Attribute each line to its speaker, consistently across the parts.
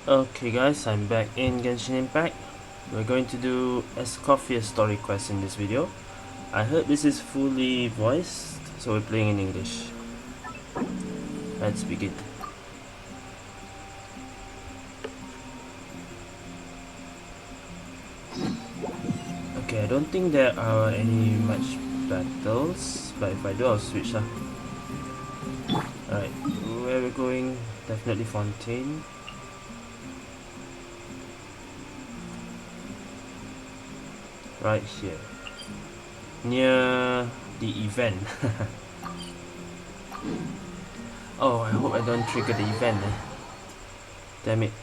Speaker 1: Okay guys, I'm back in Genshin Impact. We're going to do Escoffier story quest in this video. I heard this is fully voiced, so we're playing in English. Let's begin. Okay, I don't think there are any much battles, but if I do, I'll switch lah. Alright, where we're going? Definitely Fontaine. Right here, near the event. Oh, I hope I don't trigger the event. Damn it.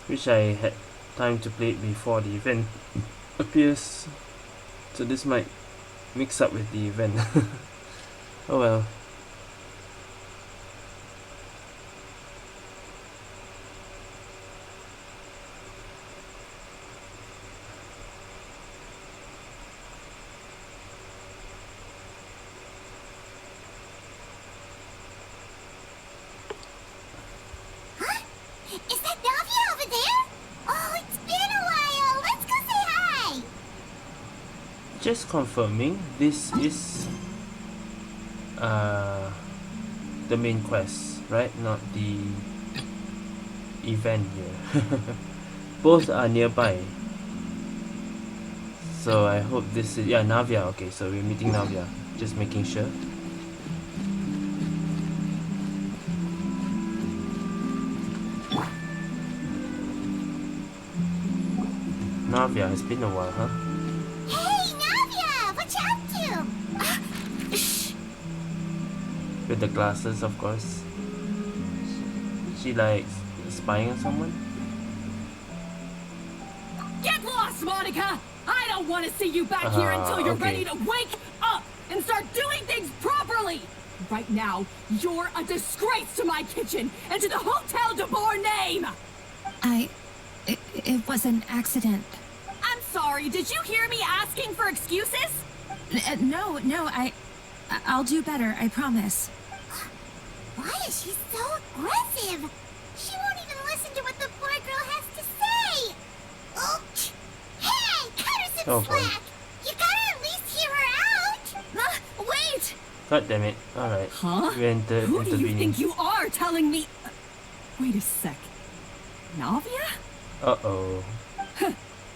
Speaker 1: Wish I had time to play it before the event appears. So this might mix up with the event. Oh well.
Speaker 2: Is that Navia over there? Oh, it's been a while. Let's go say hi.
Speaker 1: Just confirming, this is the main quest, right? Not the event here. Both are nearby. So I hope this is Navia. Okay, so we're meeting Navia. Just making sure. Navia, it's been a while, huh?
Speaker 2: Hey, Navia, what you up to? Shh.
Speaker 1: With the glasses, of course. She like spying on someone?
Speaker 3: Get lost, Monica! I don't want to see you back here until you're ready to wake up and start doing things properly! Right now, you're a disgrace to my kitchen and to the Hotel de Boer name!
Speaker 4: It was an accident.
Speaker 3: I'm sorry, did you hear me asking for excuses?
Speaker 4: No, I'll do better, I promise.
Speaker 2: Why is she so aggressive? She won't even listen to what the poor girl has to say. Oh, hey, cut her some slack. You gotta at least hear her out.
Speaker 3: Wait!
Speaker 1: God damn it. Alright.
Speaker 3: Huh? Who do you think you are telling me? Wait a sec. Navia?
Speaker 1: Uh-oh.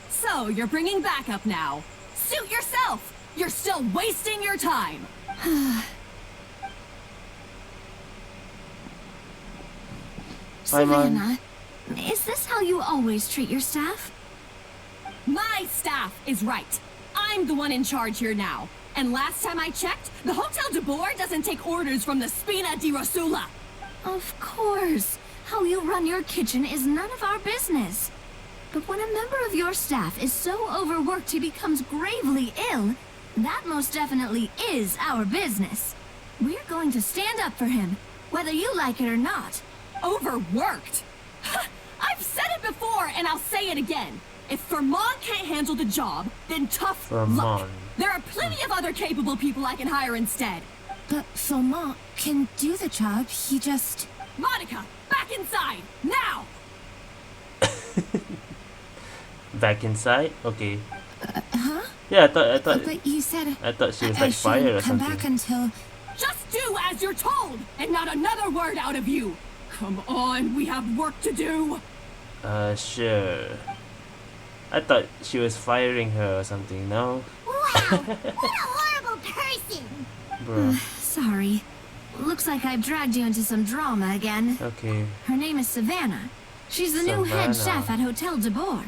Speaker 3: So, you're bringing backup now. Suit yourself! You're still wasting your time!
Speaker 4: Savannah, is this how you always treat your staff?
Speaker 3: My staff is right. I'm the one in charge here now. And last time I checked, the Hotel de Boer doesn't take orders from the Spina di Rosula.
Speaker 4: Of course. How you run your kitchen is none of our business. But when a member of your staff is so overworked he becomes gravely ill, that most definitely is our business. We're going to stand up for him, whether you like it or not.
Speaker 3: Overworked? I've said it before and I'll say it again. If Vermont can't handle the job, then tough luck. There are plenty of other capable people I can hire instead.
Speaker 4: But Vermont can do the job, he just...
Speaker 3: Monica, back inside, now!
Speaker 1: Back inside? Okay.
Speaker 4: Huh?
Speaker 1: Yeah, I thought
Speaker 4: But you said...
Speaker 1: I thought she was like fired or
Speaker 4: come
Speaker 1: something.
Speaker 4: back until...
Speaker 3: Just do as you're told, and not another word out of you! Come on, we have work to do!
Speaker 1: Sure. I thought she was firing her or something, no?
Speaker 2: Wow, what a horrible person.
Speaker 1: Bro.
Speaker 4: Sorry. Looks like I've dragged you into some drama again.
Speaker 1: Okay.
Speaker 4: Her name is Savannah. She's the new head chef at Hotel de Boer.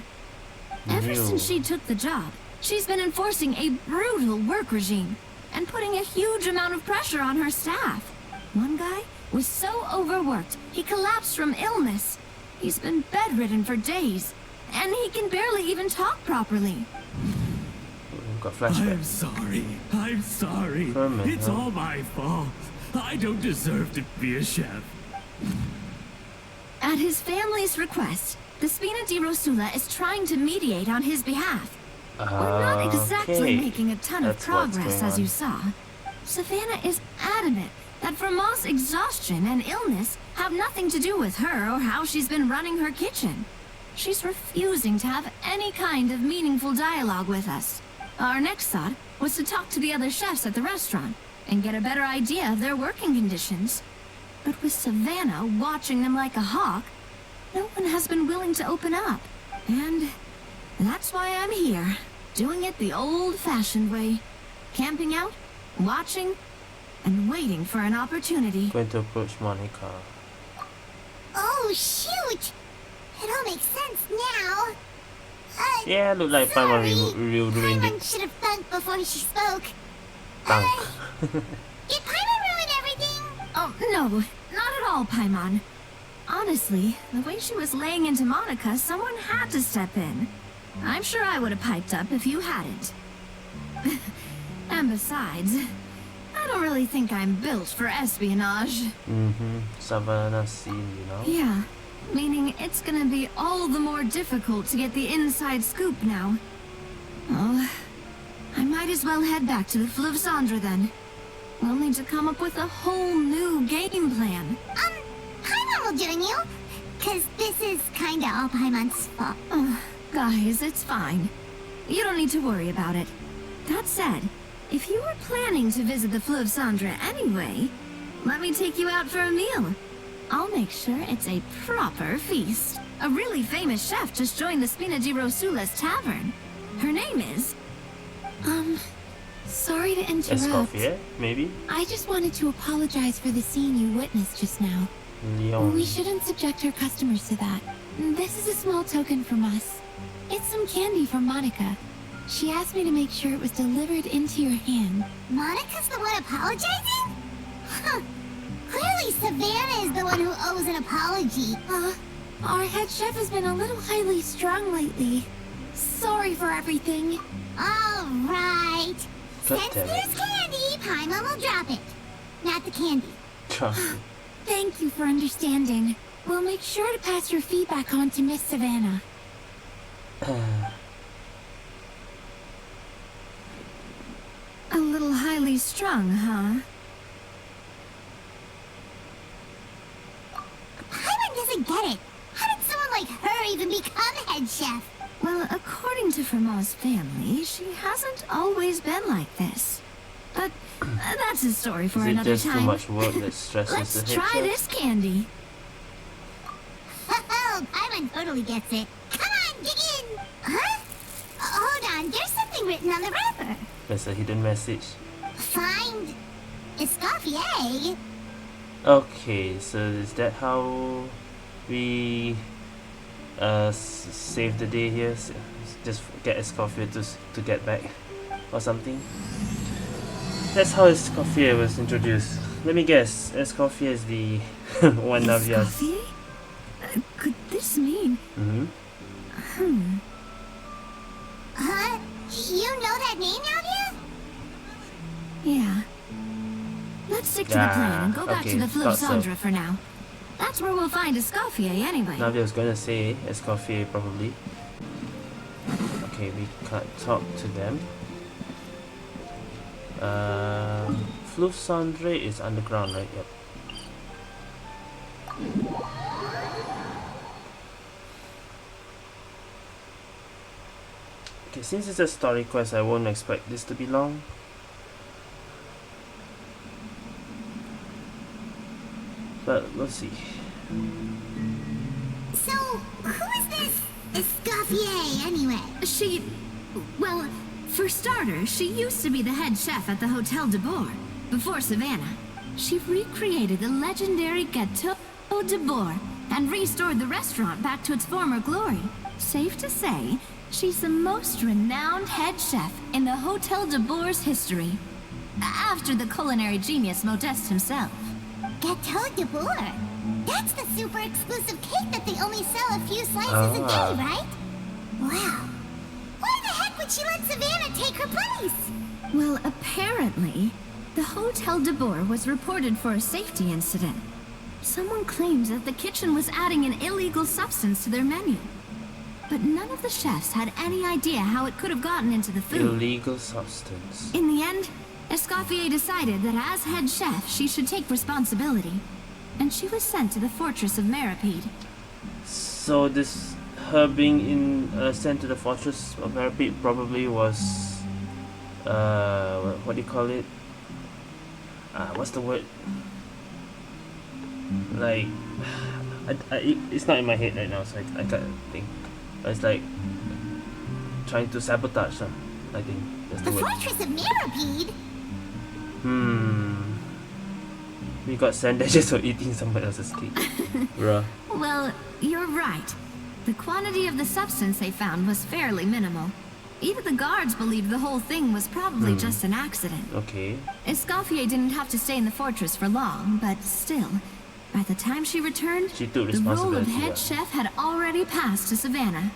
Speaker 4: Ever since she took the job, she's been enforcing a brutal work regime and putting a huge amount of pressure on her staff. One guy was so overworked, he collapsed from illness. He's been bedridden for days, and he can barely even talk properly.
Speaker 1: Got flashback.
Speaker 5: I'm sorry. It's all my fault. I don't deserve to be a chef.
Speaker 4: At his family's request, the Spina di Rosula is trying to mediate on his behalf. We're not exactly making a ton of progress, as you saw. Savannah is adamant that Vermont's exhaustion and illness have have nothing to do with her or how she's been running her kitchen. She's refusing to have any kind of meaningful dialogue with us. Our next thought was to talk to the other chefs at the restaurant and get a better idea of their working conditions. But with Savannah watching them like a hawk, no one has been willing to open up. And that's why I'm here, doing it the old-fashioned way. Camping out, watching, and waiting for an opportunity.
Speaker 1: Going to approach Monica.
Speaker 2: Oh, shoot! It all makes sense now.
Speaker 1: Yeah, look like Paimon ruined
Speaker 2: Paimon
Speaker 1: it.
Speaker 2: should have thunked before she spoke.
Speaker 1: Thunk.
Speaker 2: Did Paimon ruin everything?
Speaker 4: Oh, no, not at all, Paimon. Honestly, the way she was laying into Monica, someone had to step in. I'm sure I would have piped up if you hadn't. And besides, I don't really think I'm built for espionage.
Speaker 1: Savannah scene, you know?
Speaker 4: Yeah, meaning it's gonna be all the more difficult to get the inside scoop now. Oh, I might as well head back to the Fleuve Cendre then. We'll need to come up with a whole new game plan.
Speaker 2: Paimon will join you. Cause this is kinda all Paimon's fault.
Speaker 4: Guys, it's fine. You don't need to worry about it. That said, if you were planning to visit the Fleuve Cendre anyway, let me take you out for a meal. I'll make sure it's a proper feast. A really famous chef just joined the Spina di Rosula's tavern. Her name is...
Speaker 6: Sorry to interrupt.
Speaker 1: Escoffier, maybe?
Speaker 6: I just wanted to apologize for the scene you witnessed just now.
Speaker 1: Leon.
Speaker 6: We shouldn't subject our customers to that. This is a small token from us. It's some candy from Monica. She asked me to make sure it was delivered into your hand.
Speaker 2: Monica's the one apologizing? Huh. Clearly Savannah is the one who owes an apology.
Speaker 6: Our head chef has been a little highly strung lately. Sorry for everything.
Speaker 2: Alright.
Speaker 1: God
Speaker 2: Since
Speaker 1: damn it.
Speaker 2: there's candy, Paimon will drop it. Not the candy.
Speaker 6: Thank you for understanding. We'll make sure to pass your feedback on to Miss Savannah.
Speaker 4: A little highly strung, huh?
Speaker 2: Paimon doesn't get it. How did someone like her even become head chef?
Speaker 4: Well, according to Fermat's family, she hasn't always been like this. But that's a story for
Speaker 1: Is it
Speaker 4: another
Speaker 1: just too
Speaker 4: time.
Speaker 1: much work that stresses
Speaker 4: Let's
Speaker 1: the head
Speaker 4: try
Speaker 1: chef?
Speaker 4: this candy.
Speaker 2: Oh, Paimon totally gets it. Come on, dig in. Huh? Hold on, there's something written on the wrapper.
Speaker 1: There's a hidden message.
Speaker 2: Find Escoffier.
Speaker 1: Okay, so is that how we save the day here? Just get Escoffier to get back or something? That's how Escoffier was introduced. Let me guess, Escoffier is the one Navia's.
Speaker 4: Escoffier? Could this mean?
Speaker 2: Huh? You know that name, Navia?
Speaker 4: Yeah. Let's stick to the plan and go back to
Speaker 1: okay,
Speaker 4: the Fleuve
Speaker 1: thought so.
Speaker 4: Cendre for now. That's where we'll find Escoffier anyway.
Speaker 1: Navia was gonna say Escoffier probably. Okay, we can't talk to them. Fleuve Cendre is underground, right? Yep. Okay, since it's a story quest, I won't expect this to be long. But we'll see.
Speaker 2: So, who is this Escoffier anyway?
Speaker 4: Well, for starters, she used to be the head chef at the Hotel de Boer, before Savannah. She recreated the legendary Gâteau de Boer and restored the restaurant back to its former glory. Safe to say, she's the most renowned head chef in the Hotel de Boer's history. After the culinary genius Modeste himself.
Speaker 2: Gâteau de Boer. That's the super exclusive cake that they only sell a few slices a day, right? Wow. Why the heck would she let Savannah take her place?
Speaker 4: Well, apparently, the Hotel de Boer was reported for a safety incident. Someone claims that the kitchen was adding an illegal substance to their menu. But none of the chefs had any idea how it could have gotten into the food.
Speaker 1: Illegal substance.
Speaker 4: In the end, Escoffier decided that as head chef, she should take responsibility. and she was sent to the fortress of Meripede.
Speaker 1: So this, her being sent to the fortress of Meripede probably was, what do you call it? What's the word? Like, it's not in my head right now, so I can't think. But it's like trying to sabotage her. I think that's the
Speaker 2: The
Speaker 1: word.
Speaker 2: fortress of Meripede?
Speaker 1: We got sent there just for eating someone else's cake. Bruh.
Speaker 4: Well, you're right. The quantity of the substance they found was fairly minimal. Even the guards believed the whole thing was probably just an accident.
Speaker 1: Okay.
Speaker 4: Escoffier didn't have to stay in the fortress for long, but still, by the time she returned,
Speaker 1: She took
Speaker 4: the role of
Speaker 1: responsibility.
Speaker 4: head chef had already passed to Savannah.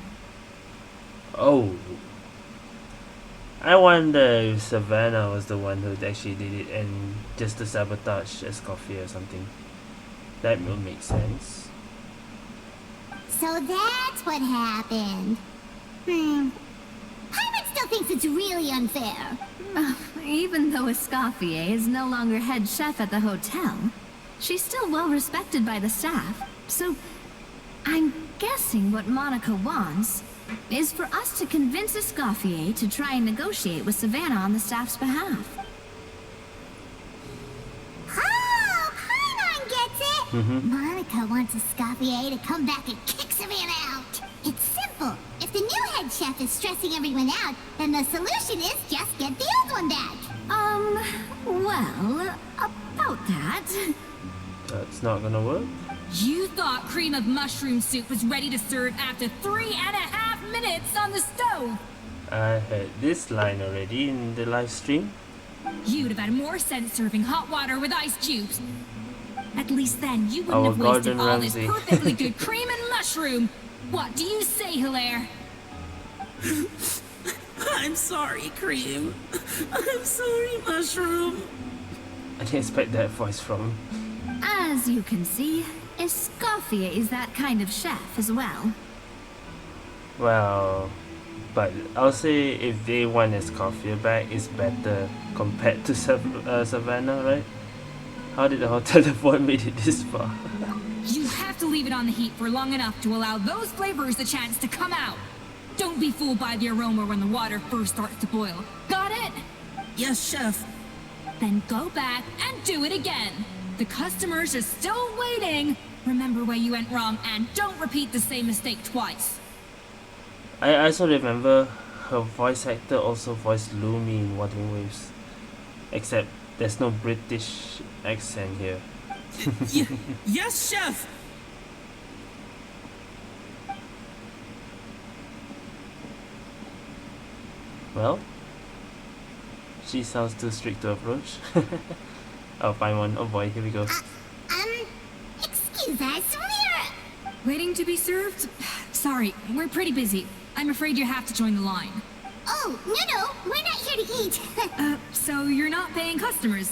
Speaker 1: Oh. I wonder if Savannah was the one who actually did it and just to sabotage Escoffier or something. That will make sense.
Speaker 2: So that's what happened. Paimon still thinks it's really unfair.
Speaker 4: Even though Escoffier is no longer head chef at the hotel, she's still well respected by the staff. So, I'm guessing what Monica wants is for us to convince Escoffier to try and negotiate with Savannah on the staff's behalf.
Speaker 2: Oh, Paimon gets it! Monica wants Escoffier to come back and kick Savannah out. It's simple. If the new head chef is stressing everyone out, then the solution is just get the old one back.
Speaker 4: Well, about that.
Speaker 1: That's not gonna work.
Speaker 3: You thought cream of mushroom soup was ready to serve after 3.5 minutes on the stove.
Speaker 1: I heard this line already in the live stream.
Speaker 3: You'd have had more sense serving hot water with ice cubes. At least then you wouldn't
Speaker 1: Our
Speaker 3: have wasted
Speaker 1: Gordon
Speaker 3: all this
Speaker 1: Ramsay.
Speaker 3: perfectly good cream and mushroom. What do you say, Hilaire?
Speaker 5: I'm sorry, Cream. I'm sorry, Mushroom.
Speaker 1: I didn't expect that voice from him.
Speaker 4: As you can see, Escoffier is that kind of chef as well.
Speaker 1: Well, but I'll say if they want Escoffier back, it's better compared to Savannah, right? How did the hotel avoid made it this far?
Speaker 3: You have to leave it on the heat for long enough to allow those flavors a chance to come out. Don't be fooled by the aroma when the water first starts to boil. Got it?
Speaker 5: Yes, Chef.
Speaker 3: Then go back and do it again. The customers are still waiting. Remember where you went wrong and don't repeat the same mistake twice.
Speaker 1: I also remember her voice actor also voiced Lumi in Wuthering Waves. Except there's no British accent here.
Speaker 5: Yes, Chef.
Speaker 1: Well, she sounds too strict to approach. Oh, Paimon. Oh boy, here we go.
Speaker 2: Excuse us, we're...
Speaker 3: Waiting to be served? Sorry, we're pretty busy. I'm afraid you have to join the line.
Speaker 2: Oh, no, we're not here to eat.
Speaker 3: So you're not paying customers?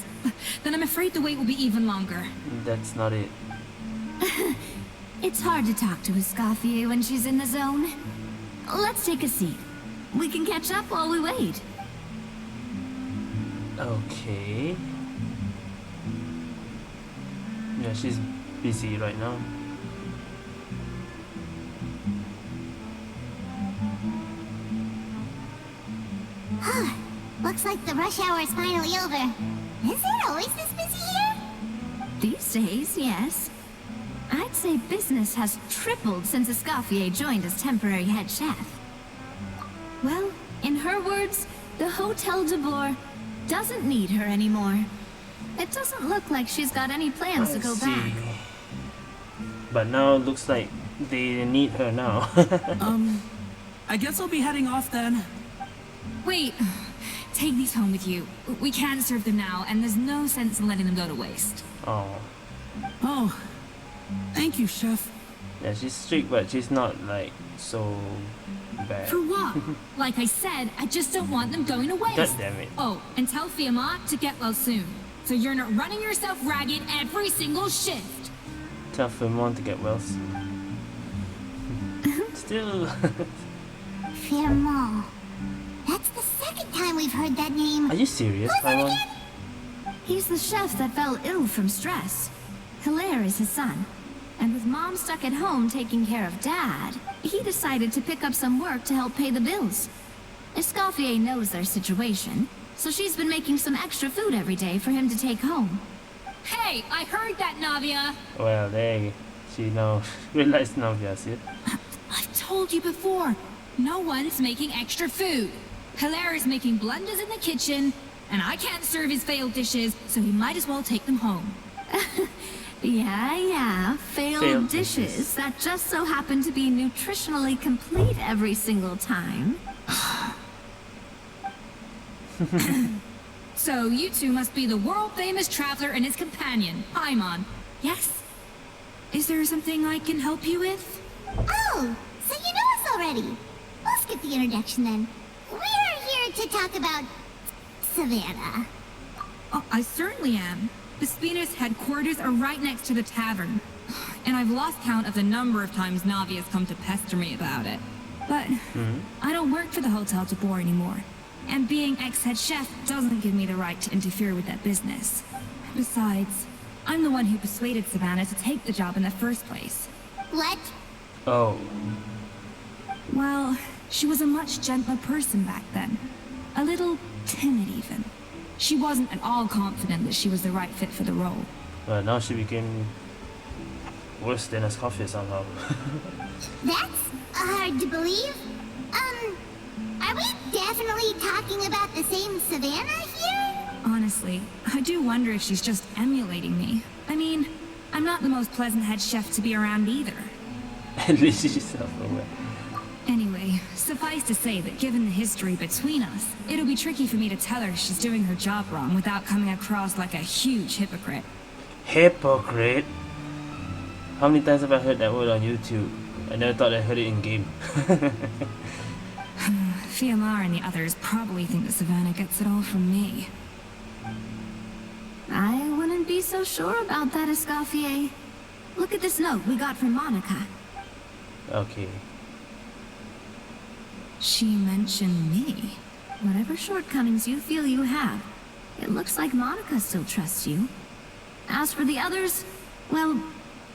Speaker 3: Then I'm afraid the wait will be even longer.
Speaker 1: That's not it.
Speaker 4: It's hard to talk to Escoffier when she's in the zone. Let's take a seat. We can catch up while we wait.
Speaker 1: Okay. Yeah, she's busy right now.
Speaker 2: Looks like the rush hour is finally over. Is it always this busy here?
Speaker 4: These days, yes. I'd say business has tripled since Escoffier joined as temporary head chef. Well, in her words, the Hotel de Boer doesn't need her anymore. It doesn't look like she's got any plans to go back.
Speaker 1: But now it looks like they need her now.
Speaker 5: I guess I'll be heading off then.
Speaker 3: Wait, take these home with you. We can't serve them now, and there's no sense in letting them go to waste.
Speaker 1: Oh.
Speaker 5: Oh, thank you, Chef.
Speaker 1: Yeah, she's strict, but she's not like so bad.
Speaker 3: For what? Like I said, I just don't want them going to waste.
Speaker 1: God damn it.
Speaker 3: Oh, and tell Fiamma to get well soon, so you're not running yourself ragged every single shift.
Speaker 1: Tell Firmon to get well soon. Still.
Speaker 2: Firmon. That's the second time we've heard that name.
Speaker 1: Are you serious,
Speaker 2: Who's that
Speaker 1: Paimon?
Speaker 2: again?
Speaker 4: He's the chef that fell ill from stress. Hilaire is his son. And with Mom stuck at home taking care of Dad, he decided to pick up some work to help pay the bills. Escoffier knows their situation, so she's been making some extra food every day for him to take home.
Speaker 3: Hey, I heard that, Navia!
Speaker 1: Well, there she now realized Navia's it.
Speaker 3: I've told you before, no one's making extra food. Hilaire is making blunders in the kitchen, and I can't serve his failed dishes, so he might as well take them home.
Speaker 4: Yeah, failed dishes that just so happen to be nutritionally complete every single time.
Speaker 3: So you two must be the world-famous traveler and his companion, Paimon. Yes? Is there something I can help you with?
Speaker 2: Oh, so you know us already. We'll skip the introduction then. We're here to talk about Savannah.
Speaker 3: Oh, I certainly am. The Spina's headquarters are right next to the tavern. And I've lost count of the number of times Navi has come to pester me about it. But I don't work for the Hotel de Boer anymore. And being ex-head chef doesn't give me the right to interfere with that business. Besides, I'm the one who persuaded Savannah to take the job in the first place.
Speaker 2: What?
Speaker 1: Oh.
Speaker 3: Well, she was a much gentler person back then. A little timid even. She wasn't at all confident that she was the right fit for the role.
Speaker 1: Well, now she became worse than Escoffier somehow.
Speaker 2: That's hard to believe. Are we definitely talking about the same Savannah here?
Speaker 3: Honestly, I do wonder if she's just emulating me. I mean, I'm not the most pleasant head chef to be around either.
Speaker 1: At least she's self-aware.
Speaker 3: Anyway, suffice to say that given the history between us, it'll be tricky for me to tell her she's doing her job wrong without coming across like a huge hypocrite.
Speaker 1: Hypocrite? How many times have I heard that word on YouTube? I never thought I heard it in game.
Speaker 3: Fiamar and the others probably think that Savannah gets it all from me.
Speaker 4: I wouldn't be so sure about that, Escoffier. Look at this note we got from Monica.
Speaker 1: Okay.
Speaker 4: She mentioned me. Whatever shortcomings you feel you have, it looks like Monica still trusts you. As for the others, well,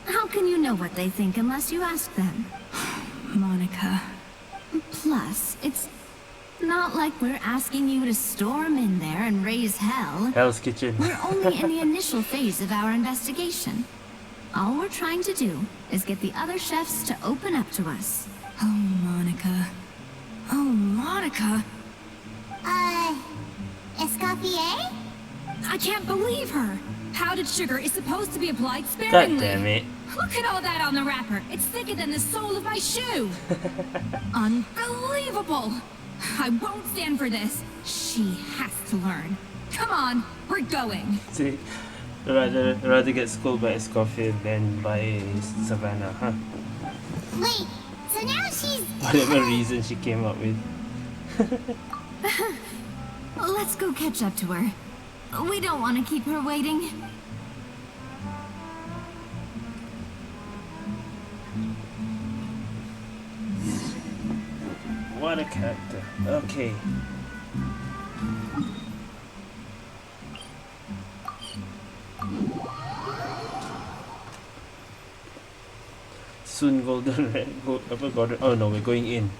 Speaker 4: how can you know what they think unless you ask them?
Speaker 3: Monica.
Speaker 4: Plus, it's not like we're asking you to storm in there and raise hell.
Speaker 1: Hell's Kitchen.
Speaker 4: We're only in the initial phase of our investigation. All we're trying to do is get the other chefs to open up to us.
Speaker 3: Oh, Monica. Oh, Monica.
Speaker 2: Escoffier?
Speaker 3: I can't believe her. Powdered sugar is supposed to be applied sparingly.
Speaker 1: God damn it.
Speaker 3: Look at all that on the wrapper. It's thicker than the sole of my shoe. Unbelievable. I won't stand for this. She has to learn. Come on, we're going.
Speaker 1: See, rather get schooled by Escoffier than by Savannah, huh?
Speaker 2: Wait, so now she's...
Speaker 1: Whatever reason she came up with.
Speaker 4: Let's go catch up to her. We don't want to keep her waiting.
Speaker 1: What a character. Okay. Soon golden golden. Oh no, we're going in.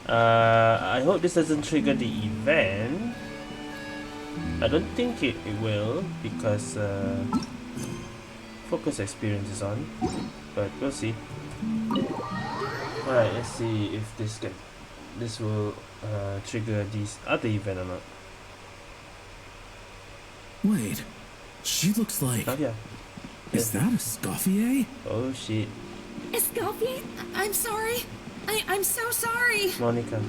Speaker 1: I hope this doesn't trigger the event. I don't think it will because focus experience is on, but we'll see. Alright, let's see if this will trigger this other event or not.
Speaker 5: Wait, she looks like...
Speaker 1: Oh yeah.
Speaker 5: Is that Escoffier?
Speaker 1: Oh shit.
Speaker 3: Escoffier, I'm sorry. I'm so sorry.
Speaker 1: Monica.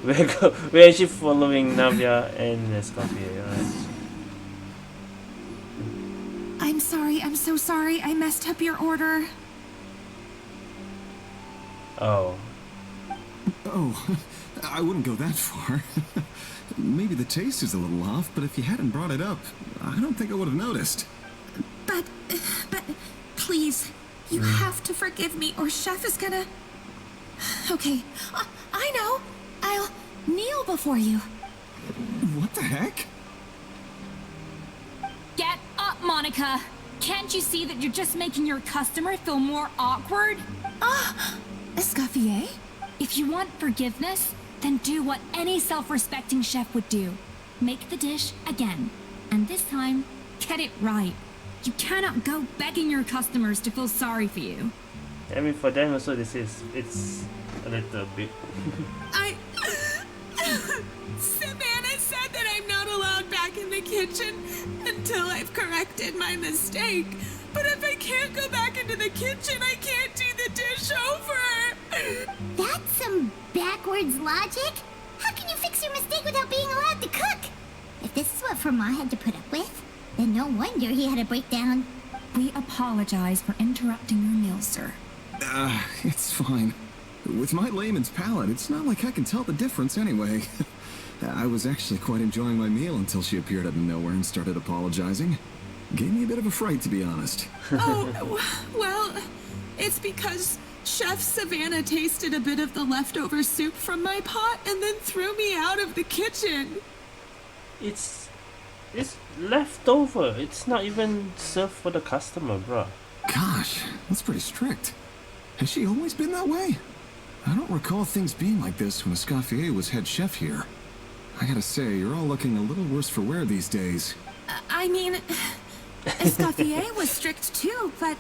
Speaker 1: We're actually following Navia and Escoffier, alright.
Speaker 3: I'm sorry, I'm so sorry. I messed up your order.
Speaker 1: Oh.
Speaker 7: Oh, I wouldn't go that far. Maybe the taste is a little off, but if you hadn't brought it up, I don't think I would have noticed.
Speaker 3: But, please, you have to forgive me or Chef is gonna... Okay, I know. I'll kneel before you.
Speaker 7: What the heck?
Speaker 3: Get up, Monica. Can't you see that you're just making your customer feel more awkward?
Speaker 6: Escoffier?
Speaker 3: If you want forgiveness, then do what any self-respecting chef would do. Make the dish again. And this time, get it right. You cannot go begging your customers to feel sorry for you.
Speaker 1: I mean, for them also, it's a little bit.
Speaker 8: Savannah said that I'm not allowed back in the kitchen until I've corrected my mistake. But if I can't go back into the kitchen, I can't do the dish over.
Speaker 2: That's some backwards logic. How can you fix your mistake without being allowed to cook? If this is what Fermat had to put up with, then no wonder he had a breakdown.
Speaker 3: We apologize for interrupting your meal, sir.
Speaker 7: It's fine. With my layman's palate, it's not like I can tell the difference anyway. I was actually quite enjoying my meal until she appeared out of nowhere and started apologizing. Gave me a bit of a fright, to be honest.
Speaker 8: Oh, well, it's because Chef Savannah tasted a bit of the leftover soup from my pot and then threw me out of the kitchen.
Speaker 1: It's leftover. It's not even served for the customer, bro.
Speaker 7: Gosh, that's pretty strict. Has she always been that way? I don't recall things being like this when Escoffier was head chef here. I gotta say, you're all looking a little worse for wear these days.
Speaker 8: I mean, Escoffier was strict too, but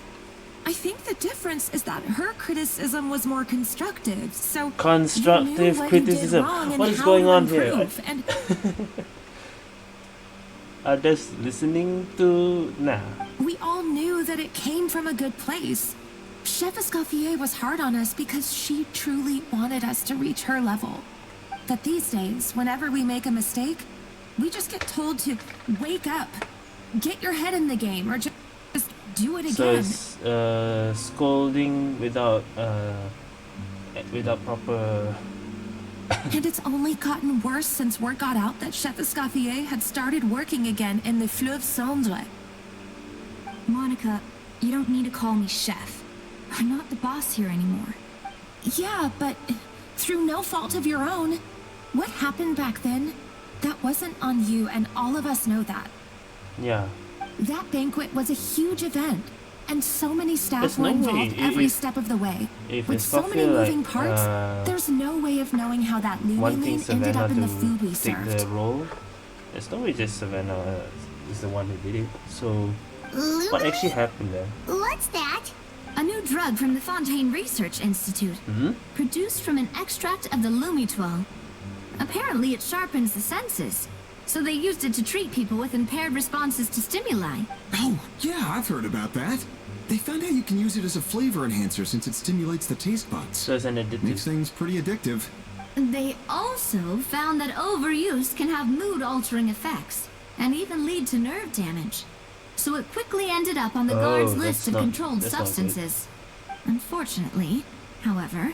Speaker 8: I think the difference is that her criticism was more constructive. So
Speaker 1: constructive criticism. What is going on here?
Speaker 8: And
Speaker 1: Others listening to
Speaker 8: we all knew that it came from a good place. Chef Escoffier was hard on us because she truly wanted us to reach her level. But these days, whenever we make a mistake, we just get told to wake up, get your head in the game, or just do it again.
Speaker 1: So it's scolding without proper.
Speaker 8: And it's only gotten worse since word got out that Chef Escoffier had started working again in the Fleuve Cendre.
Speaker 3: Monica, you don't need to call me chef. I'm not the boss here anymore.
Speaker 8: Yeah, but through no fault of your own. What happened back then, that wasn't on you, and all of us know that.
Speaker 1: Yeah.
Speaker 8: That banquet was a huge event, and so many staff
Speaker 1: There's
Speaker 8: were
Speaker 1: no
Speaker 8: involved
Speaker 1: way.
Speaker 8: every step of the way.
Speaker 1: If
Speaker 8: With
Speaker 1: it's
Speaker 8: so many
Speaker 1: Escoffier,
Speaker 8: moving
Speaker 1: like,
Speaker 8: parts, there's no way of knowing how that
Speaker 1: wanting
Speaker 8: lane ended
Speaker 1: Savannah
Speaker 8: up in the
Speaker 1: to
Speaker 8: food we
Speaker 1: take
Speaker 8: served.
Speaker 1: the role. There's no way just Savannah is the one who did it. So what
Speaker 2: Lumine?
Speaker 1: actually happened there?
Speaker 2: What's that?
Speaker 4: A new drug from the Fontaine Research Institute, produced from an extract of the Lumitoile. Apparently it sharpens the senses, so they used it to treat people with impaired responses to stimuli.
Speaker 7: Oh, yeah, I've heard about that. They found out you can use it as a flavor enhancer since it stimulates the taste buds.
Speaker 1: So it's an addictive.
Speaker 7: Makes things pretty addictive.
Speaker 4: They also found that overuse can have mood-altering effects, and even lead to nerve damage. So it quickly ended up on the guard's list of controlled substances. Unfortunately, however,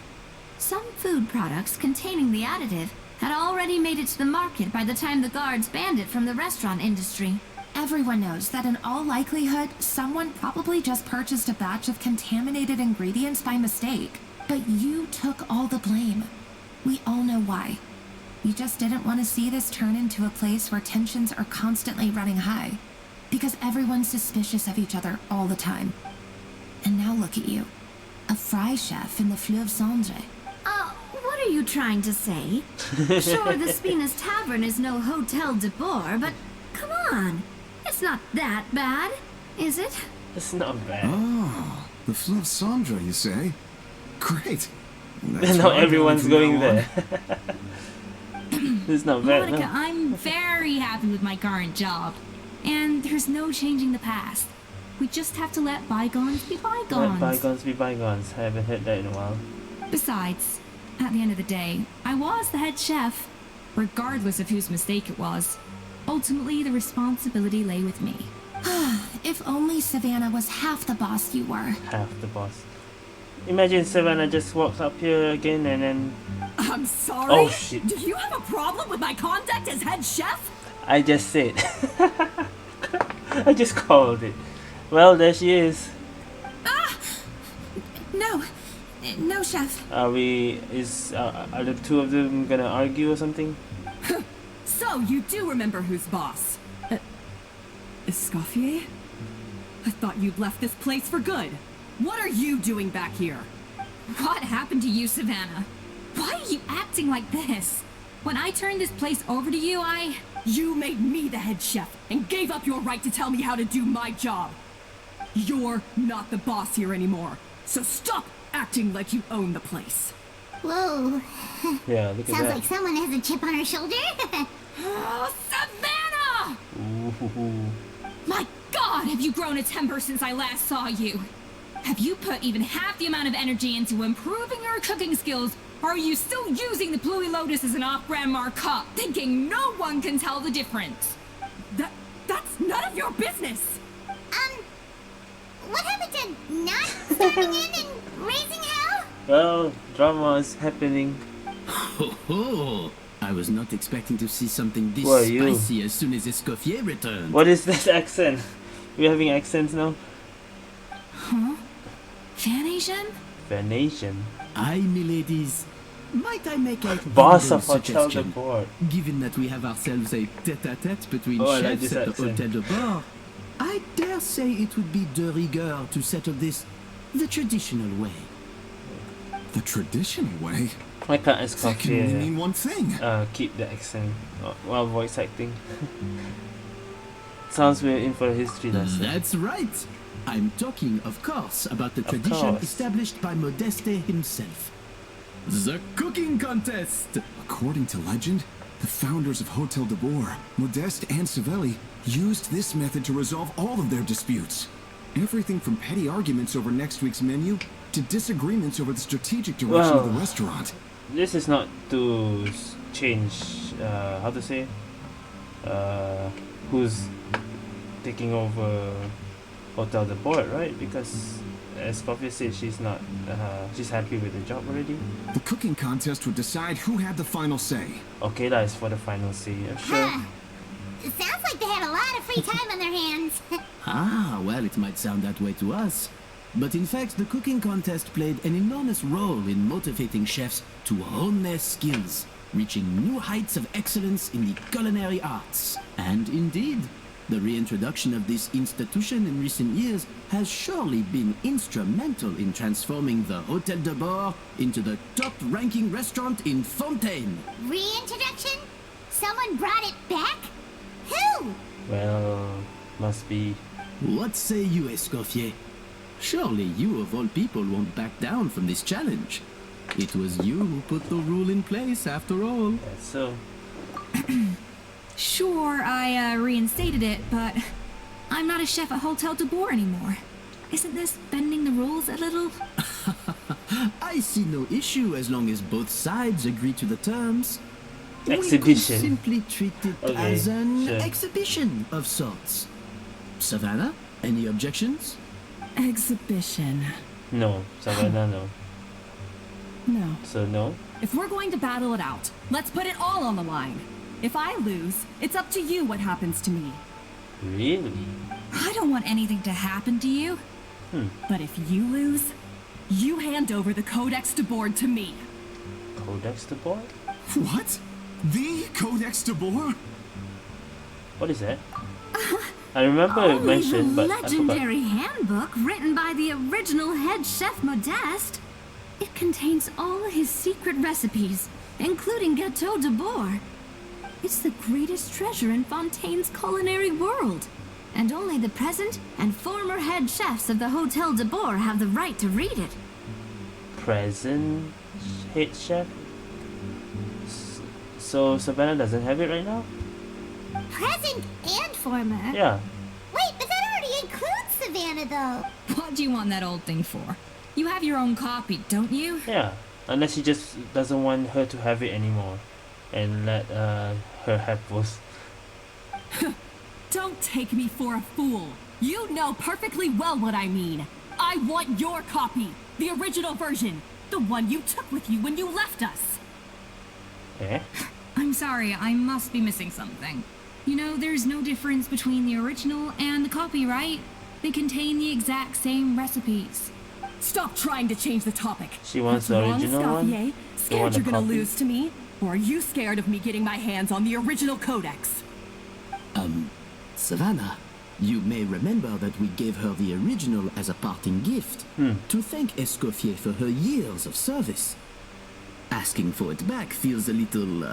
Speaker 4: some food products containing the additive had already made it to the market by the time the guards banned it from the restaurant industry.
Speaker 8: Everyone knows that in all likelihood, someone probably just purchased a batch of contaminated ingredients by mistake. But you took all the blame. We all know why. You just didn't want to see this turn into a place where tensions are constantly running high. Because everyone's suspicious of each other all the time. And now look at you. A fry chef in the Fleuve Cendre.
Speaker 4: What are you trying to say? Sure, the Spina's Tavern is no Hotel de Boer, but come on. It's not that bad, is it?
Speaker 1: It's not bad.
Speaker 7: Oh, the Fleuve Cendre, you say? Great.
Speaker 1: Now everyone's going there. It's not bad.
Speaker 3: Monica,
Speaker 1: No.
Speaker 3: I'm very happy with my current job. And there's no changing the past. We just have to let bygones be
Speaker 1: Let
Speaker 3: bygones.
Speaker 1: bygones be bygones. I haven't heard that in a while.
Speaker 3: Besides, at the end of the day, I was the head chef, regardless of whose mistake it was. Ultimately, the responsibility lay with me.
Speaker 8: If only Savannah was half the boss you were.
Speaker 1: Half the boss. Imagine Savannah just walks up here again and then...
Speaker 3: I'm sorry?
Speaker 1: Oh shit.
Speaker 3: Do you have a problem with my conduct as head chef?
Speaker 1: I just said. I just called it. Well, there she is.
Speaker 8: No, chef.
Speaker 1: Are the two of them gonna argue or something?
Speaker 3: So, you do remember who's boss. Escoffier? I thought you'd left this place for good. What are you doing back here?
Speaker 4: What happened to you, Savannah? Why are you acting like this? When I turned this place over to you,
Speaker 3: You made me the head chef and gave up your right to tell me how to do my job. You're not the boss here anymore, so stop acting like you own the place.
Speaker 2: Whoa.
Speaker 1: Yeah, look at
Speaker 2: Sounds
Speaker 1: that.
Speaker 2: like someone has a chip on her shoulder.
Speaker 3: Oh, Savannah!
Speaker 1: Ooh.
Speaker 4: My God, have you grown a temper since I last saw you? Have you put even half the amount of energy into improving your cooking skills, or are you still using the Pluie Lotus as an off-brand markup, thinking no one can tell the difference?
Speaker 3: That's none of your business!
Speaker 2: What happened to not storming in and raising hell?
Speaker 1: Well, drama is happening.
Speaker 5: Ho ho! I was not expecting to see something this
Speaker 1: Who are you?
Speaker 5: spicy as soon as Escoffier returned.
Speaker 1: What is that accent? We're having accents now?
Speaker 4: Huh? Fan-Asian?
Speaker 1: Venetian.
Speaker 5: Aye, miladies. Might I make a
Speaker 1: Boss
Speaker 5: humble
Speaker 1: of Hotel de
Speaker 5: suggestion?
Speaker 1: Bord.
Speaker 5: Given that we have ourselves a tête-à-tête between
Speaker 1: Oh, I like
Speaker 5: chefs
Speaker 1: this
Speaker 5: at the
Speaker 1: accent.
Speaker 5: Hotel de Bord, I dare say it would be de rigueur to settle this the traditional way.
Speaker 7: The traditional way?
Speaker 1: Why can't
Speaker 7: That can only mean
Speaker 1: Escoffier
Speaker 7: one thing.
Speaker 1: keep the accent while voice acting? Sounds we're in for a history lesson.
Speaker 5: That's right. I'm talking, of course, about the tradition
Speaker 1: course.
Speaker 5: established by Modeste himself. The cooking contest!
Speaker 7: According to legend, the founders of Hotel de Bord, Modeste and Savelli, used this method to resolve all of their disputes. Everything from petty arguments over next week's menu to disagreements over the strategic direction of the
Speaker 1: Well.
Speaker 7: restaurant.
Speaker 1: This is not to change, how to say, who's taking over Hotel de Bord, right? Because as Escoffier said, she's not, she's happy with the job already.
Speaker 7: The cooking contest would decide who had the final say.
Speaker 1: Okay, that is for the final say, yeah, sure.
Speaker 2: Huh. It sounds like they had a lot of free time on their hands.
Speaker 5: Ah, well, it might sound that way to us. But in fact, the cooking contest played an enormous role in motivating chefs to hone their skills, reaching new heights of excellence in the culinary arts. And indeed, the reintroduction of this institution in recent years has surely been instrumental in transforming the Hotel de Bord into the top-ranking restaurant in Fontaine.
Speaker 2: Reintroduction? Someone brought it back? Who?
Speaker 1: Well, must be.
Speaker 5: What say you, Escoffier? Surely you of all people won't back down from this challenge. It was you who put the rule in place after all.
Speaker 1: That's so.
Speaker 4: Sure, I reinstated it, but I'm not a chef at Hotel de Bord anymore. Isn't this bending the rules a little?
Speaker 5: I see no issue as long as both sides agree to the terms. We could
Speaker 1: Exhibition.
Speaker 5: simply treat it
Speaker 1: Okay,
Speaker 5: as an
Speaker 1: sure.
Speaker 5: exhibition of sorts. Savannah, any objections?
Speaker 3: Exhibition.
Speaker 1: No, Savannah, no.
Speaker 3: No.
Speaker 1: So, no?
Speaker 3: If we're going to battle it out, let's put it all on the line. If I lose, it's up to you what happens to me.
Speaker 1: Really?
Speaker 4: I don't want anything to happen to you.
Speaker 3: But if you lose, you hand over the Codex de Bord to me.
Speaker 1: Codex de Bord?
Speaker 7: What? The Codex de Bord?
Speaker 1: What is that? I remember it
Speaker 4: Only
Speaker 1: mentioned,
Speaker 4: the
Speaker 1: but I forgot.
Speaker 4: legendary handbook written by the original head chef Modeste. It contains all his secret recipes, including Gâteau de Bord. It's the greatest treasure in Fontaine's culinary world. And only the present and former head chefs of the Hotel de Bord have the right to read it.
Speaker 1: Present head chef? So Savannah doesn't have it right now?
Speaker 2: Present and former?
Speaker 1: Yeah.
Speaker 2: Wait, but that already includes Savannah, though.
Speaker 4: What do you want that old thing for? You have your own copy, don't you?
Speaker 1: Yeah. Unless he just doesn't want her to have it anymore. And let her have both.
Speaker 3: Don't take me for a fool. You know perfectly well what I mean. I want your copy, the original version, the one you took with you when you left us.
Speaker 1: Eh?
Speaker 4: I'm sorry, I must be missing something. You know, there's no difference between the original and the copy, right? They contain the exact same recipes.
Speaker 3: Stop trying to change the topic.
Speaker 1: She wants
Speaker 3: What's
Speaker 1: the
Speaker 3: wrong,
Speaker 1: original one?
Speaker 3: Escoffier?
Speaker 1: The
Speaker 3: Scared
Speaker 1: one
Speaker 3: you're
Speaker 1: the
Speaker 3: gonna
Speaker 1: copy?
Speaker 3: lose to me? Or are you scared of me getting my hands on the original Codex?
Speaker 5: Savannah, You may remember that we gave her the original as a parting gift to thank Escoffier for her years of service. Asking for it back feels a little,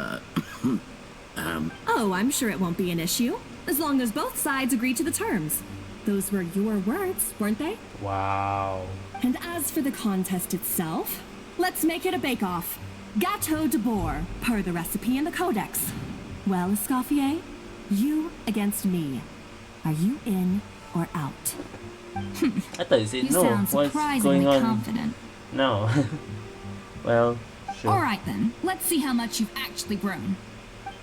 Speaker 3: Oh, I'm sure it won't be an issue, as long as both sides agree to the terms. Those were your words, weren't they?
Speaker 1: Wow.
Speaker 3: And as for the contest itself, let's make it a bake-off. Gâteau de boar, per the recipe in the codex. Well, Escoffier, you against me. Are you in or out?
Speaker 1: I thought you said
Speaker 4: You
Speaker 1: no.
Speaker 4: sound
Speaker 1: What's
Speaker 4: surprisingly
Speaker 1: going on
Speaker 4: confident.
Speaker 1: now? Well, sure.
Speaker 9: Alright then, let's see how much you've actually grown.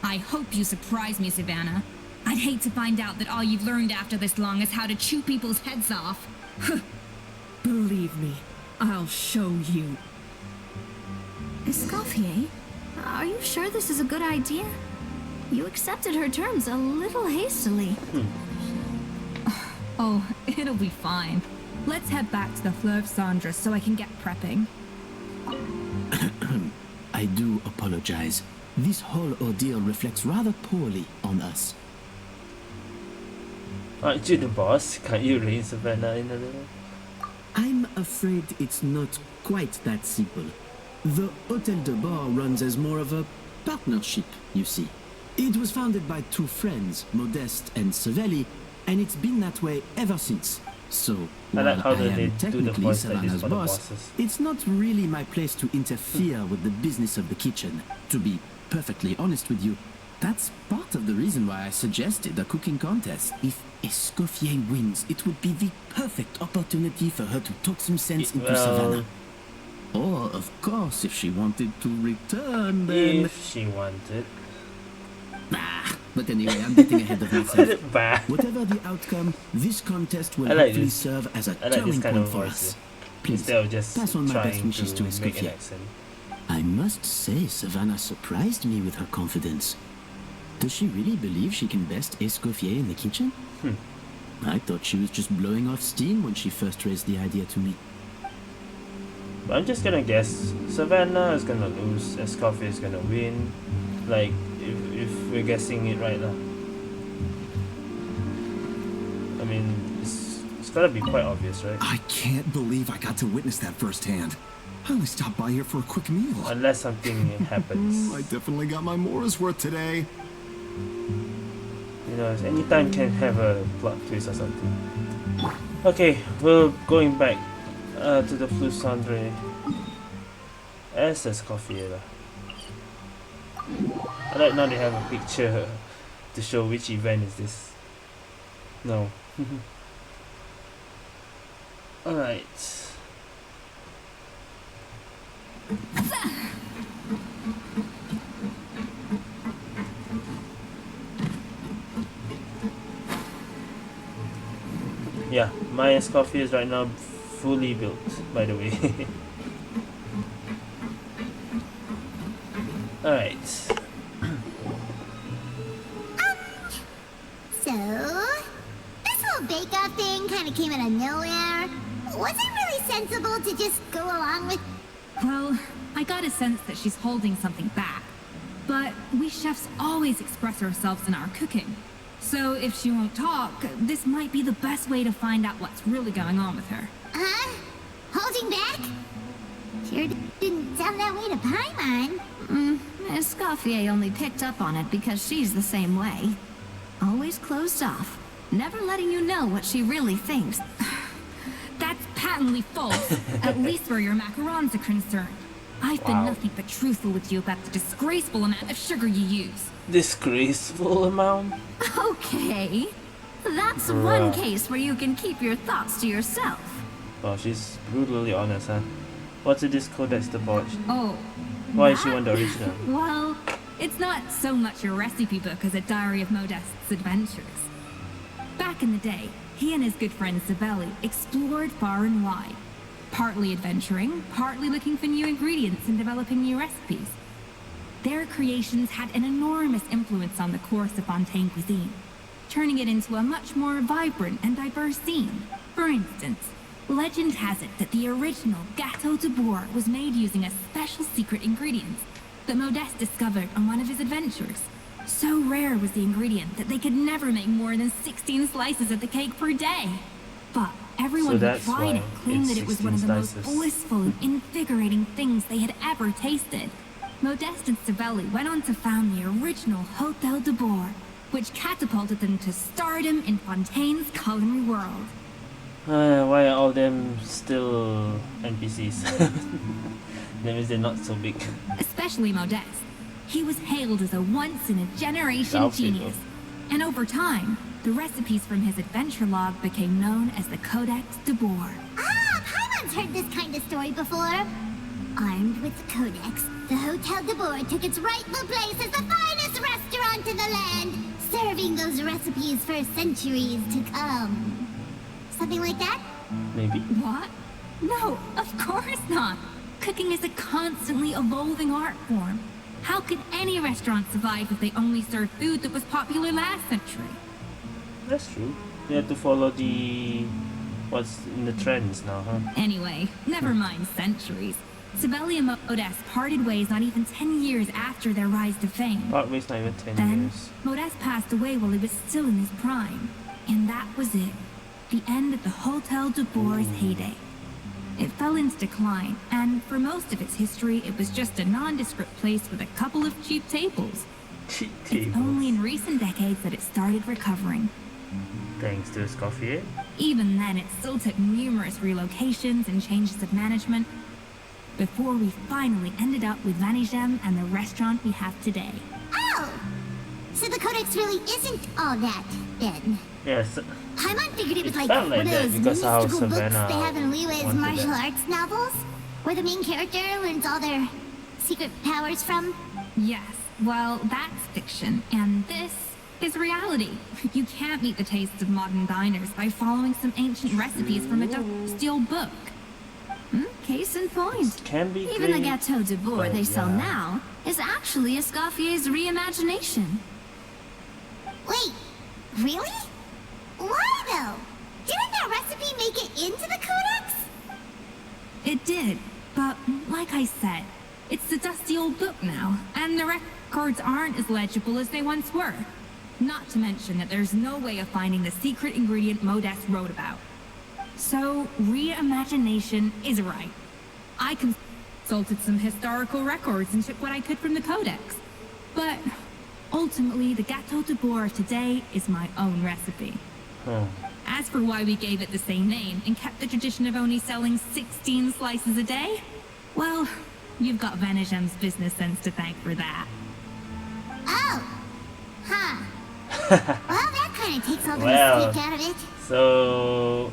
Speaker 9: I hope you surprise me, Savannah. I'd hate to find out that all you've learned after this long is how to chew people's heads off.
Speaker 3: Believe me, I'll show you.
Speaker 4: Escoffier, are you sure this is a good idea? You accepted her terms a little hastily.
Speaker 9: Oh, it'll be fine. Let's head back to the Fleur of Cendres so I can get prepping.
Speaker 5: I do apologize. This whole ordeal reflects rather poorly on us.
Speaker 1: Aren't you the boss? Can't you rein Savannah in a little?
Speaker 5: I'm afraid it's not quite that simple. The Hôtel de Bord runs as more of a partnership, you see. It was founded by two friends, Modeste and Savelli, and it's been that way ever since. So,
Speaker 1: I
Speaker 5: while
Speaker 1: like how
Speaker 5: I
Speaker 1: they
Speaker 5: am
Speaker 1: do the
Speaker 5: technically
Speaker 1: voice like this
Speaker 5: Savannah's
Speaker 1: for the
Speaker 5: boss,
Speaker 1: bosses.
Speaker 5: it's not really my place to interfere with the business of the kitchen. To be perfectly honest with you, that's part of the reason why I suggested a cooking contest. If Escoffier wins, it would be the perfect opportunity for her to talk some sense into Savannah. Or, of course, if she wanted to return, then...
Speaker 1: If she wanted.
Speaker 5: But anyway, I'm getting ahead of myself.
Speaker 1: Bah.
Speaker 5: Whatever the outcome, this contest will
Speaker 1: I like
Speaker 5: hopefully
Speaker 1: this.
Speaker 5: serve as a
Speaker 1: I like this
Speaker 5: turning
Speaker 1: kind
Speaker 5: point
Speaker 1: of
Speaker 5: for
Speaker 1: voice.
Speaker 5: us. Please,
Speaker 1: Instead of just
Speaker 5: pass on my best
Speaker 1: trying
Speaker 5: wishes to
Speaker 1: to make an
Speaker 5: Escoffier.
Speaker 1: accent.
Speaker 5: I must say, Savannah surprised me with her confidence. Does she really believe she can best Escoffier in the kitchen? I thought she was just blowing off steam when she first raised the idea to me.
Speaker 1: But I'm just gonna guess Savannah is gonna lose, Escoffier is gonna win. Like, if we're guessing it right now. I mean, it's gotta be quite obvious, right?
Speaker 7: I can't believe I got to witness that firsthand. I only stopped by here for a quick meal.
Speaker 1: Unless something happens.
Speaker 7: I definitely got my Mora's worth today.
Speaker 1: You know, anytime can have a plot twist or something. Okay, we're going back to the Fleur Cendres as Escoffier. I like now they have a picture to show which event is this. No. Alright. Yeah, my Escoffier is right now fully built, by the way. Alright.
Speaker 2: So, this whole bake-off thing kind of came out of nowhere. Was it really sensible to just go along with...
Speaker 9: Well, I got a sense that she's holding something back. But we chefs always express ourselves in our cooking. So if she won't talk, this might be the best way to find out what's really going on with her.
Speaker 2: Huh? Holding back? Sure didn't sound that way to Paimon.
Speaker 4: Escoffier only picked up on it because she's the same way. Always closed off, never letting you know what she really thinks.
Speaker 9: That's patently false, at least where your macarons are concerned. I've been nothing but truthful with you about the disgraceful amount of sugar you use.
Speaker 1: Disgraceful amount?
Speaker 4: Okay, that's one case where you can keep your thoughts to yourself.
Speaker 1: Wow, she's brutally honest, huh? What's in this codex debauched?
Speaker 9: Oh.
Speaker 1: Why is she want the original?
Speaker 9: Well, it's not so much a recipe book as a diary of Modeste's adventures. Back in the day, he and his good friend Savelli explored far and wide. Partly adventuring, partly looking for new ingredients and developing new recipes. Their creations had an enormous influence on the course of Fontaine cuisine, turning it into a much more vibrant and diverse scene. For instance, legend has it that the original Gâteau de boar was made using a special secret ingredient that Modeste discovered on one of his adventures. So rare was the ingredient that they could never make more than 16 slices of the cake per day. But everyone who
Speaker 1: that's
Speaker 9: tried
Speaker 1: why
Speaker 9: it claimed
Speaker 1: it's
Speaker 9: that it was one
Speaker 1: 16
Speaker 9: of the most
Speaker 1: slices.
Speaker 9: blissful and invigorating things they had ever tasted. Modeste and Savelli went on to found the original Hotel de Boer, which catapulted them to stardom in Fontaine's culinary world.
Speaker 1: Why are all them still NPCs? That means they're not so big.
Speaker 9: Especially Modeste. He was hailed as a once-in-a-generation
Speaker 1: South people.
Speaker 9: genius. And over time, the recipes from his adventure log became known as the Codex de Boer.
Speaker 2: Ah, Paimon's heard this kind of story before. Armed with the Codex, the Hotel de Boer took its rightful place as the finest restaurant in the land, serving those recipes for centuries to come. Something like that?
Speaker 1: Maybe.
Speaker 9: What? No, of course not. Cooking is a constantly evolving art form. How could any restaurant survive if they only served food that was popular last century?
Speaker 1: That's true. They have to follow the what's in the trends now, huh?
Speaker 9: Anyway, never mind centuries. Savelli and Modeste parted ways not even 10 years after their rise to fame.
Speaker 1: Part ways not even 10
Speaker 9: Then,
Speaker 1: years.
Speaker 9: Modeste passed away while he was still in his prime. And that was it. The end of the Hotel de Boer's heyday. It fell into decline, and for most of its history, it was just a nondescript place with a couple of cheap tables.
Speaker 1: Cheap
Speaker 9: It's
Speaker 1: tables.
Speaker 9: only in recent decades that it started recovering.
Speaker 1: Thanks to Escoffier.
Speaker 9: Even then, it still took numerous relocations and changes of management before we finally ended up with Vanigem and the restaurant we have today.
Speaker 2: Oh! So the Codex really isn't all that, then.
Speaker 1: Yes.
Speaker 2: Paimon figured it was like
Speaker 1: felt like
Speaker 2: one of
Speaker 1: that
Speaker 2: those
Speaker 1: because how
Speaker 2: mystical books
Speaker 1: Savannah
Speaker 2: they have in Liu's
Speaker 1: wanted
Speaker 2: martial
Speaker 1: that.
Speaker 2: arts novels, where the main character learns all their secret powers from.
Speaker 9: Yes, well, that's fiction, and this is reality. You can't meet the tastes of modern diners by following some ancient recipes from a dusty old book.
Speaker 4: Case in point.
Speaker 1: Can be
Speaker 4: Even the
Speaker 1: great,
Speaker 4: Gâteau de Boer
Speaker 1: but
Speaker 4: they sell
Speaker 1: yeah.
Speaker 4: now is actually Escoffier's reimagination.
Speaker 2: Wait, really? Why though? Didn't that recipe make it into the Codex?
Speaker 9: It did, but like I said, it's the dusty old book now, and the records aren't as legible as they once were. Not to mention that there's no way of finding the secret ingredient Modeste wrote about. So, reimagination is right. I consulted some historical records and took what I could from the Codex. But ultimately, the Gâteau de Boer of today is my own recipe.
Speaker 1: Huh.
Speaker 9: As for why we gave it the same name and kept the tradition of only selling 16 slices a day, well, you've got Vanigem's business sense to thank for that.
Speaker 2: Oh. Huh. Well, that kind of takes all the
Speaker 1: Well.
Speaker 2: mystique out of it.
Speaker 1: So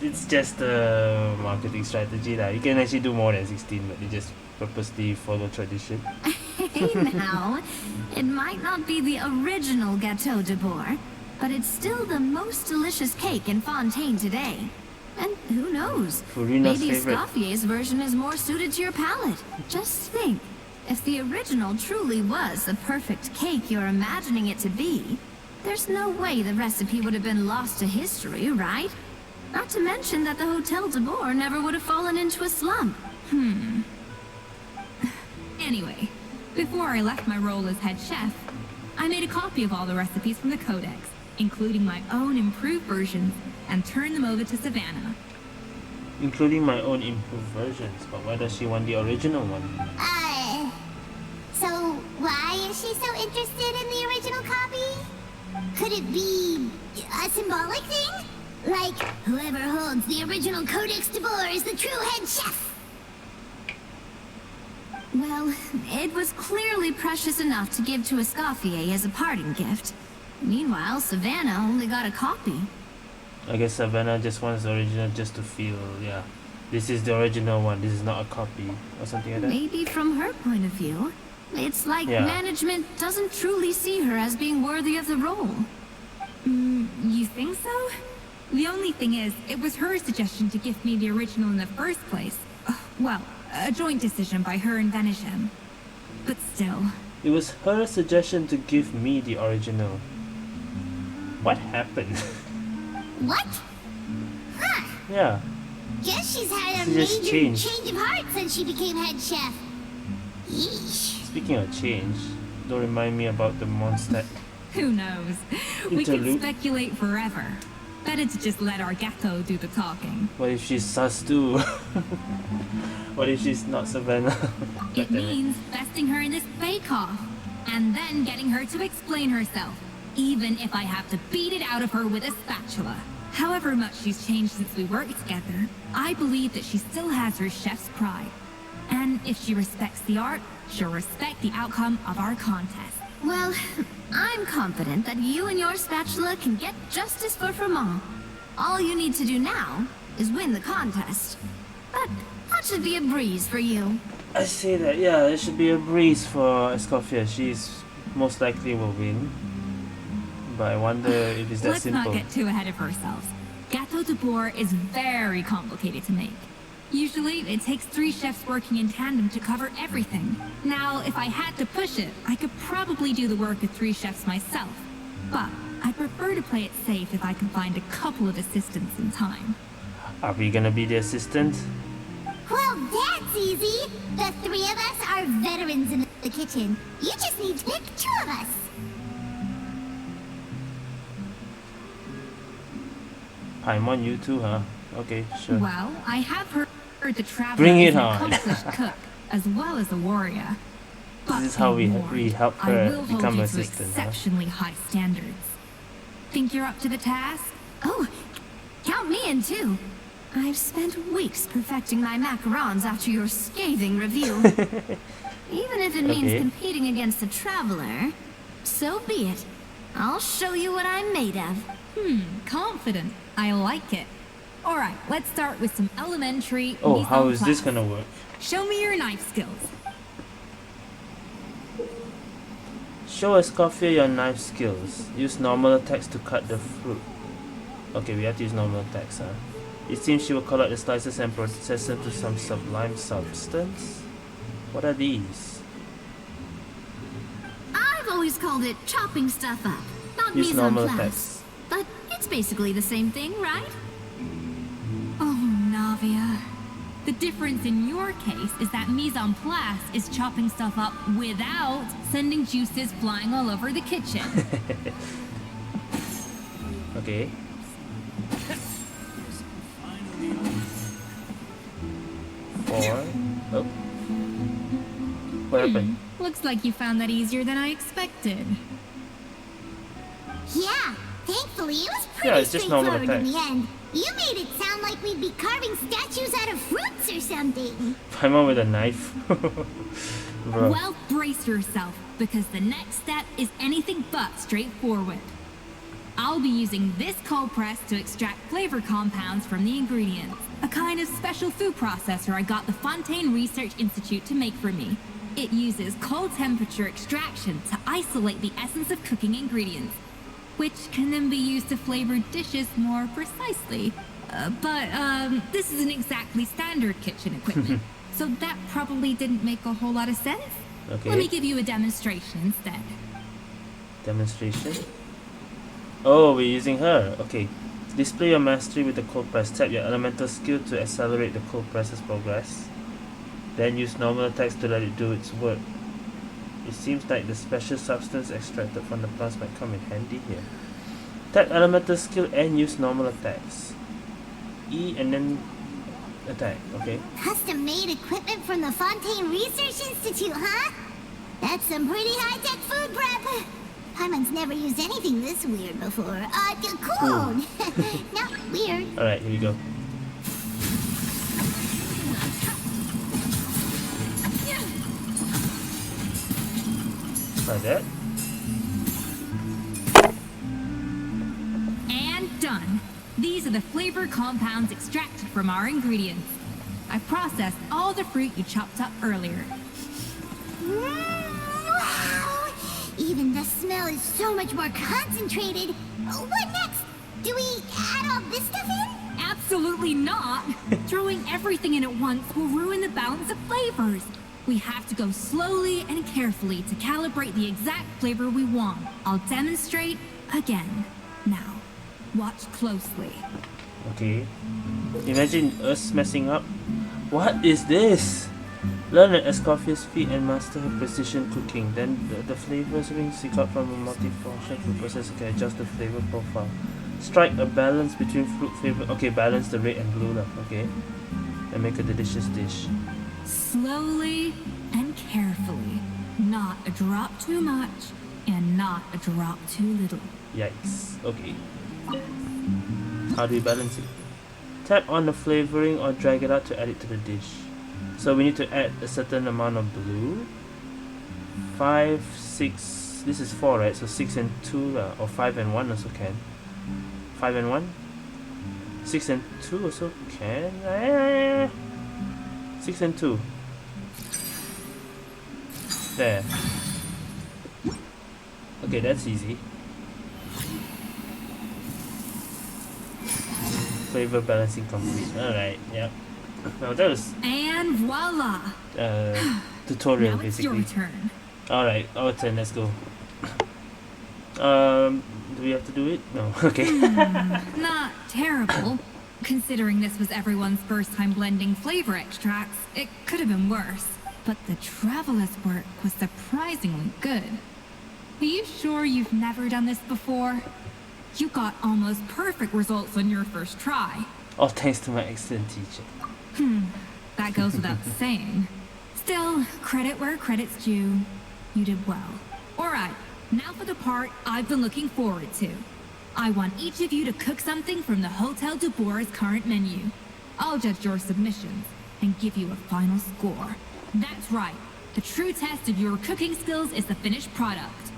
Speaker 1: it's just a marketing strategy that you can actually do more than 16, but you just purposely follow tradition.
Speaker 4: Hey now, it might not be the original Gâteau de Boer, but it's still the most delicious cake in Fontaine today. And who knows?
Speaker 1: Furina's
Speaker 4: Maybe
Speaker 1: favorite.
Speaker 4: Escoffier's version is more suited to your palate. Just think, if the original truly was the perfect cake you're imagining it to be, there's no way the recipe would have been lost to history, right? Not to mention that the Hotel de Boer never would have fallen into a slump.
Speaker 9: Anyway, before I left my role as head chef, I made a copy of all the recipes from the Codex, including my own improved versions, and turned them over to Savannah.
Speaker 1: Including my own improved versions, but why does she want the original one?
Speaker 2: So why is she so interested in the original copy? Could it be a symbolic thing? Like, whoever holds the original Codex de Boer is the true head chef.
Speaker 4: Well, it was clearly precious enough to give to Escoffier as a parting gift. Meanwhile, Savannah only got a copy.
Speaker 1: I guess Savannah just wants the original just to feel, yeah, this is the original one, this is not a copy, or something like that.
Speaker 4: Maybe from her point of view, it's like
Speaker 1: Yeah.
Speaker 4: management doesn't truly see her as being worthy of the role.
Speaker 9: You think so? The only thing is, it was her suggestion to gift me the original in the first place. Well, a joint decision by her and Vanigem. But still,
Speaker 1: It was her suggestion to give me the original. What happened?
Speaker 2: What? Huh.
Speaker 1: Yeah,
Speaker 2: Guess she's had a
Speaker 1: She just
Speaker 2: major
Speaker 1: changed.
Speaker 2: change of heart since she became head chef. Yeesh.
Speaker 1: speaking of change, Don't remind me about the monster.
Speaker 9: Who knows? We could
Speaker 1: Interlude.
Speaker 9: speculate forever. Better to just let our Ghetto do the talking.
Speaker 1: What if she's sus too? What if she's not Savannah?
Speaker 9: It means besting her in this bake-off, and then getting her to explain herself, even if I have to beat it out of her with a spatula. However much she's changed since we worked together, I believe that she still has her chef's pride. And if she respects the art, she'll respect the outcome of our contest.
Speaker 4: Well, I'm confident that you and your spatula can get justice for Fremont. All you need to do now is win the contest. But that should be a breeze for you.
Speaker 1: I say that, yeah, it should be a breeze for Escoffier. She's most likely will win. But I wonder if it's that
Speaker 9: Let's
Speaker 1: simple.
Speaker 9: not get too ahead of ourselves. Gâteau de bois is very complicated to make. Usually, it takes 3 chefs working in tandem to cover everything. Now, if I had to push it, I could probably do the work of 3 chefs myself. But I prefer to play it safe if I can find a couple of assistants in time.
Speaker 1: Are we gonna be the assistant?
Speaker 2: Well, that's easy. The 3 of us are veterans in the kitchen. You just need to pick 2 of us.
Speaker 1: Paimon, you too, huh? Okay, sure.
Speaker 9: Well, I have heard the traveler
Speaker 1: Bring it
Speaker 9: is an
Speaker 1: on.
Speaker 9: accomplished cook, as well as a warrior. But
Speaker 1: This is how
Speaker 9: be
Speaker 1: we
Speaker 9: warned,
Speaker 1: help
Speaker 9: I
Speaker 1: her
Speaker 9: will
Speaker 1: become
Speaker 9: hold you
Speaker 1: assistant,
Speaker 9: to
Speaker 1: huh?
Speaker 9: exceptionally high standards. Think you're up to the task?
Speaker 4: Oh, count me in too. I've spent weeks perfecting my macarons after your scathing review. Even if it means
Speaker 1: Okay.
Speaker 4: competing against a traveler, so be it. I'll show you what I'm made of.
Speaker 9: Confident. I like it. Alright, let's start with some elementary
Speaker 1: Oh,
Speaker 9: mise
Speaker 1: how
Speaker 9: en
Speaker 1: is this
Speaker 9: place.
Speaker 1: gonna work?
Speaker 9: Show me your knife skills.
Speaker 1: Show Escoffier your knife skills. Use normal attacks to cut the fruit. Okay, we have to use normal attacks, huh? It seems she will collect the slices and process them to some sublime substance. What are these?
Speaker 4: I've always called it chopping stuff up, not
Speaker 1: Use
Speaker 4: mise en
Speaker 1: normal
Speaker 4: place.
Speaker 1: attacks.
Speaker 4: But it's basically the same thing, right?
Speaker 9: Oh, Navia. The difference in your case is that mise en place is chopping stuff up without sending juices flying all over the kitchen.
Speaker 1: Okay. Four. Oh. What happened?
Speaker 9: Looks like you found that easier than I expected.
Speaker 2: Yeah, thankfully it was pretty
Speaker 1: Yeah, it's just normal
Speaker 2: straightforward in
Speaker 1: attacks.
Speaker 2: the end. You made it sound like we'd be carving statues out of fruits or something.
Speaker 1: Paimon with a knife. Bro.
Speaker 9: Well, brace yourself, because the next step is anything but straightforward. I'll be using this cold press to extract flavor compounds from the ingredients. A kind of special food processor I got the Fontaine Research Institute to make for me. It uses cold temperature extraction to isolate the essence of cooking ingredients, which can then be used to flavor dishes more precisely. But this isn't exactly standard kitchen equipment, so that probably didn't make a whole lot of sense.
Speaker 1: Okay.
Speaker 9: Let me give you a demonstration instead.
Speaker 1: Demonstration. Oh, we're using her. Okay. Display your mastery with the cold press. Tap your elemental skill to accelerate the cold press's progress. Then use normal attacks to let it do its work. It seems like the special substance extracted from the plants might come in handy here. Tap elemental skill and use normal attacks. E and then attack, okay?
Speaker 2: Custom-made equipment from the Fontaine Research Institute, huh? That's some pretty high-tech food prep. Paimon's never used anything this weird before. Cool. Not weird.
Speaker 1: Alright, here we go. Like that.
Speaker 9: And done. These are the flavor compounds extracted from our ingredients. I processed all the fruit you chopped up earlier.
Speaker 2: Wow! Even the smell is so much more concentrated. What next? Do we add all this stuff in?
Speaker 9: Absolutely not! Throwing everything in at once will ruin the balance of flavors. We have to go slowly and carefully to calibrate the exact flavor we want. I'll demonstrate again. Now, watch closely.
Speaker 1: Okay. Imagine us messing up. What is this? Learn at Escoffier's feet and master her precision cooking. Then the flavors ring seek out from a multi-function food processor can adjust the flavor profile. Strike a balance between fruit flavor. Okay, balance the red and blue lah. Okay, and make a delicious dish.
Speaker 9: Slowly and carefully. Not a drop too much and not a drop too little.
Speaker 1: Yikes. Okay. How do we balance it? Tap on the flavoring or drag it out to add it to the dish. So we need to add a certain amount of blue. 5, 6. This is 4, right? So 6 and 2 or 5 and 1 also can. 5 and 1. 6 and 2 also can. 6 and 2. There. Okay, that's easy. Flavor balancing complete. Alright, yep. Now that was
Speaker 9: And voila!
Speaker 1: tutorial
Speaker 9: Now it's
Speaker 1: basically.
Speaker 9: your turn.
Speaker 1: Alright, our turn, let's go. Do we have to do it? No, okay.
Speaker 9: Not terrible. Considering this was everyone's first time blending flavor extracts, it could have been worse. But the Traveler's work was surprisingly good. Are you sure you've never done this before? You got almost perfect results on your first try.
Speaker 1: All thanks to my excellent teacher.
Speaker 9: That goes without saying. Still, credit where credit's due. You did well. Alright, now for the part I've been looking forward to. I want each of you to cook something from the Hotel du Bois' current menu. I'll judge your submissions and give you a final score. That's right. The true test of your cooking skills is the finished product.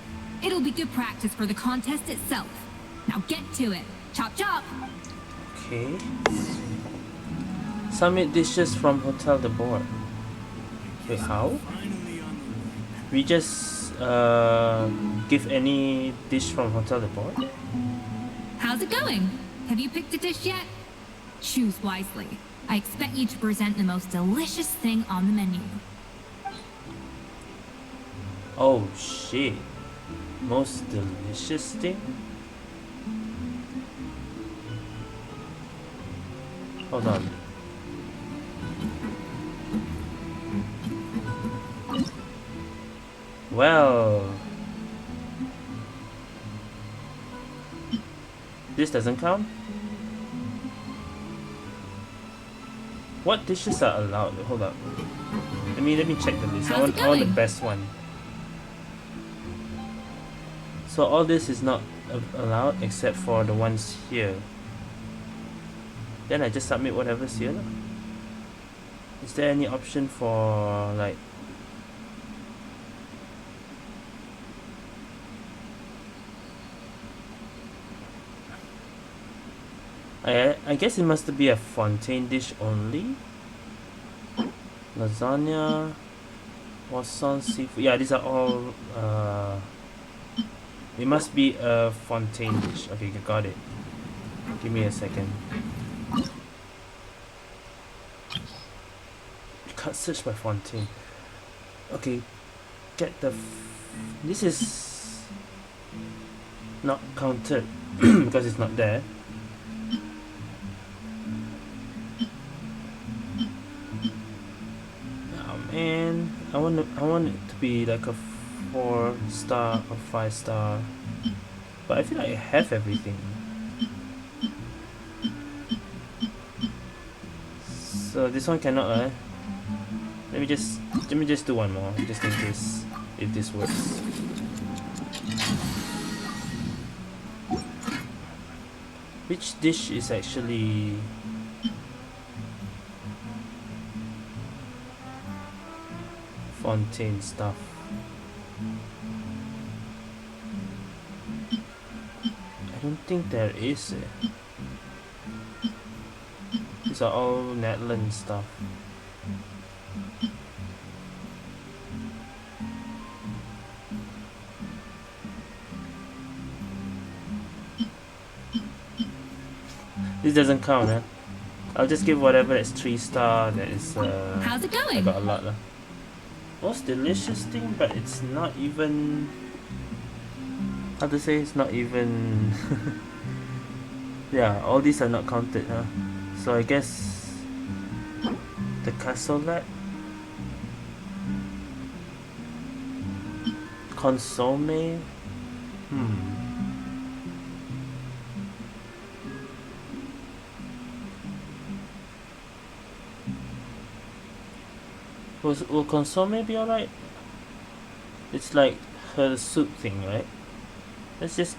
Speaker 9: It'll be good practice for the contest itself. Now get to it. Chop chop!
Speaker 1: Okay. Submit dishes from Hotel de Bois. Wait, how? We just give any dish from Hotel de Bois?
Speaker 9: How's it going? Have you picked a dish yet? Choose wisely. I expect you to present the most delicious thing on the menu.
Speaker 1: Oh shit. Most delicious thing? Hold on. Well, this doesn't count. What dishes are allowed? Hold up. Let me check the list. I want the best one. So all this is not allowed except for the ones here. Then I just submit whatever's here. Is there any option for like I guess it must be a Fontaine dish only. Lasagna, croissant, seafood. Yeah, these are all it must be a Fontaine dish. Okay, got it. Give me a second. You can't search by Fontaine. Okay, get the this is not counted because it's not there. And I want it to be like a 4-star or 5-star, but I feel like I have everything. So this one cannot. Let me just do one more, just in case if this works. Which dish is actually Fontaine stuff? I don't think there is. These are all Netherlands stuff. This doesn't count, huh? I'll just give whatever that's 3-star. That is.
Speaker 9: How's it going?
Speaker 1: I got a lot, lah. Most delicious thing, but it's not even. How to say? It's not even. Yeah, all these are not counted, huh? So I guess the cassoulet. consomme? Will consomme be alright? It's like her soup thing, right? Let's just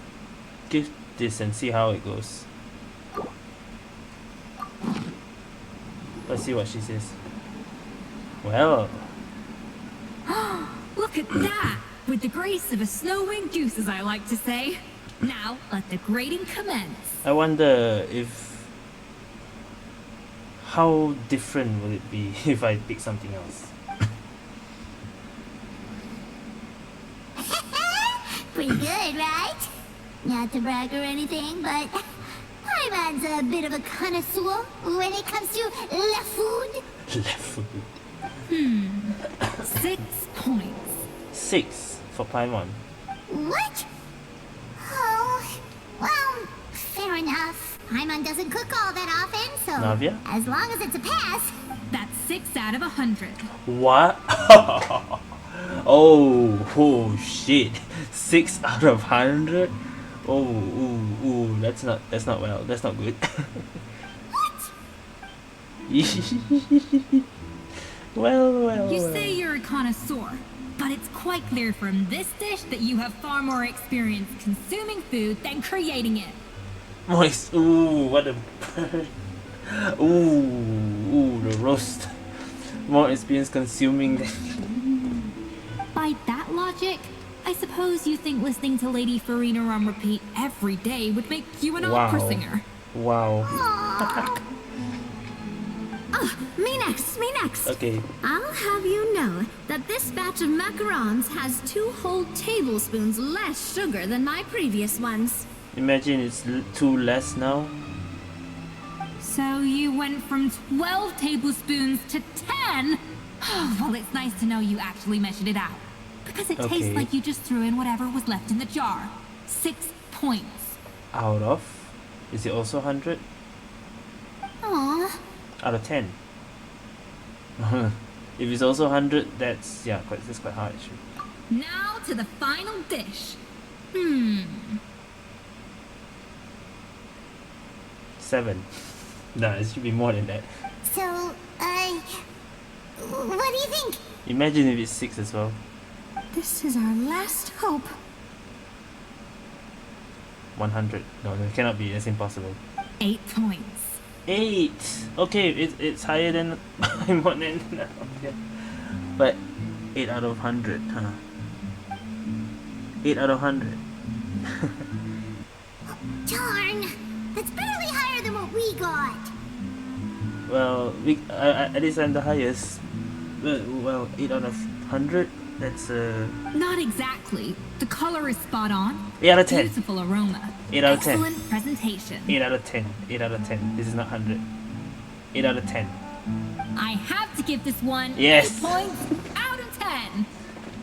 Speaker 1: give this and see how it goes. Let's see what she says. Well,
Speaker 9: Look at that! With the grace of a snow-winged goose, as I like to say. Now, let the grating commence.
Speaker 1: I wonder if... how different will it be if I pick something else?
Speaker 2: Pretty good, right? Not to brag or anything, but Paimon's a bit of a connoisseur when it comes to la food.
Speaker 1: Left foot.
Speaker 9: 6 points.
Speaker 1: 6 for Paimon.
Speaker 2: What? Oh, well, fair enough. Paimon doesn't cook all that often, so
Speaker 1: Navia?
Speaker 2: as long as it's a pass.
Speaker 9: That's 6 out of 100.
Speaker 1: What? Oh shit. 6 out of 100? Oh, that's not well. That's not good.
Speaker 2: What?
Speaker 1: well.
Speaker 9: You say you're a connoisseur, but it's quite clear from this dish that you have far more experience consuming food than creating it.
Speaker 1: Moist. Ooh, what a... Ooh, the roast. More experience consuming than...
Speaker 9: By that logic, I suppose you think listening to Lady Farina on repeat every day would make you an opera singer.
Speaker 1: Wow.
Speaker 4: Oh, me next.
Speaker 1: Okay.
Speaker 4: I'll have you know that this batch of macarons has 2 whole tablespoons less sugar than my previous ones.
Speaker 1: Imagine it's 2 less now.
Speaker 9: So you went from 12 tablespoons to 10? Well, it's nice to know you actually measured it out. Because it tastes like you just threw in whatever was left in the jar. 6 points.
Speaker 1: Out of? Is it also 100?
Speaker 2: Aw.
Speaker 1: Out of 10. If it's also 100, that's quite hard actually.
Speaker 9: Now to the final dish.
Speaker 1: 7. No, it should be more than that.
Speaker 2: So, what do you think?
Speaker 1: Imagine if it's 6 as well.
Speaker 4: This is our last hope.
Speaker 1: 100. No, it cannot be. That's impossible.
Speaker 9: 8 points.
Speaker 1: 8. Okay, it's higher than I'm on it now. Yeah. But 8 out of 100, huh? 8 out of 100.
Speaker 2: Darn. That's barely higher than what we got.
Speaker 1: Well, at least I'm the highest. Well, 8 out of 100. That's
Speaker 9: Not exactly. The color is spot on.
Speaker 1: 8 out of 10.
Speaker 9: Beautiful aroma.
Speaker 1: 8 out of 10.
Speaker 9: Excellent presentation.
Speaker 1: 8 out of 10. 8 out of 10. This is not 100. 8 out of 10.
Speaker 9: I have to give this one
Speaker 1: Yes.
Speaker 9: 8 points out of 10.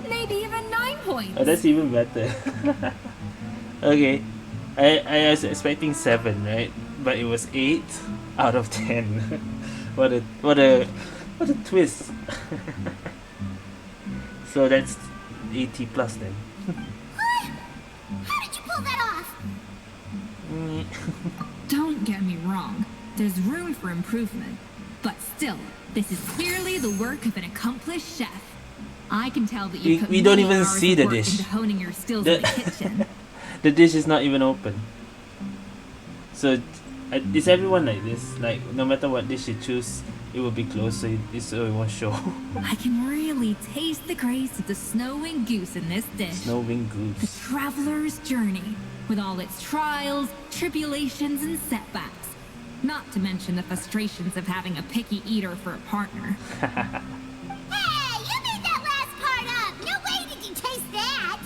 Speaker 9: Maybe even 9 points.
Speaker 1: Oh, that's even better. Okay. I was expecting 7, right? But it was 8 out of 10. What a twist. So that's 80 plus then.
Speaker 2: What? How did you pull that off?
Speaker 9: Don't get me wrong. There's room for improvement. But still, this is clearly the work of an accomplished chef. I can tell that you put
Speaker 1: We don't
Speaker 9: many
Speaker 1: even
Speaker 9: hours
Speaker 1: see
Speaker 9: of
Speaker 1: the
Speaker 9: work
Speaker 1: dish.
Speaker 9: into honing your skills in the kitchen.
Speaker 1: The dish is not even open. So is everyone like this? Like no matter what dish you choose, it will be closed, so it won't show.
Speaker 9: I can really taste the grace of the snow-winged goose in this dish.
Speaker 1: Snow-winged
Speaker 9: The
Speaker 1: goose.
Speaker 9: traveler's journey, with all its trials, tribulations, and setbacks. Not to mention the frustrations of having a picky eater for a partner.
Speaker 2: Hey, you made that last part up. No way did you taste that.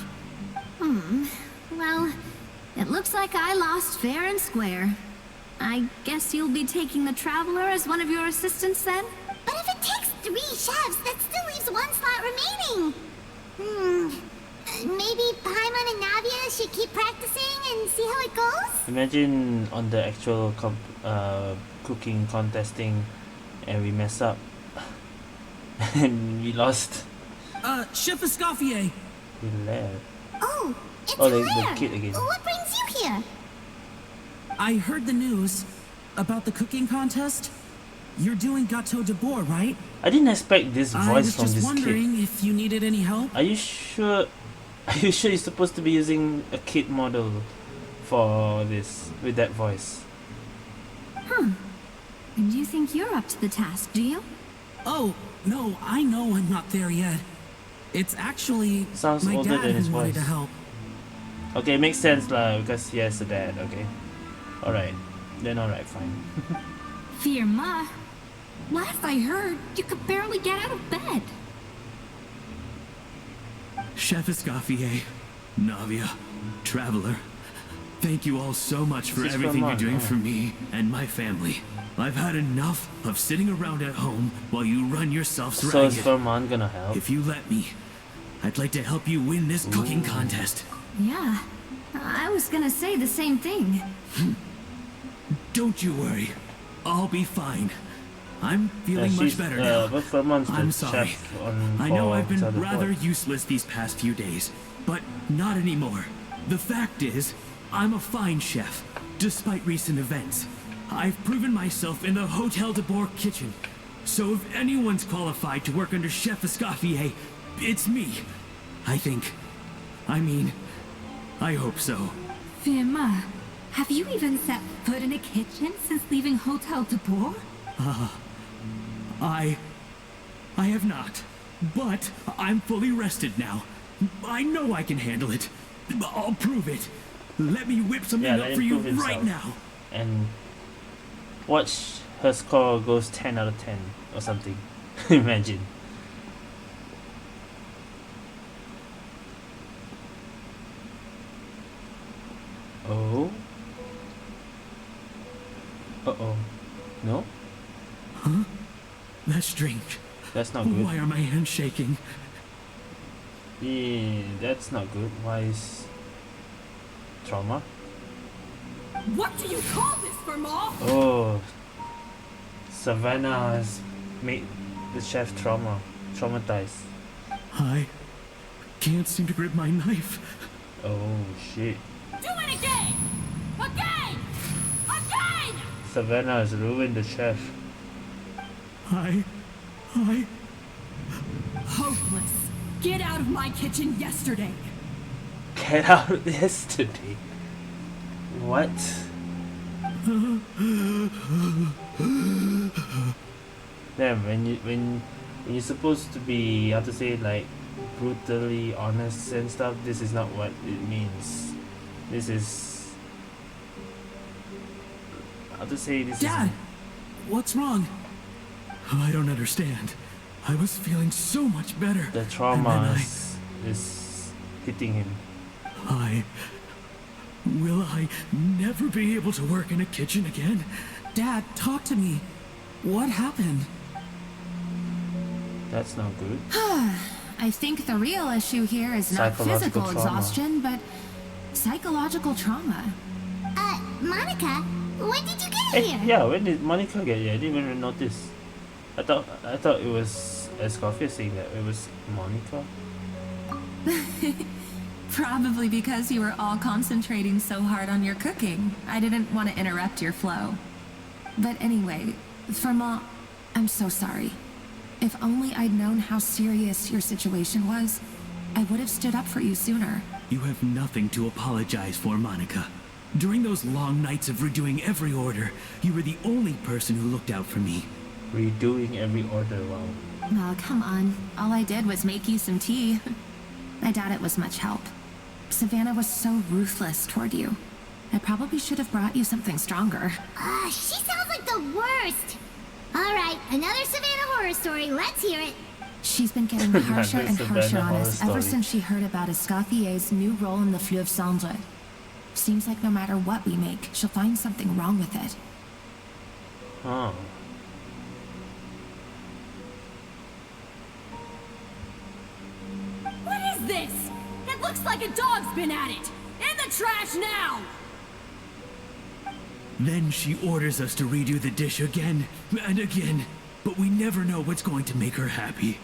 Speaker 4: Well, it looks like I lost fair and square. I guess you'll be taking the Traveler as one of your assistants then?
Speaker 2: But if it takes 3 chefs, that still leaves 1 slot remaining. Maybe Paimon and Navia should keep practicing and see how it goes?
Speaker 1: Imagine on the actual cooking contesting, and we mess up, and we lost.
Speaker 5: Chef Escoffier,
Speaker 1: Hilaire.
Speaker 2: Oh, it's
Speaker 1: Oh, the
Speaker 2: Hilaire.
Speaker 1: kid again.
Speaker 2: What brings you here?
Speaker 5: I heard the news about the cooking contest. You're doing Gâteau de Bois, right?
Speaker 1: I didn't expect this
Speaker 5: I
Speaker 1: voice
Speaker 5: was
Speaker 1: from
Speaker 5: just
Speaker 1: this
Speaker 5: wondering
Speaker 1: kid.
Speaker 5: if you needed any help.
Speaker 1: Are you sure? Are you sure you're supposed to be using a kid model for this with that voice?
Speaker 4: And you think you're up to the task, do you?
Speaker 5: Oh, no, I know I'm not there yet. It's actually
Speaker 1: Sounds
Speaker 5: my
Speaker 1: older
Speaker 5: dad
Speaker 1: than his
Speaker 5: who wanted
Speaker 1: voice.
Speaker 5: to help.
Speaker 1: Okay, makes sense lah because he has a dad. Okay, all right, then all right, fine.
Speaker 4: Firma. Last I heard, you could barely get out of bed.
Speaker 5: Chef Escoffier, Navia, Traveler, thank you all so much for
Speaker 1: This is
Speaker 5: everything you're
Speaker 1: Vermont,
Speaker 5: doing
Speaker 1: huh?
Speaker 5: for me and my family. I've had enough of sitting around at home while you run yourselves
Speaker 1: So is
Speaker 5: ragged.
Speaker 1: Vermont gonna help?
Speaker 5: If you let me, I'd like to help you win this cooking contest.
Speaker 4: Yeah, I was gonna say the same thing.
Speaker 5: Don't you worry, I'll be fine. I'm feeling much better now.
Speaker 1: But Vermont's the
Speaker 5: I'm sorry.
Speaker 1: chef on
Speaker 5: I know I've been
Speaker 1: Hotel de
Speaker 5: rather
Speaker 1: Bois.
Speaker 5: useless these past few days, but not anymore. The fact is, I'm a fine chef, despite recent events. I've proven myself in the Hotel de Bois kitchen. So if anyone's qualified to work under Chef Escoffier, it's me. I think. I mean, I hope so.
Speaker 9: Firma, have you even set foot in a kitchen since leaving Hotel de Bois?
Speaker 5: I have not. But I'm fully rested now. I know I can handle it. I'll prove it. Let me whip something
Speaker 1: let
Speaker 5: up
Speaker 1: him
Speaker 5: for you
Speaker 1: prove himself.
Speaker 5: right now.
Speaker 1: And watch her score goes 10 out of 10 or something. Imagine. Oh. Uh-oh. No?
Speaker 5: That's strange.
Speaker 1: That's not good.
Speaker 5: Why are my hands shaking?
Speaker 1: Yeah, that's not good. Why is trauma?
Speaker 3: What do you call this, Firma?
Speaker 1: Oh, Savannah has made the chef traumatized.
Speaker 5: I can't seem to grip my knife.
Speaker 1: Oh shit.
Speaker 3: Do it again! Again! Again!
Speaker 1: Savannah has ruined the chef.
Speaker 5: I
Speaker 3: Hopeless. Get out of my kitchen yesterday.
Speaker 1: Get out yesterday. What? Damn, when you're supposed to be, how to say, like brutally honest and stuff, this is not what it means. This is, how to say, this
Speaker 5: Dad, what's wrong? I don't understand. I was feeling so much better.
Speaker 1: is the
Speaker 5: and
Speaker 1: trauma
Speaker 5: then
Speaker 1: is hitting him.
Speaker 5: Will I never be able to work in a kitchen again? Dad, talk to me. What happened?
Speaker 1: That's not good.
Speaker 8: I think the real issue here is not
Speaker 1: Psychological
Speaker 8: physical
Speaker 1: trauma.
Speaker 8: exhaustion, but psychological trauma.
Speaker 2: Monica, when did you get
Speaker 1: Hey,
Speaker 2: here?
Speaker 1: yeah, when did Monica get here? I didn't even notice. I thought it was Escoffier saying that it was Monica.
Speaker 8: Probably because you were all concentrating so hard on your cooking. I didn't want to interrupt your flow. But anyway, Firma, I'm so sorry. If only I'd known how serious your situation was, I would have stood up for you sooner.
Speaker 5: You have nothing to apologize for, Monica. During those long nights of redoing every order, you were the only person who looked out for me.
Speaker 1: Redoing every order, wow.
Speaker 8: Oh, come on. All I did was make you some tea. I doubt it was much help. Savannah was so ruthless toward you. I probably should have brought you something stronger.
Speaker 2: She sounds like the worst. All right, another Savannah horror story. Let's hear it.
Speaker 8: She's been getting harsher and
Speaker 1: Savannah
Speaker 8: harsher on
Speaker 1: horror
Speaker 8: us
Speaker 1: story.
Speaker 8: ever since she heard about Escoffier's new role in the Fleuve Cendre. Seems like no matter what we make, she'll find something wrong with it.
Speaker 1: Huh.
Speaker 3: What is this? It looks like a dog's been at it. In the trash now!
Speaker 5: Then she orders us to redo the dish again and again, but we never know what's going to make her happy.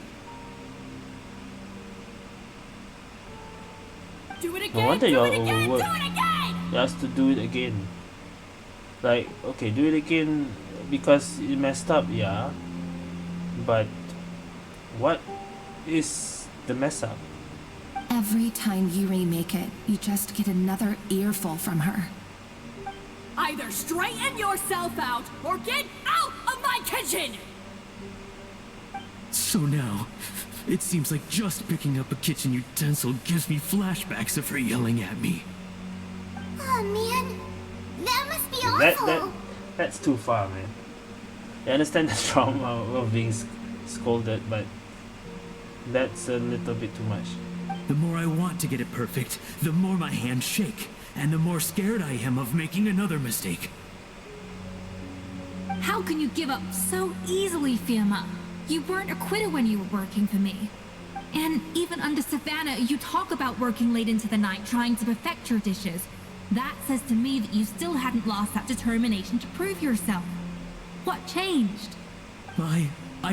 Speaker 1: No wonder
Speaker 3: Do
Speaker 1: you're
Speaker 3: it again! Do
Speaker 1: overworked.
Speaker 3: it again!
Speaker 1: You have to do it again. Like, okay, do it again because you messed up, yeah. But what is the mess up?
Speaker 8: Every time you remake it, you just get another earful from her.
Speaker 3: Either straighten yourself out or get out of my kitchen!
Speaker 5: So now, it seems like just picking up a kitchen utensil gives me flashbacks of her yelling at me.
Speaker 2: Oh man, that must be awful.
Speaker 1: That's too far, man. I understand the trauma of being scolded, but that's a little bit too much.
Speaker 5: The more I want to get it perfect, the more my hands shake, and the more scared I am of making another mistake.
Speaker 9: How can you give up so easily, Fiamma? You weren't a quitter when you were working for me. And even under Savannah, you talk about working late into the night trying to perfect your dishes. That says to me that you still hadn't lost that determination to prove yourself. What changed?
Speaker 5: I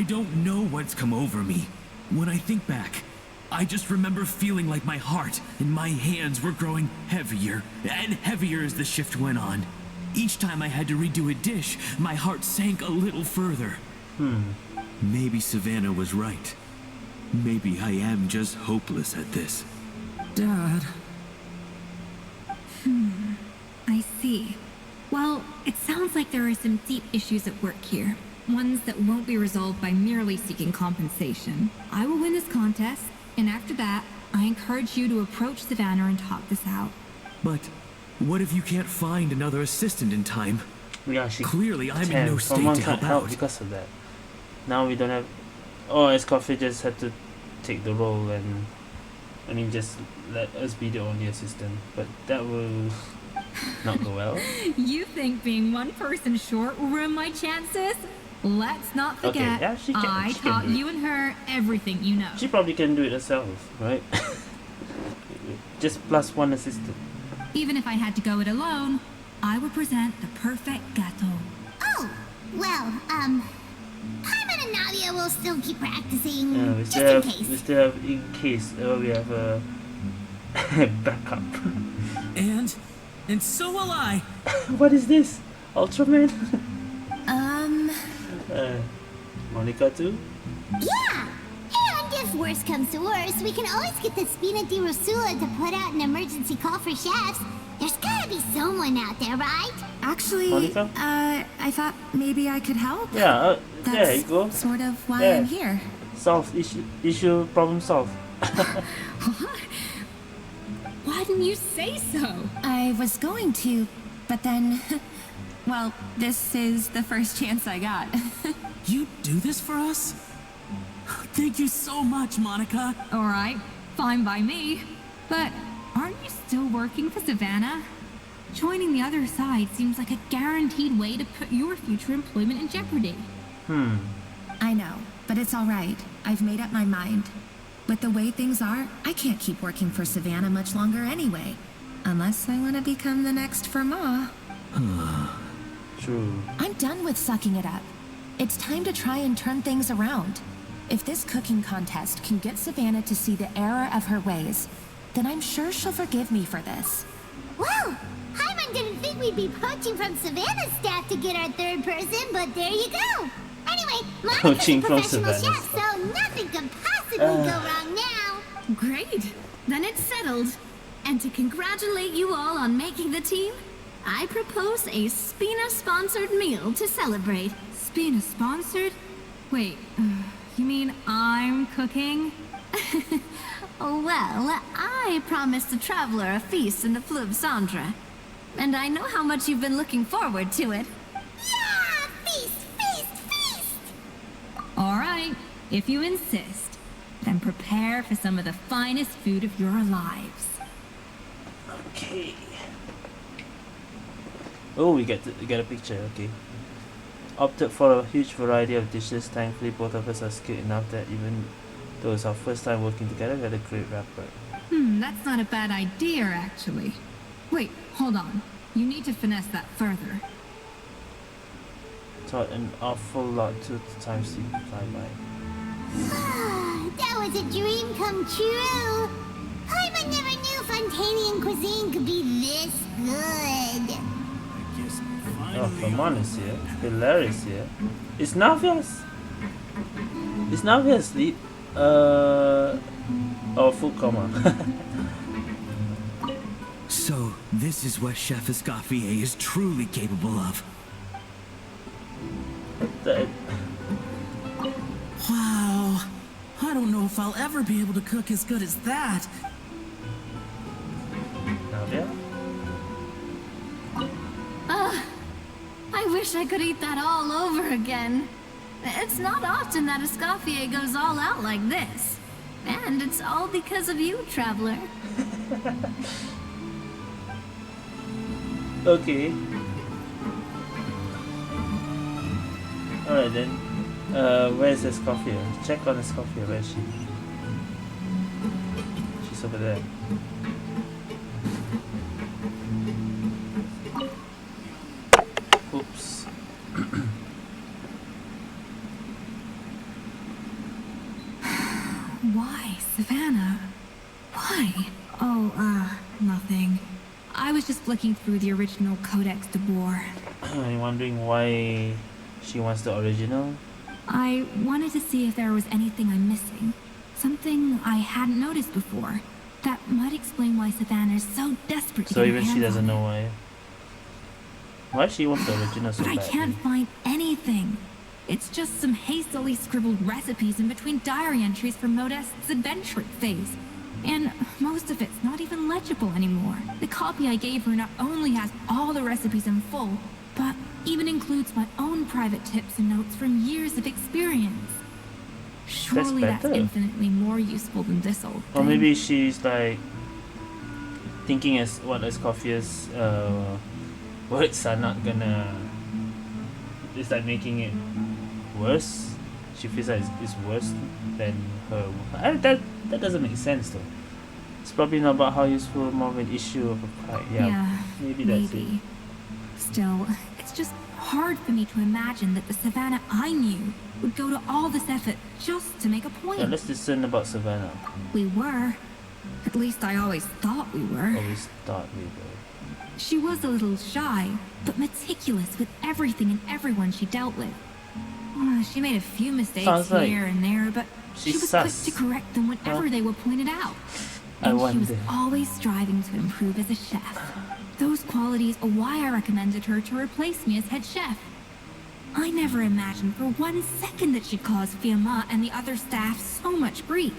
Speaker 5: don't know what's come over me. When I think back, I just remember feeling like my heart and my hands were growing heavier and heavier as the shift went on. Each time I had to redo a dish, my heart sank a little further. Maybe Savannah was right. Maybe I am just hopeless at this.
Speaker 7: Dad.
Speaker 9: I see. Well, it sounds like there are some deep issues at work here. Ones that won't be resolved by merely seeking compensation. I will win this contest, and after that, I encourage you to approach Savannah and talk this out.
Speaker 5: But what if you can't find another assistant in time?
Speaker 1: We actually
Speaker 5: Clearly, I'm in
Speaker 1: can.
Speaker 5: no state
Speaker 1: Someone
Speaker 5: to
Speaker 1: can't
Speaker 5: help out.
Speaker 1: because of that. Now we don't have. Oh, Escoffier just had to take the role and just let us be the only assistant. But that will not go well.
Speaker 9: You think being one person short will ruin my chances? Let's not
Speaker 1: Okay,
Speaker 9: forget,
Speaker 1: yeah, she can
Speaker 9: taught
Speaker 1: do it.
Speaker 9: you and her everything you know.
Speaker 1: She probably can do it herself, right? Just plus one assistant.
Speaker 9: Even if I had to go it alone, I would present the perfect gâteau.
Speaker 2: Oh, well, Paimon and Nadia will still keep practicing,
Speaker 1: Yeah, we
Speaker 2: just
Speaker 1: still
Speaker 2: in
Speaker 1: have
Speaker 2: case.
Speaker 1: we still have in case we have a backup.
Speaker 5: And so will I.
Speaker 1: What is this? Ultraman? Monica too?
Speaker 2: Yeah! And if worse comes to worse, we can always get the Spina di Rosula to put out an emergency call for chefs. There's gotta be someone out there, right?
Speaker 8: Actually,
Speaker 1: Monica?
Speaker 8: I thought maybe I could help.
Speaker 1: Yeah, there
Speaker 8: That's
Speaker 1: you go.
Speaker 8: sort of why
Speaker 1: Yeah.
Speaker 8: I'm here.
Speaker 1: Solve issue problem solved.
Speaker 9: Why didn't you say so?
Speaker 8: I was going to, but then, well, this is the first chance I got.
Speaker 5: You do this for us? Thank you so much, Monica.
Speaker 9: All right, fine by me. But aren't you still working for Savannah? Joining the other side seems like a guaranteed way to put your future employment in jeopardy.
Speaker 8: I know, but it's all right. I've made up my mind. With the way things are, I can't keep working for Savannah much longer anyway. Unless I want to become the next Fermat.
Speaker 1: True.
Speaker 8: I'm done with sucking it up. It's time to try and turn things around. If this cooking contest can get Savannah to see the error of her ways, then I'm sure she'll forgive me for this.
Speaker 2: Well, Paimon didn't think we'd be poaching from Savannah's staff to get our third person, but there you go. Anyway, Monica's a
Speaker 1: Poaching from
Speaker 2: professional
Speaker 1: Savannah's
Speaker 2: chef, so nothing could possibly go wrong now.
Speaker 4: Great. Then it's settled. And to congratulate you all on making the team, I propose a Spina-sponsored meal to celebrate.
Speaker 9: Spina sponsored? Wait, you mean I'm cooking?
Speaker 4: Well, I promised the traveler a feast in the Fleuve Cendre. And I know how much you've been looking forward to it.
Speaker 2: Yeah! Feast, feast, feast!
Speaker 9: All right, if you insist, then prepare for some of the finest food of your lives.
Speaker 1: Okay. Oh, we get a picture. Okay. Opted for a huge variety of dishes. Thankfully, both of us are skilled enough that even though it's our first time working together, we had a great rapport.
Speaker 9: That's not a bad idea, actually. Wait, hold on. You need to finesse that further.
Speaker 1: Taught an awful lot to the time seem to fly by.
Speaker 2: That was a dream come true. Paimon never knew Fontanian cuisine could be this good?
Speaker 1: Oh, Flamon is here. Hilaire is here. Is Navias? Is Navias asleep? Oh, full coma.
Speaker 5: So, this is what Chef Escoffier is truly capable of. Wow. I don't know if I'll ever be able to cook as good as that.
Speaker 1: Navia?
Speaker 4: I wish I could eat that all over again. It's not often that Escoffier goes all out like this. And it's all because of you, Traveler.
Speaker 1: Okay. Alright then. Where's Escoffier? Check on Escoffier. Where is she? She's over there. Oops.
Speaker 9: Why, Savannah? Why? Oh, nothing. I was just flicking through the original Codex de Boer.
Speaker 1: I'm wondering why she wants the original.
Speaker 9: I wanted to see if there was anything I'm missing. Something I hadn't noticed before. That might explain why Savannah is so desperate to
Speaker 1: So
Speaker 9: get
Speaker 1: even
Speaker 9: her
Speaker 1: she
Speaker 9: hands
Speaker 1: doesn't
Speaker 9: on
Speaker 1: know
Speaker 9: it.
Speaker 1: why she wants the original so
Speaker 9: But I
Speaker 1: badly.
Speaker 9: can't find anything. It's just some hastily scribbled recipes in between diary entries from Modest's adventuring phase. And most of it's not even legible anymore. The copy I gave her not only has all the recipes in full, but even includes my own private tips and notes from years of experience. Surely that's
Speaker 1: better.
Speaker 9: infinitely more useful than this old
Speaker 1: Or
Speaker 9: thing.
Speaker 1: maybe she's like thinking as what Escoffier's words are not gonna. It's like making it worse. She feels like it's worse than her. That doesn't make sense though. It's probably not about how useful, more of an issue of a pride. Yeah, maybe that's it.
Speaker 9: Still, it's just hard for me to imagine that the Savannah I knew would go to all this effort just to make a point.
Speaker 1: Yeah, let's listen about Savannah.
Speaker 9: We were. At least I always thought we were.
Speaker 1: Always thought we were.
Speaker 9: She was a little shy, but meticulous with everything and everyone she dealt with. She made a few mistakes
Speaker 1: Sounds like
Speaker 9: here and there, but she
Speaker 1: she's
Speaker 9: was
Speaker 1: sus.
Speaker 9: quick to correct them whenever they were pointed out.
Speaker 1: I
Speaker 9: And she was
Speaker 1: wonder.
Speaker 9: always striving to improve as a chef. Those qualities are why I recommended her to replace me as head chef. I never imagined for 1 second that she'd cause Firma and the other staff so much grief.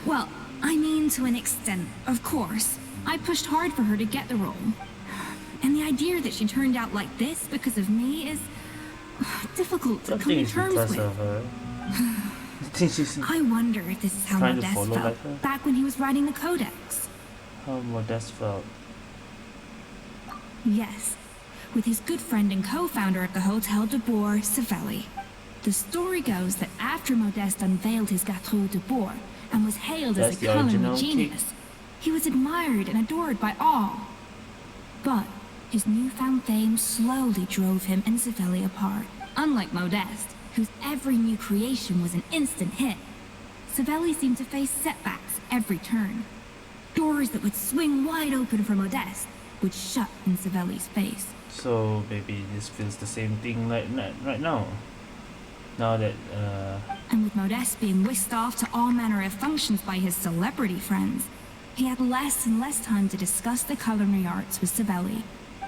Speaker 9: Well, I mean to an extent, of course. I pushed hard for her to get the role. And the idea that she turned out like this because of me is difficult to
Speaker 1: I
Speaker 9: come
Speaker 1: think
Speaker 9: to
Speaker 1: it's
Speaker 9: terms
Speaker 1: because
Speaker 9: with.
Speaker 1: of her. I think she's
Speaker 9: I wonder if this is how
Speaker 1: Trying to
Speaker 9: Modeste
Speaker 1: follow
Speaker 9: felt
Speaker 1: like her?
Speaker 9: back when he was writing the Codex.
Speaker 1: how Modeste felt.
Speaker 9: Yes, with his good friend and co-founder of the Hotel de Boer, Savelli. The story goes that after Modeste unveiled his Gâteau de Boer and was hailed
Speaker 1: That's
Speaker 9: as
Speaker 1: the
Speaker 9: a culinary
Speaker 1: original
Speaker 9: genius, he was admired and adored by all. But his newfound fame slowly drove him and Savelli apart. Unlike Modeste, whose every new creation was an instant hit, Savelli seemed to face setbacks every turn. Doors that would swing wide open for Modeste would shut in Savelli's face.
Speaker 1: So maybe this feels the same thing like right now. Now that
Speaker 9: And with Modeste being whisked off to all manner of functions by his celebrity friends, he had less and less time to discuss the culinary arts with Savelli.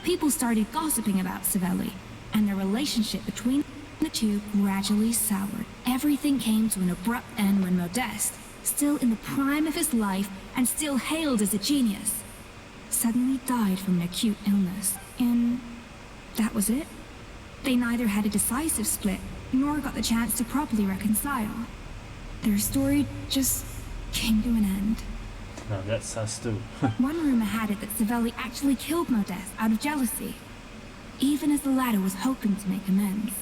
Speaker 9: People started gossiping about Savelli, and their relationship between the two gradually soured. Everything came to an abrupt end when Modeste, still in the prime of his life and still hailed as a genius, suddenly died from an acute illness. And that was it. They neither had a decisive split, nor got the chance to properly reconcile. Their story just came to an end.
Speaker 1: no, that's us too.
Speaker 9: One rumor had it that Savelli actually killed Modeste out of jealousy, even as the latter was hoping to make amends.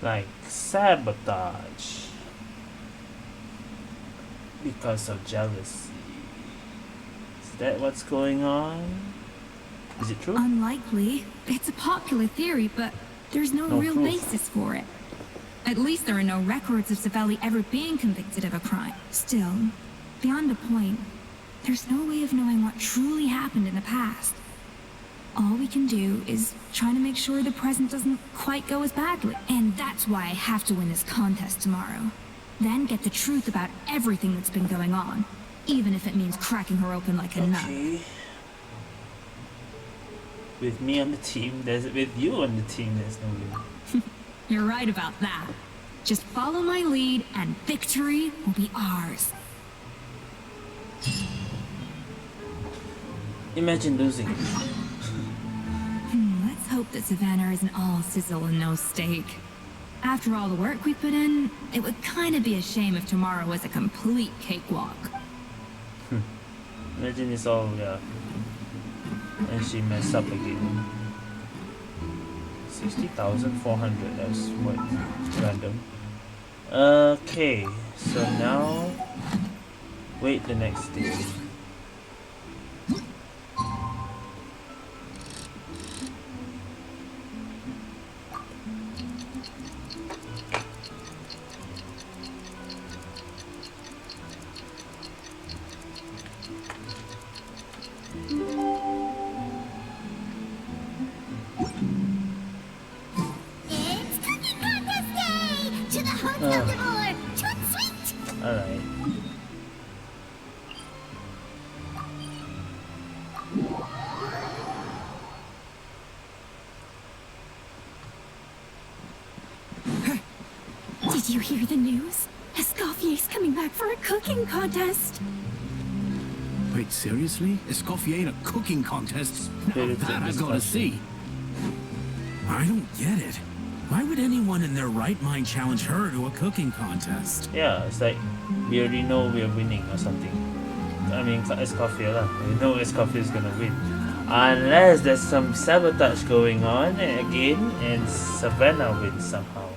Speaker 1: Like sabotage because of jealousy. Is that what's going on? Is it true?
Speaker 9: Unlikely. It's a popular theory, but there's no
Speaker 1: No
Speaker 9: real
Speaker 1: proof.
Speaker 9: basis for it. At least there are no records of Savelli ever being convicted of a crime. Still, beyond a point, there's no way of knowing what truly happened in the past. All we can do is try to make sure the present doesn't quite go as badly. And that's why I have to win this contest tomorrow. Then get the truth about everything that's been going on, even if it means cracking her open like a nut.
Speaker 1: With me on the team, with you on the team, there's no way.
Speaker 9: You're right about that. Just follow my lead and victory will be ours.
Speaker 1: Imagine losing.
Speaker 9: Let's hope that Savannah isn't all sizzle and no steak. After all the work we put in, it would kind of be a shame if tomorrow was a complete cakewalk.
Speaker 1: Imagine it's all, and she messed up again. 60,400, that was what? Random. Okay, so now wait the next day. Alright.
Speaker 4: Did you hear the news? Escoffier's coming back for a cooking contest.
Speaker 5: Wait, seriously? Escoffier in a cooking contest? Now that I've got to see. I don't get it. Why would anyone in their right mind challenge her to a cooking contest?
Speaker 1: Yeah, it's like we already know we're winning or something. I mean, Escoffier lah. We know Escoffier is gonna win. Unless there's some sabotage going on again and Savannah wins somehow.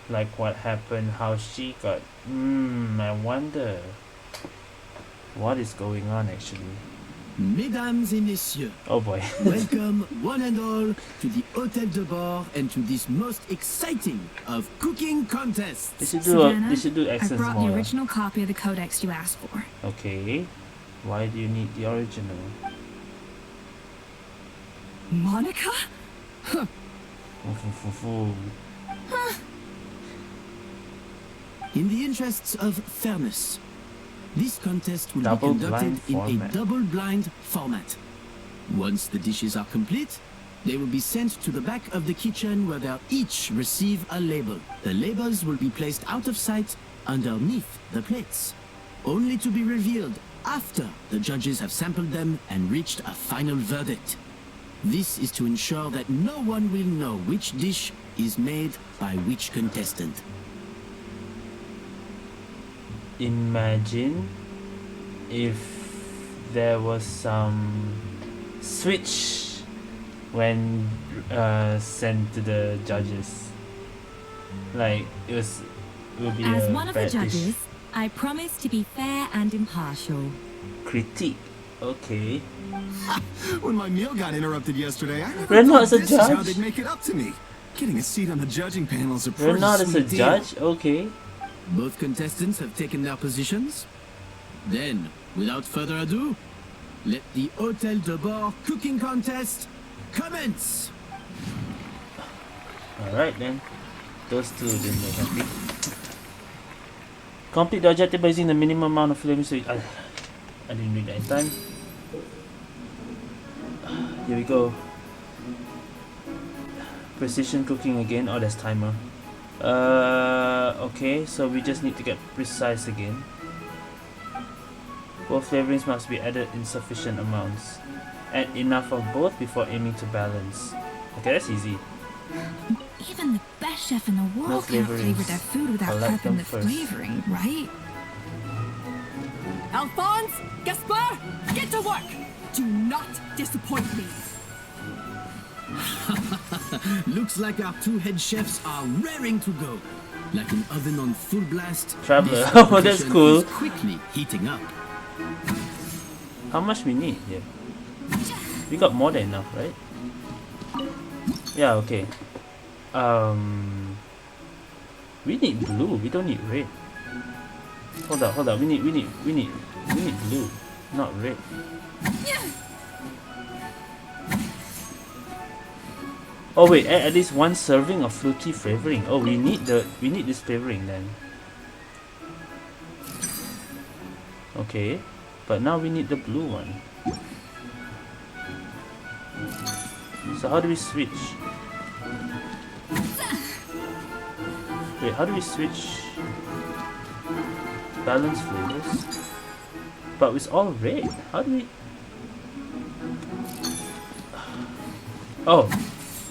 Speaker 1: Like what happened, how she got. I wonder what is going on actually.
Speaker 5: Mesdames et messieurs,
Speaker 1: oh boy.
Speaker 5: welcome one and all to the Hôtel de Bord and to this most exciting of cooking contests.
Speaker 1: They should do
Speaker 9: I
Speaker 1: accents
Speaker 9: brought
Speaker 1: more.
Speaker 9: the original copy of the codex you asked for.
Speaker 1: Okay. Why do you need the original?
Speaker 3: Monica?
Speaker 5: In the interests of fairness, this contest will be
Speaker 1: Double-blind
Speaker 5: conducted in a
Speaker 1: format.
Speaker 5: double-blind format. Once the dishes are complete, they will be sent to the back of the kitchen where they'll each receive a label. The labels will be placed out of sight underneath the plates, only to be revealed after the judges have sampled them and reached a final verdict. This is to ensure that no one will know which dish is made by which contestant.
Speaker 1: Imagine if there was some switch when sent to the judges. Like it will be
Speaker 10: As
Speaker 1: a
Speaker 10: one of the
Speaker 1: bad
Speaker 10: judges,
Speaker 1: dish.
Speaker 10: I promise to be fair and impartial.
Speaker 1: Critique. Okay.
Speaker 7: When my meal got interrupted yesterday, I never
Speaker 1: Renaud
Speaker 7: thought
Speaker 1: is a
Speaker 7: this is how
Speaker 1: judge?
Speaker 7: they'd make it up to me. Getting a seat on the judging panel is a
Speaker 1: Renaud
Speaker 7: pretty
Speaker 1: is a
Speaker 7: sweet deal.
Speaker 1: judge? Okay.
Speaker 5: Both contestants have taken their positions. Then, without further ado, let the Hôtel de Bord cooking contest commence!
Speaker 1: Alright then. Those two didn't make happy. Complete the objective by using the minimum amount of flames. I didn't read that in time. Here we go. Precision cooking again. Oh, there's timer. Okay, so we just need to get precise again. Both flavorings must be added in sufficient amounts. Add enough of both before aiming to balance. Okay, that's easy.
Speaker 4: Even the best chef in the
Speaker 1: No
Speaker 4: world can't flavor
Speaker 1: flavorings.
Speaker 4: their food without
Speaker 1: Collect
Speaker 4: prepping
Speaker 1: them
Speaker 4: the
Speaker 1: first.
Speaker 4: flavoring, right?
Speaker 3: Alphonse? Gaspar? Get to work! Do not disappoint me!
Speaker 5: Looks like our two head chefs are raring to go. Like an oven on full blast,
Speaker 1: Traveler.
Speaker 5: this
Speaker 1: Oh, that's
Speaker 5: competition
Speaker 1: cool.
Speaker 5: is quickly heating up.
Speaker 1: How much we need? Yeah. We got more than enough, right? Yeah, okay. We need blue. We don't need red. Hold up. We need blue, not red. Oh wait, at least one serving of fruity flavoring. Oh, we need this flavoring then. Okay, but now we need the blue one. So how do we switch? Wait, how do we switch balance flavors? But it's all red. How do we? Oh.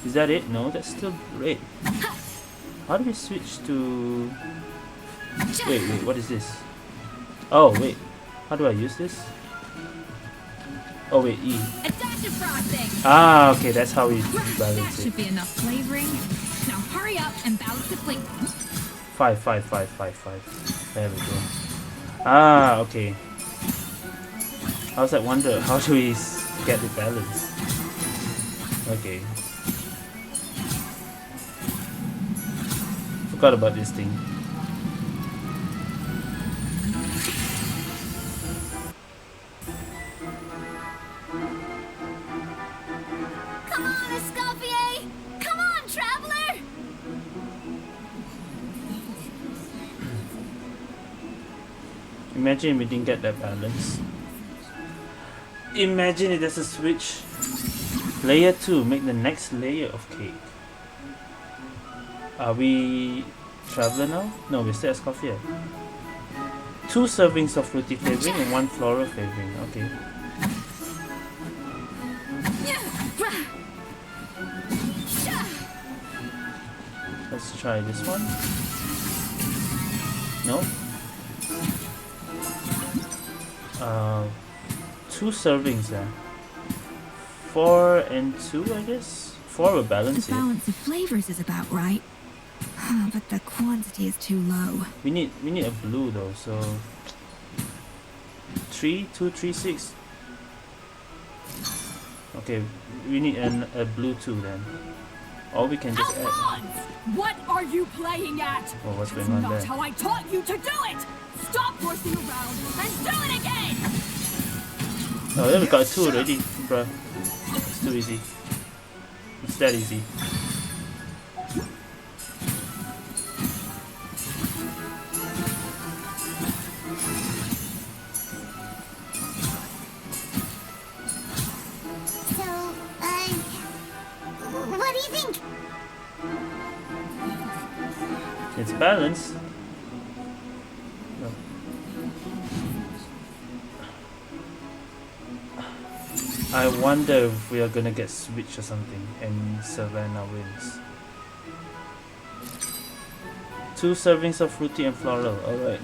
Speaker 1: Is that it? No, that's still red. How do we switch to... Wait, what is this? Oh, wait. How do I use this? Oh, wait, E.
Speaker 9: A dash of frosting.
Speaker 1: Ah, okay, that's how we
Speaker 9: That
Speaker 1: balance
Speaker 9: should
Speaker 1: it.
Speaker 9: be enough flavoring. Now hurry up and balance the plate.
Speaker 1: 5. There we go. Ah, okay. I was like, wonder, how do we get the balance? Okay. Forgot about this thing.
Speaker 4: Come on, Escoffier! Come on, traveler!
Speaker 1: Imagine we didn't get that balance. Imagine it as a switch. Layer 2, make the next layer of cake. Are we traveler now? No, we're still Escoffier. 2 servings of fruity flavoring and 1 floral flavoring. Okay. Let's try this one. No. 2 servings there. 4 and 2, I guess. 4 will balance
Speaker 4: The
Speaker 1: it.
Speaker 4: balance of flavors is about right. But the quantity is too low.
Speaker 1: We need a blue though, so 3, 2, 3, 6. Okay, we need a blue too then. Or we can just add.
Speaker 3: Alphonse! What are you playing at?
Speaker 1: Oh, what's
Speaker 3: That's
Speaker 1: going on
Speaker 3: not
Speaker 1: there?
Speaker 3: how I taught you to do it! Stop horsing around and do it again!
Speaker 1: Oh, yeah, we got 2 already, bruh. It's too easy. It's that easy.
Speaker 2: So, what do you think?
Speaker 1: It's balanced. No. I wonder if we are gonna get switch or something and Savannah wins. 2 servings of fruity and floral, alright.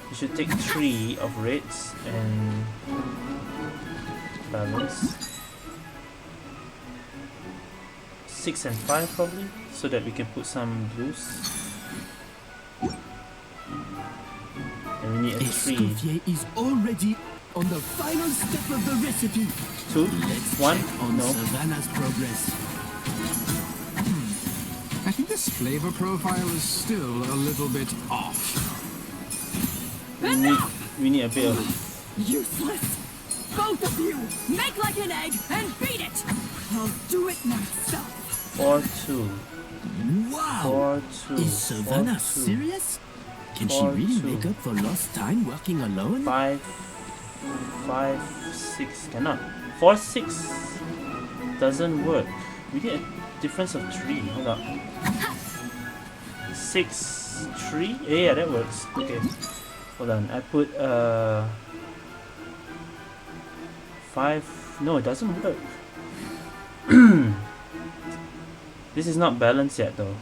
Speaker 1: You should take 3 of reds and balance. 6 and 5 probably, so that we can put some blues. And we need a 3.
Speaker 5: Escoffier is already on the final step of the recipe.
Speaker 1: 2,
Speaker 5: Let's
Speaker 1: 1,
Speaker 5: check on
Speaker 1: no.
Speaker 5: Savannah's progress.
Speaker 7: I think this flavor profile is still a little bit off.
Speaker 1: We need a bit of
Speaker 3: Useless! Both of you! Make like an egg and beat it! I'll do it myself!
Speaker 1: 4, 2.
Speaker 5: Wow!
Speaker 1: 4, 2.
Speaker 5: Is Savannah
Speaker 1: 4, 2.
Speaker 5: serious? Can she
Speaker 1: 4,
Speaker 5: really
Speaker 1: 2.
Speaker 5: make up for lost time working alone?
Speaker 1: 5, 6. Cannot. 4, 6. Doesn't work. We need a difference of 3. Hold up. 6, 3. Yeah, that works. Okay. Hold on. I put 5. No, it doesn't work. This is not balanced yet though.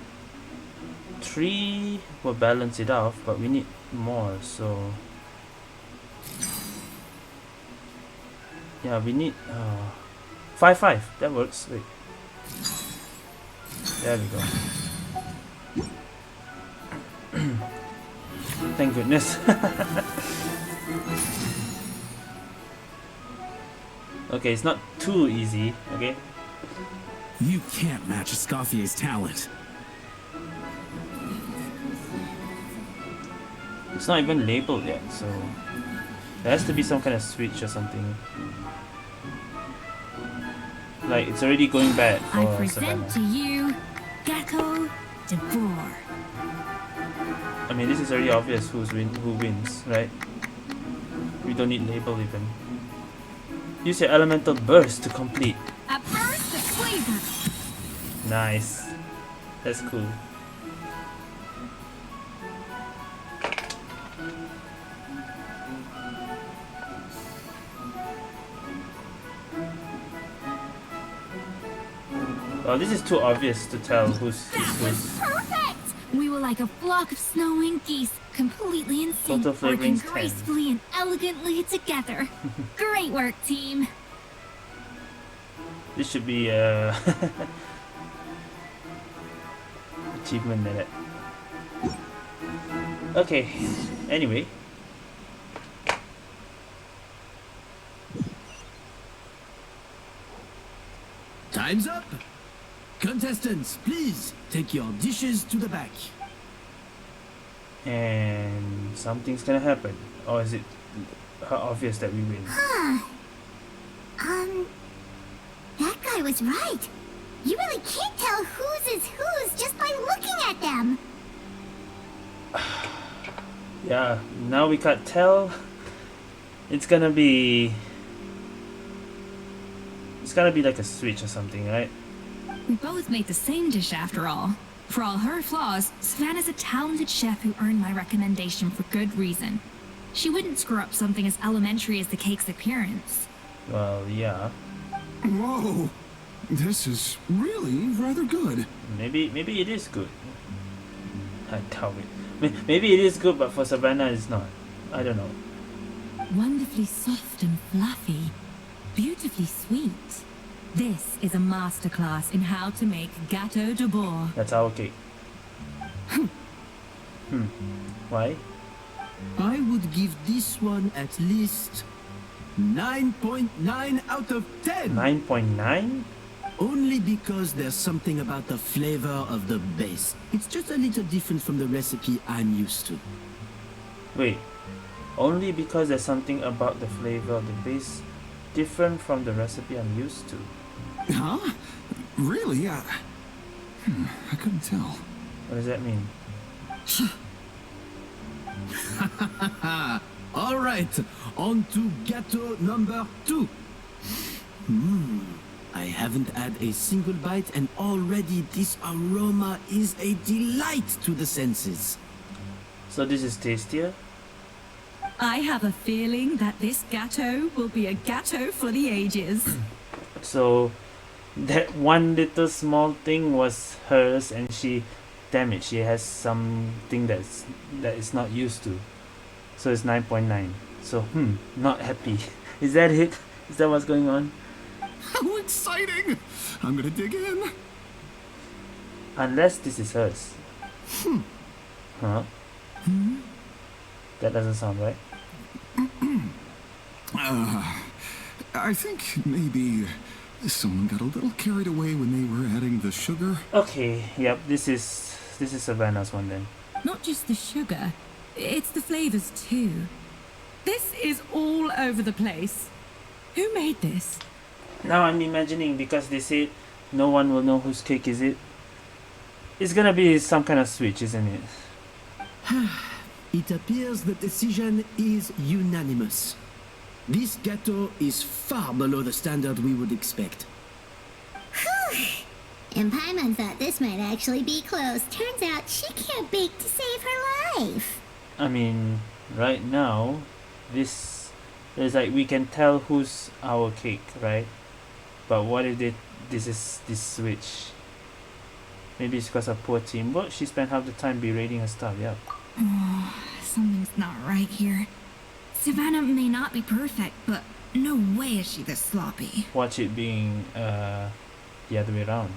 Speaker 1: 3 will balance it off, but we need more, so yeah, we need 5, 5. That works. Wait. There we go. Thank goodness. Okay, it's not too easy, okay?
Speaker 5: You can't match Escoffier's talent.
Speaker 1: It's not even labeled yet, so there has to be some kind of switch or something. Like, it's already going bad for
Speaker 4: I present
Speaker 1: Savannah.
Speaker 4: to you Gecko de Boer.
Speaker 1: I mean, this is already obvious who wins, right? We don't need label even. Use your elemental burst to complete.
Speaker 4: A burst of flavor.
Speaker 1: Nice. That's cool. Oh, this is too obvious to tell who's who's.
Speaker 4: Perfect! We were like a flock of snowing geese, completely in sync,
Speaker 1: Photo
Speaker 4: working
Speaker 1: flavorings 10.
Speaker 4: gracefully and elegantly together. Great work, team.
Speaker 1: This should be achievement in it. Okay. Anyway.
Speaker 5: Time's up! Contestants, please take your dishes to the back.
Speaker 1: And something's gonna happen. Or is it obvious that we win?
Speaker 2: That guy was right. You really can't tell whose is whose just by looking at them.
Speaker 1: Yeah, now we can't tell. It's gonna be like a switch or something, right?
Speaker 9: We both made the same dish after all. For all her flaws, Savannah's a talented chef who earned my recommendation for good reason. She wouldn't screw up something as elementary as the cake's appearance.
Speaker 1: Well, yeah.
Speaker 7: Whoa! This is really rather good.
Speaker 1: Maybe it is good. I doubt it. Maybe it is good, but for Savannah it's not. I don't know.
Speaker 10: Wonderfully soft and fluffy. Beautifully sweet. This is a masterclass in how to make gâteau de Boer.
Speaker 1: That's our cake. Why?
Speaker 5: I would give this one at least 9.9 out of 10.
Speaker 1: 9.9?
Speaker 5: Only because there's something about the flavor of the base. It's just a little different from the recipe I'm used to.
Speaker 1: Wait. Only because there's something about the flavor of the base different from the recipe I'm used to.
Speaker 7: Huh? Really? I couldn't tell.
Speaker 1: What does that mean?
Speaker 5: All right, on to gâteau number 2. I haven't had a single bite and already this aroma is a delight to the senses.
Speaker 1: So this is tastier?
Speaker 10: I have a feeling that this gâteau will be a gâteau for the ages.
Speaker 1: So that one little small thing was hers and she has something that is not used to. So it's 9.9. So not happy. Is that it? Is that what's going on?
Speaker 7: How exciting! I'm gonna dig in.
Speaker 1: Unless this is hers. Huh? That doesn't sound right.
Speaker 7: I think maybe someone got a little carried away when they were adding the sugar.
Speaker 1: Okay, yep, this is Savannah's one then.
Speaker 10: Not just the sugar, it's the flavors too. This is all over the place. Who made this?
Speaker 1: Now I'm imagining, because they said no one will know whose cake is it. It's gonna be some kind of switch, isn't it?
Speaker 5: It appears the decision is unanimous. This gâteau is far below the standard we would expect.
Speaker 2: And Paimon thought this might actually be close. Turns out she can't bake to save her life.
Speaker 1: I mean, right now, this is like we can tell who's our cake, right? But what if this switch? Maybe it's because of poor teamwork. She spent half the time berating her staff. Yeah.
Speaker 9: Something's not right here. Savannah may not be perfect, but no way is she this sloppy.
Speaker 1: Watch it being the other way around.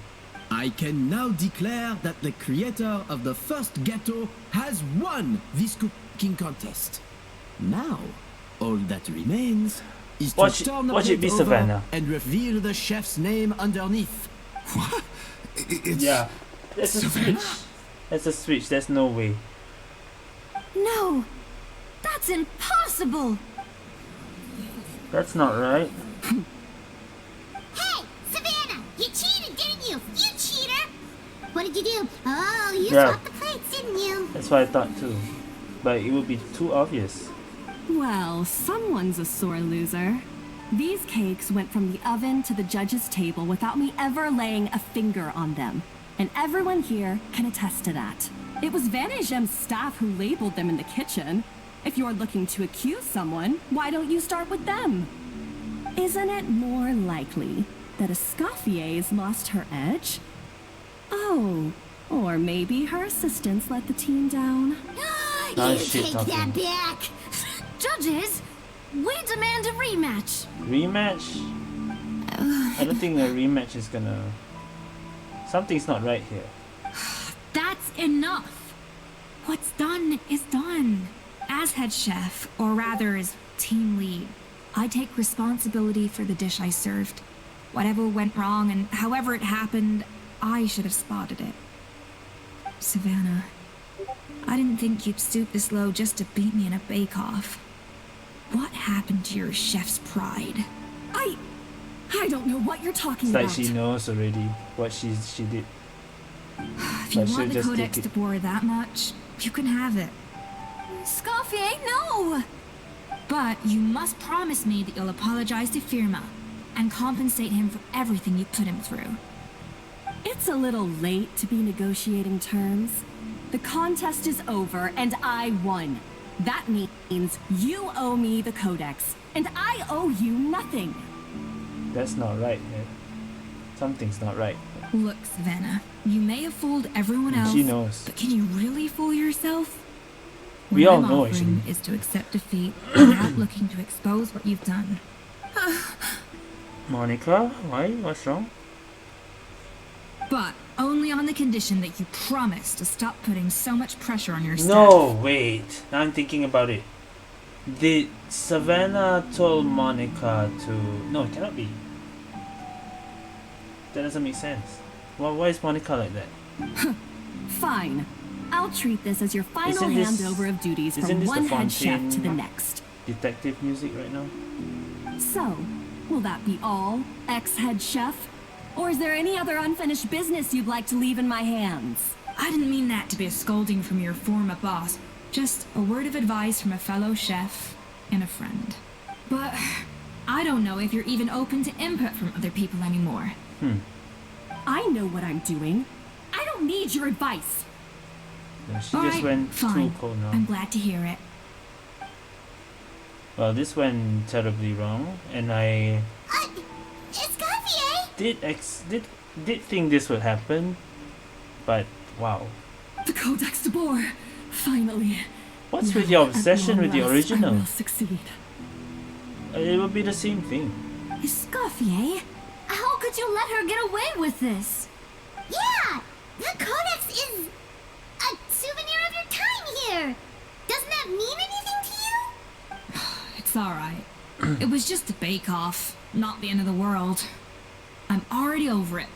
Speaker 5: I can now declare that the creator of the first gâteau has won this cooking contest. Now, all that remains is to
Speaker 1: Watch
Speaker 5: turn the
Speaker 1: it
Speaker 5: plate
Speaker 1: be
Speaker 5: over
Speaker 1: Savannah.
Speaker 5: and reveal the chef's name underneath.
Speaker 7: What? It's
Speaker 1: Yeah. There's a
Speaker 7: Savannah?
Speaker 1: switch. There's a switch. There's no way.
Speaker 4: No! That's impossible!
Speaker 1: That's not right.
Speaker 2: Hey, Savannah, you cheated, didn't you? You cheater! What did you do? Oh, you
Speaker 1: Yeah.
Speaker 2: swapped the plates, didn't you?
Speaker 1: That's what I thought too. But it would be too obvious.
Speaker 3: Well, someone's a sore loser. These cakes went from the oven to the judge's table without me ever laying a finger on them. And everyone here can attest to that. It was Van Gem's staff who labeled them in the kitchen. If you're looking to accuse someone, why don't you start with them? Isn't it more likely that Escoffier's lost her edge? Oh, or maybe her assistants let the team down.
Speaker 1: Ah,
Speaker 2: You
Speaker 1: shit
Speaker 2: take
Speaker 1: talking.
Speaker 2: that back!
Speaker 4: Judges, we demand a rematch.
Speaker 1: Rematch? I don't think a rematch is gonna... Something's not right here.
Speaker 9: That's enough. What's done is done. As head chef, or rather as team lead, I take responsibility for the dish I served. Whatever went wrong and however it happened, I should have spotted it. Savannah, I didn't think you'd stoop this low just to beat me in a bake-off. What happened to your chef's pride?
Speaker 3: I don't know what you're talking
Speaker 1: It's like
Speaker 3: about.
Speaker 1: she knows already what she did.
Speaker 9: If you
Speaker 1: But she'll
Speaker 9: want the
Speaker 1: just
Speaker 9: Codex
Speaker 1: take
Speaker 9: de
Speaker 1: it.
Speaker 9: Boer that much, you can have it.
Speaker 4: Escoffier, no!
Speaker 9: But you must promise me that you'll apologize to Firma and compensate him for everything you put him through.
Speaker 3: It's a little late to be negotiating terms. The contest is over and I won. That means you owe me the Codex, and I owe you nothing.
Speaker 1: That's not right, man. Something's not right.
Speaker 9: Look, Savannah, you may have fooled everyone else,
Speaker 1: She knows.
Speaker 9: but can you really fool yourself?
Speaker 1: We
Speaker 9: What
Speaker 1: all
Speaker 9: I'm
Speaker 1: know,
Speaker 9: offering
Speaker 1: actually.
Speaker 9: is to accept defeat without looking to expose what you've done.
Speaker 1: Monica, why? What's wrong?
Speaker 9: But only on the condition that you promise to stop putting so much pressure on your staff.
Speaker 1: No, wait. Now I'm thinking about it. Did Savannah told Monica to... No, it cannot be. That doesn't make sense. Well, why is Monica like that?
Speaker 3: Fine. I'll treat this as your final
Speaker 1: Isn't this-
Speaker 3: handover of duties
Speaker 1: isn't
Speaker 3: from
Speaker 1: this the
Speaker 3: one head chef to the
Speaker 1: Fontaine-
Speaker 3: next.
Speaker 1: Detective music right now?
Speaker 3: So, will that be all, ex-head chef? Or is there any other unfinished business you'd like to leave in my hands?
Speaker 9: I didn't mean that to be a scolding from your former boss. Just a word of advice from a fellow chef and a friend. But I don't know if you're even open to input from other people anymore.
Speaker 3: I know what I'm doing. I don't need your advice.
Speaker 1: No, she
Speaker 9: All
Speaker 1: just
Speaker 9: right,
Speaker 1: went
Speaker 9: fine.
Speaker 1: too cold now.
Speaker 9: I'm glad to hear it.
Speaker 1: Well, this went terribly wrong, and I
Speaker 2: Escoffier!
Speaker 1: did think this would happen, but wow.
Speaker 3: The Codex de Boer. Finally.
Speaker 1: What's with your
Speaker 3: At
Speaker 1: obsession
Speaker 3: long
Speaker 1: with the
Speaker 3: last,
Speaker 1: original?
Speaker 3: I will succeed.
Speaker 1: It would be the same thing.
Speaker 4: Escoffier, how could you let her get away with this?
Speaker 2: Yeah! The Codex is a souvenir of your time here! Doesn't that mean anything to you?
Speaker 9: It's alright. It was just a bake-off, not the end of the world. I'm already over it.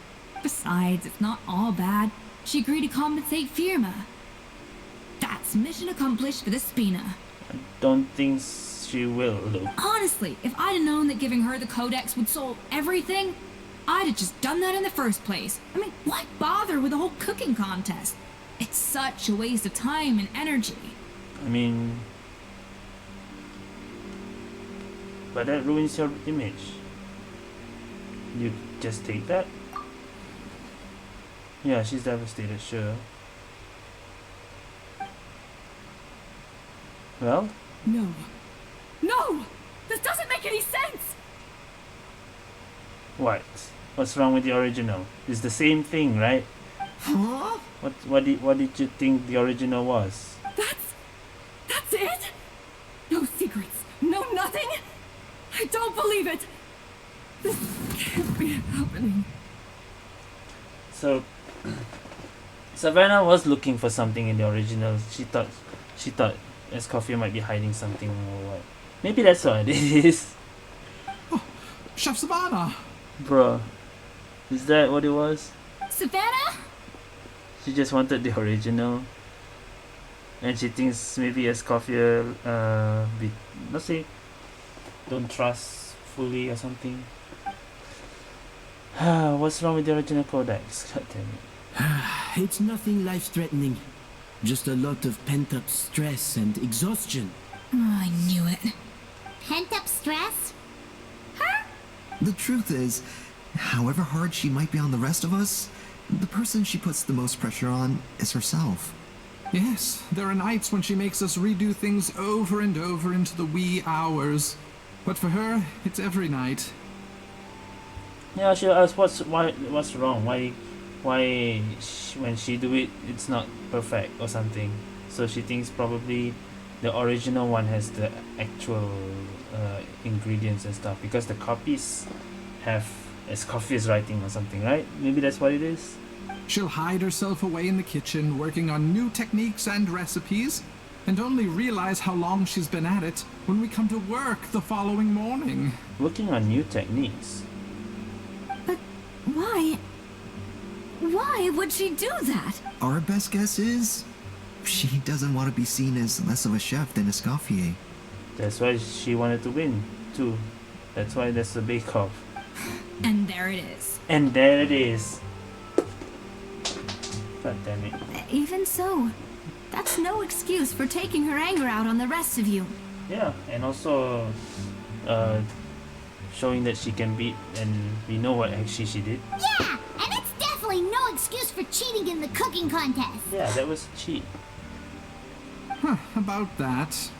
Speaker 9: Besides, it's not all bad. She agreed to compensate Firma. That's mission accomplished for the Spina.
Speaker 1: Don't think she will, though.
Speaker 9: Honestly, if I'd have known that giving her the Codex would solve everything, I'd have just done that in the first place. I mean, why bother with the whole cooking contest? It's such a waste of time and energy.
Speaker 1: I mean, but that ruins your image. You just take that? Yeah, she's devastated, sure. Well,
Speaker 3: No. No! This doesn't make any sense!
Speaker 1: what? What's wrong with the original? It's the same thing, right?
Speaker 5: Huh?
Speaker 1: What did you think the original was?
Speaker 3: That's it? No secrets. No nothing? I don't believe it. This can't be happening.
Speaker 1: So Savannah was looking for something in the original. She thought Escoffier might be hiding something or what. Maybe that's what it is.
Speaker 11: Chef Savannah!
Speaker 1: Bruh. Is that what it was?
Speaker 4: Savannah?
Speaker 1: She just wanted the original. And she thinks maybe Escoffier, let's say, don't trust fully or something. What's wrong with the original codex? God damn it.
Speaker 5: It's nothing life-threatening. Just a lot of pent-up stress and exhaustion.
Speaker 9: Oh, I knew it.
Speaker 2: Pent-up stress?
Speaker 12: The truth is, however hard she might be on the rest of us, the person she puts the most pressure on is herself.
Speaker 11: Yes, there are nights when she makes us redo things over and over into the wee hours. But for her, it's every night.
Speaker 1: Yeah, she'll ask what's wrong? Why when she do it, it's not perfect or something. So she thinks probably the original one has the actual ingredients and stuff, because the copies have Escoffier's writing or something, right? Maybe that's what it is.
Speaker 11: She'll hide herself away in the kitchen, working on new techniques and recipes, and only realize how long she's been at it when we come to work the following morning.
Speaker 1: Working on new techniques.
Speaker 4: But why? Why would she do that?
Speaker 12: Our best guess is she doesn't want to be seen as less of a chef than Escoffier.
Speaker 1: That's why she wanted to win too. That's why there's a bake-off.
Speaker 9: And there it is.
Speaker 1: And there it is. God damn it.
Speaker 4: Even so, that's no excuse for taking her anger out on the rest of you.
Speaker 1: Yeah, and also showing that she can beat, and we know what actually she did.
Speaker 2: Yeah, and it's definitely no excuse for cheating in the cooking contest.
Speaker 1: Yeah, that was a cheat.
Speaker 11: About that,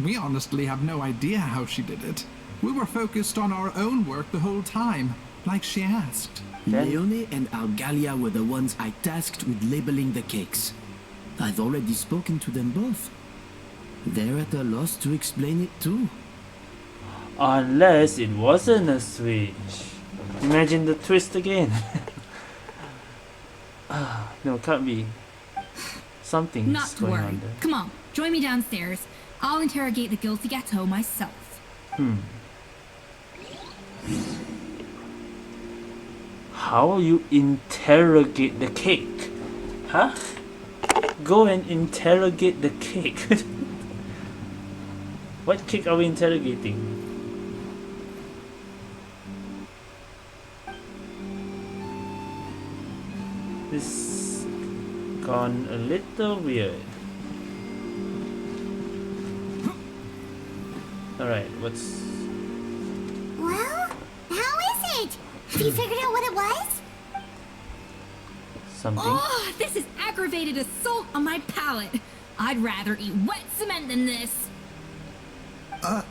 Speaker 11: we honestly have no idea how she did it. We were focused on our own work the whole time, like she asked.
Speaker 5: Leone and Algalia were the ones I tasked with labeling the cakes. I've already spoken to them both. They're at a loss to explain it too.
Speaker 1: Unless it wasn't a switch. Imagine the twist again. No, it can't be. Something's
Speaker 9: Not to
Speaker 1: going
Speaker 9: worry.
Speaker 1: on there.
Speaker 9: Come on, join me downstairs. I'll interrogate the guilty ghetto myself.
Speaker 1: How will you interrogate the cake? Huh? Go and interrogate the cake. What cake are we interrogating? This gone a little weird. Alright, what's...
Speaker 2: Well, how is it? Have you figured out what it was?
Speaker 1: something?
Speaker 9: Oh, this is aggravated assault on my palate. I'd rather eat wet cement than this.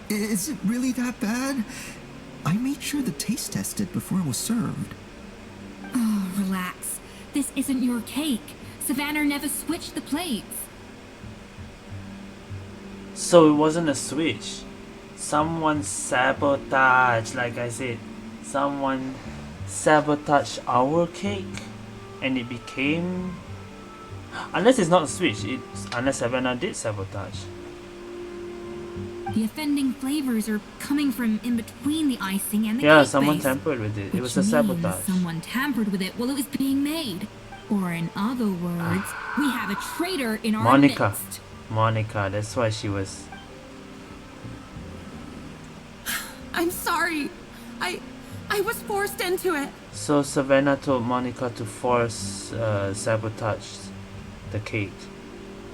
Speaker 12: Is it really that bad? I made sure to taste test it before it was served.
Speaker 9: Oh, relax. This isn't your cake. Savannah never switched the plates.
Speaker 1: So it wasn't a switch. Someone sabotaged, like I said. Someone sabotaged our cake. And it became... Unless it's not a switch. Unless Savannah did sabotage.
Speaker 9: The offending flavors are coming from in between the icing and the
Speaker 1: Yeah,
Speaker 9: cake
Speaker 1: someone
Speaker 9: base,
Speaker 1: tampered with it. It was a
Speaker 9: which means
Speaker 1: sabotage.
Speaker 9: Someone tampered with it while it was being made. Or in other words, we have a traitor in our
Speaker 1: Monica.
Speaker 9: midst.
Speaker 1: Monica, that's why she was...
Speaker 8: I'm sorry. I was forced into it.
Speaker 1: So Savannah told Monica to force sabotage the cake.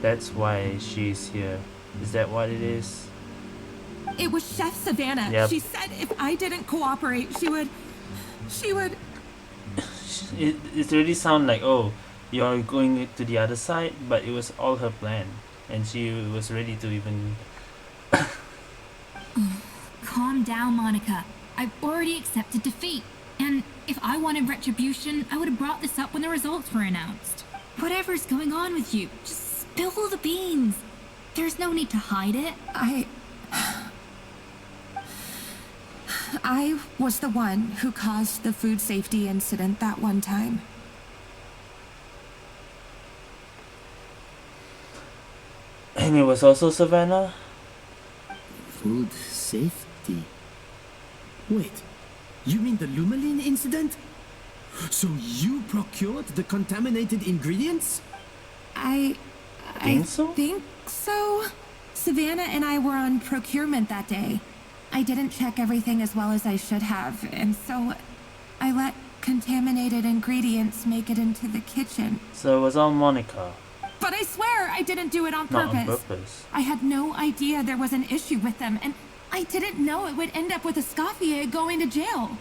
Speaker 1: That's why she's here. Is that what it is?
Speaker 8: It was Chef Savannah.
Speaker 1: Yep.
Speaker 8: She said if I didn't cooperate, she would...
Speaker 1: It really sound like, oh, you're going to the other side, but it was all her plan. And she was ready to even...
Speaker 9: Calm down, Monica. I've already accepted defeat. And if I wanted retribution, I would have brought this up when the results were announced. Whatever's going on with you, just spill the beans. There's no need to hide it.
Speaker 8: I was the one who caused the food safety incident that one time.
Speaker 1: And it was also Savannah?
Speaker 5: Food safety. Wait, You mean the Lumalin incident? So you procured the contaminated ingredients?
Speaker 8: I
Speaker 1: Think so?
Speaker 8: think so. Savannah and I were on procurement that day. I didn't check everything as well as I should have, and so I let contaminated ingredients make it into the kitchen.
Speaker 1: So it was all Monica,
Speaker 8: But I swear I didn't do it on
Speaker 1: not
Speaker 8: purpose.
Speaker 1: on purpose.
Speaker 8: I had no idea there was an issue with them, and I didn't know it would end up with Escoffier going to jail.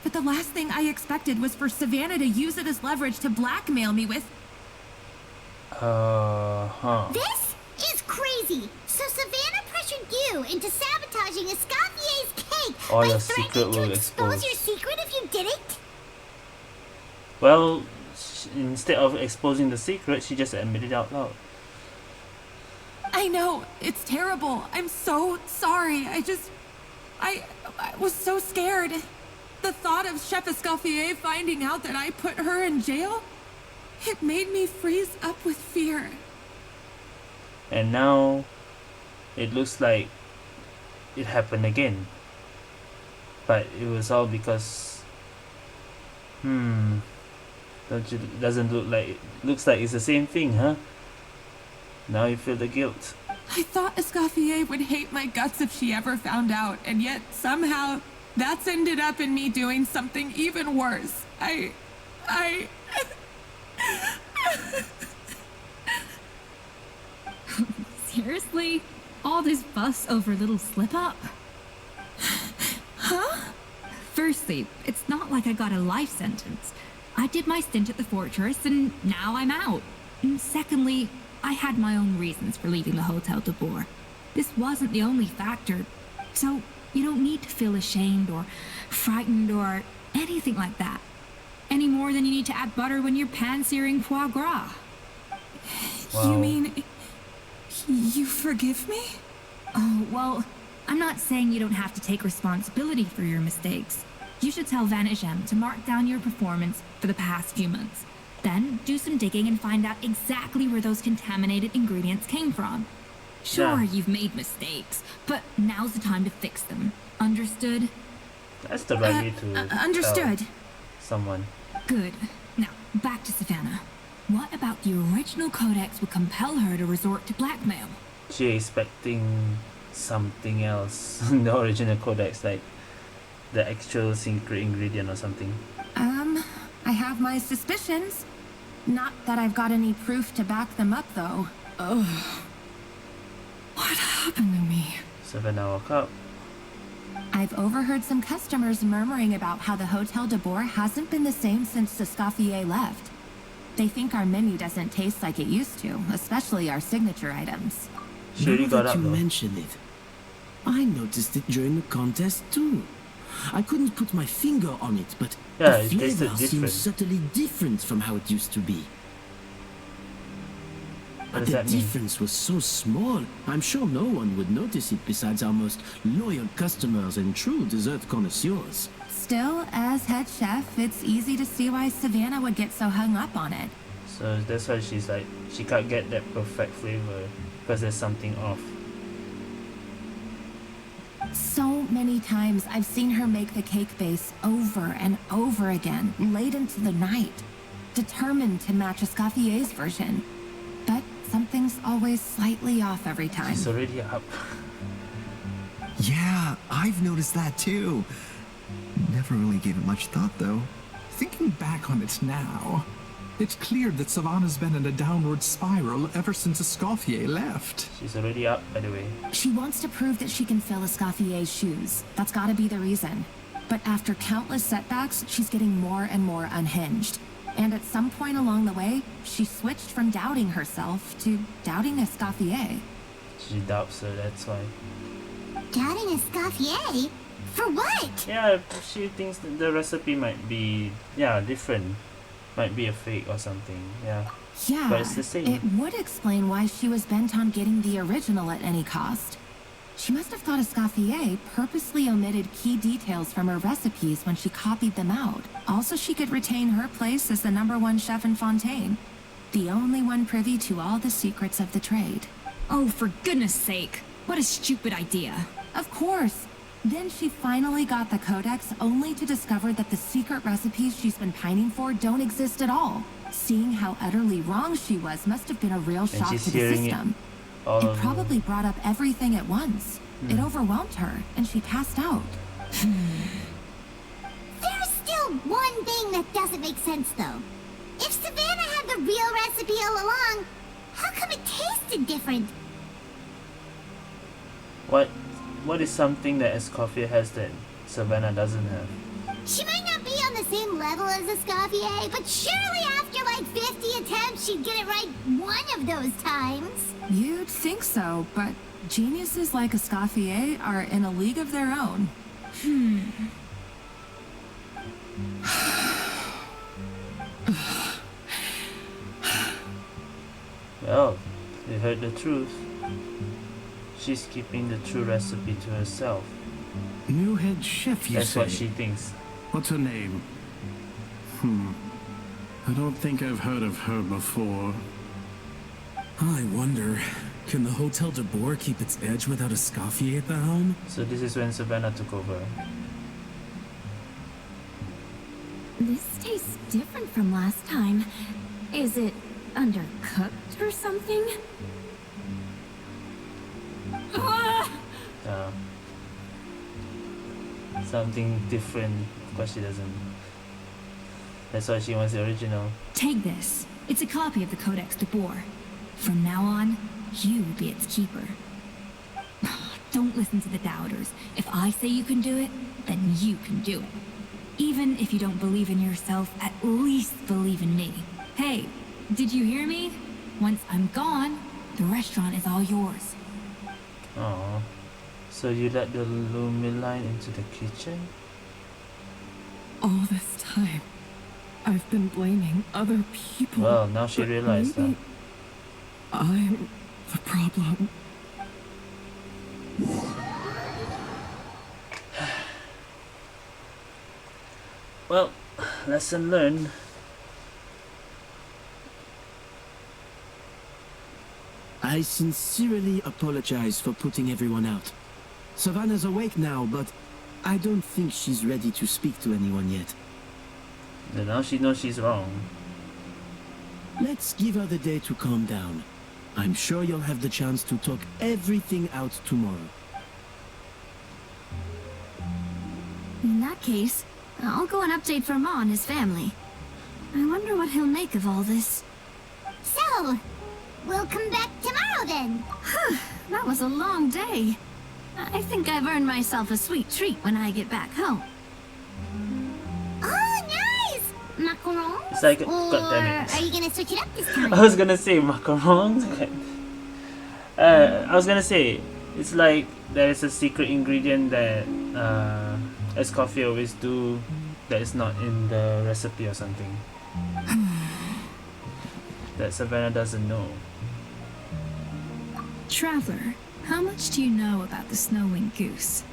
Speaker 8: But the last thing I expected was for Savannah to use it as leverage to blackmail me with.
Speaker 2: This is crazy. So Savannah pressured you into sabotaging Escoffier's cake
Speaker 1: All
Speaker 2: by
Speaker 1: your secret
Speaker 2: threatening to
Speaker 1: will
Speaker 2: expose
Speaker 1: expose.
Speaker 2: your secret if you didn't?
Speaker 1: Well, instead of exposing the secret, she just admitted it out loud.
Speaker 8: I know, it's terrible. I'm so sorry. I was so scared. The thought of Chef Escoffier finding out that I put her in jail, it made me freeze up with fear.
Speaker 1: And now it looks like it happened again. But it was all because doesn't look like looks like it's the same thing, huh? Now you feel the guilt.
Speaker 8: I thought Escoffier would hate my guts if she ever found out, and yet somehow that's ended up in me doing something even worse.
Speaker 9: Seriously? All this fuss over a little slip-up?
Speaker 8: Huh?
Speaker 9: Firstly, it's not like I got a life sentence. I did my stint at the fortress and now I'm out. And secondly, I had my own reasons for leaving the Hotel de Boer. This wasn't the only factor, so you don't need to feel ashamed or frightened or anything like that. Any more than you need to add butter when you're pan-searing foie gras.
Speaker 1: Wow.
Speaker 8: You mean you forgive me?
Speaker 9: Oh, well, I'm not saying you don't have to take responsibility for your mistakes. You should tell Vanagem to mark down your performance for the past few months. Then do some digging and find out exactly where those contaminated ingredients came from. Sure,
Speaker 1: Yeah.
Speaker 9: you've made mistakes, but now's the time to fix them. Understood?
Speaker 1: That's the right way to
Speaker 8: Understood.
Speaker 1: tell someone.
Speaker 9: Good. Now, back to Savannah. What about the original codex would compel her to resort to blackmail?
Speaker 1: She expecting something else. The original codex, like the actual secret ingredient or something.
Speaker 8: I have my suspicions. Not that I've got any proof to back them up, though. Ugh. What happened to me?
Speaker 1: Savannah woke up.
Speaker 8: I've overheard some customers murmuring about how the Hotel de Boer hasn't been the same since Escoffier left. They think our menu doesn't taste like it used to, especially our signature items.
Speaker 1: She already
Speaker 5: Now
Speaker 1: got
Speaker 5: that
Speaker 1: up
Speaker 5: you
Speaker 1: though.
Speaker 5: mention it, I noticed it during the contest too. I couldn't put my finger on it, but
Speaker 1: Yeah,
Speaker 5: the
Speaker 1: it tasted
Speaker 5: flavor
Speaker 1: different.
Speaker 5: seems subtly different from how it used to be.
Speaker 1: What
Speaker 5: But
Speaker 1: does
Speaker 5: the
Speaker 1: that mean?
Speaker 5: difference was so small, I'm sure no one would notice it besides our most loyal customers and true dessert connoisseurs.
Speaker 8: Still, as head chef, it's easy to see why Savannah would get so hung up on it.
Speaker 1: So that's why she's like, she can't get that perfect flavor because there's something off.
Speaker 8: So many times I've seen her make the cake base over and over again, late into the night, determined to match Escoffier's version. But something's always slightly off every time.
Speaker 1: She's already up.
Speaker 12: Yeah, I've noticed that too. Never really gave it much thought though.
Speaker 11: Thinking back on it now, it's clear that Savannah's been in a downward spiral ever since Escoffier left.
Speaker 1: She's already up, by the way.
Speaker 8: She wants to prove that she can fill Escoffier's shoes. That's gotta be the reason. But after countless setbacks, she's getting more and more unhinged. And at some point along the way, she switched from doubting herself to doubting Escoffier.
Speaker 1: She doubts her, that's why.
Speaker 2: Doubting Escoffier? For what?
Speaker 1: Yeah, she thinks that the recipe might be, different. Might be a fake or something, yeah.
Speaker 8: Yeah,
Speaker 1: But it's the same.
Speaker 8: it would explain why she was bent on getting the original at any cost. She must have thought Escoffier purposely omitted key details from her recipes when she copied them out. Also, she could retain her place as the #1 chef in Fontaine, the only one privy to all the secrets of the trade.
Speaker 9: Oh, for goodness sake. What a stupid idea.
Speaker 8: Of course. Then she finally got the codex, only to discover that the secret recipes she's been pining for don't exist at all. Seeing how utterly wrong she was must have been a real shock to the system. It probably brought up everything at once. It overwhelmed her, and she passed out.
Speaker 2: There's still one thing that doesn't make sense, though. If Savannah had the real recipe all along, how come it tasted different?
Speaker 1: What is something that Escoffier has that Savannah doesn't have?
Speaker 2: She might not be on the same level as Escoffier, but surely after like 50 attempts, she'd get it right one of those times.
Speaker 8: You'd think so, but geniuses like Escoffier are in a league of their own.
Speaker 1: Well, you heard the truth. She's keeping the true recipe to herself.
Speaker 5: New head chef, you
Speaker 1: That's
Speaker 5: say?
Speaker 1: what she thinks.
Speaker 5: What's her name? I don't think I've heard of her before.
Speaker 13: I wonder, can the Hotel de Boer keep its edge without Escoffier at the helm?
Speaker 1: So this is when Savannah took over.
Speaker 4: This tastes different from last time. Is it undercooked or something?
Speaker 1: Something different, because she doesn't. That's why she wants the original.
Speaker 9: Take this. It's a copy of the Codex de Boer. From now on, you will be its keeper. Don't listen to the doubters. If I say you can do it, then you can do it. Even if you don't believe in yourself, at least believe in me. Hey, did you hear me? Once I'm gone, the restaurant is all yours.
Speaker 1: Oh, so you let the Lumiline into the kitchen?
Speaker 8: All this time, I've been blaming other people.
Speaker 1: Well, now she realized that.
Speaker 8: I'm the problem.
Speaker 1: Well, lesson learned.
Speaker 5: I sincerely apologize for putting everyone out. Savannah's awake now, but I don't think she's ready to speak to anyone yet.
Speaker 1: And now she knows she's wrong.
Speaker 5: Let's give her the day to calm down. I'm sure you'll have the chance to talk everything out tomorrow.
Speaker 4: In that case, I'll go and update for Ma and his family. I wonder what he'll make of all this.
Speaker 2: So, we'll come back tomorrow then.
Speaker 4: That was a long day. I think I've earned myself a sweet treat when I get back home.
Speaker 2: Oh, nice! Macarons?
Speaker 1: It's like,
Speaker 2: or
Speaker 1: God damn it.
Speaker 2: are you gonna switch it up this time?
Speaker 1: I was gonna say macarons. I was gonna say, it's like there is a secret ingredient that Escoffier always do that is not in the recipe or something. That Savannah doesn't know.
Speaker 9: Traveler, how much do you know about the snow-winged goose?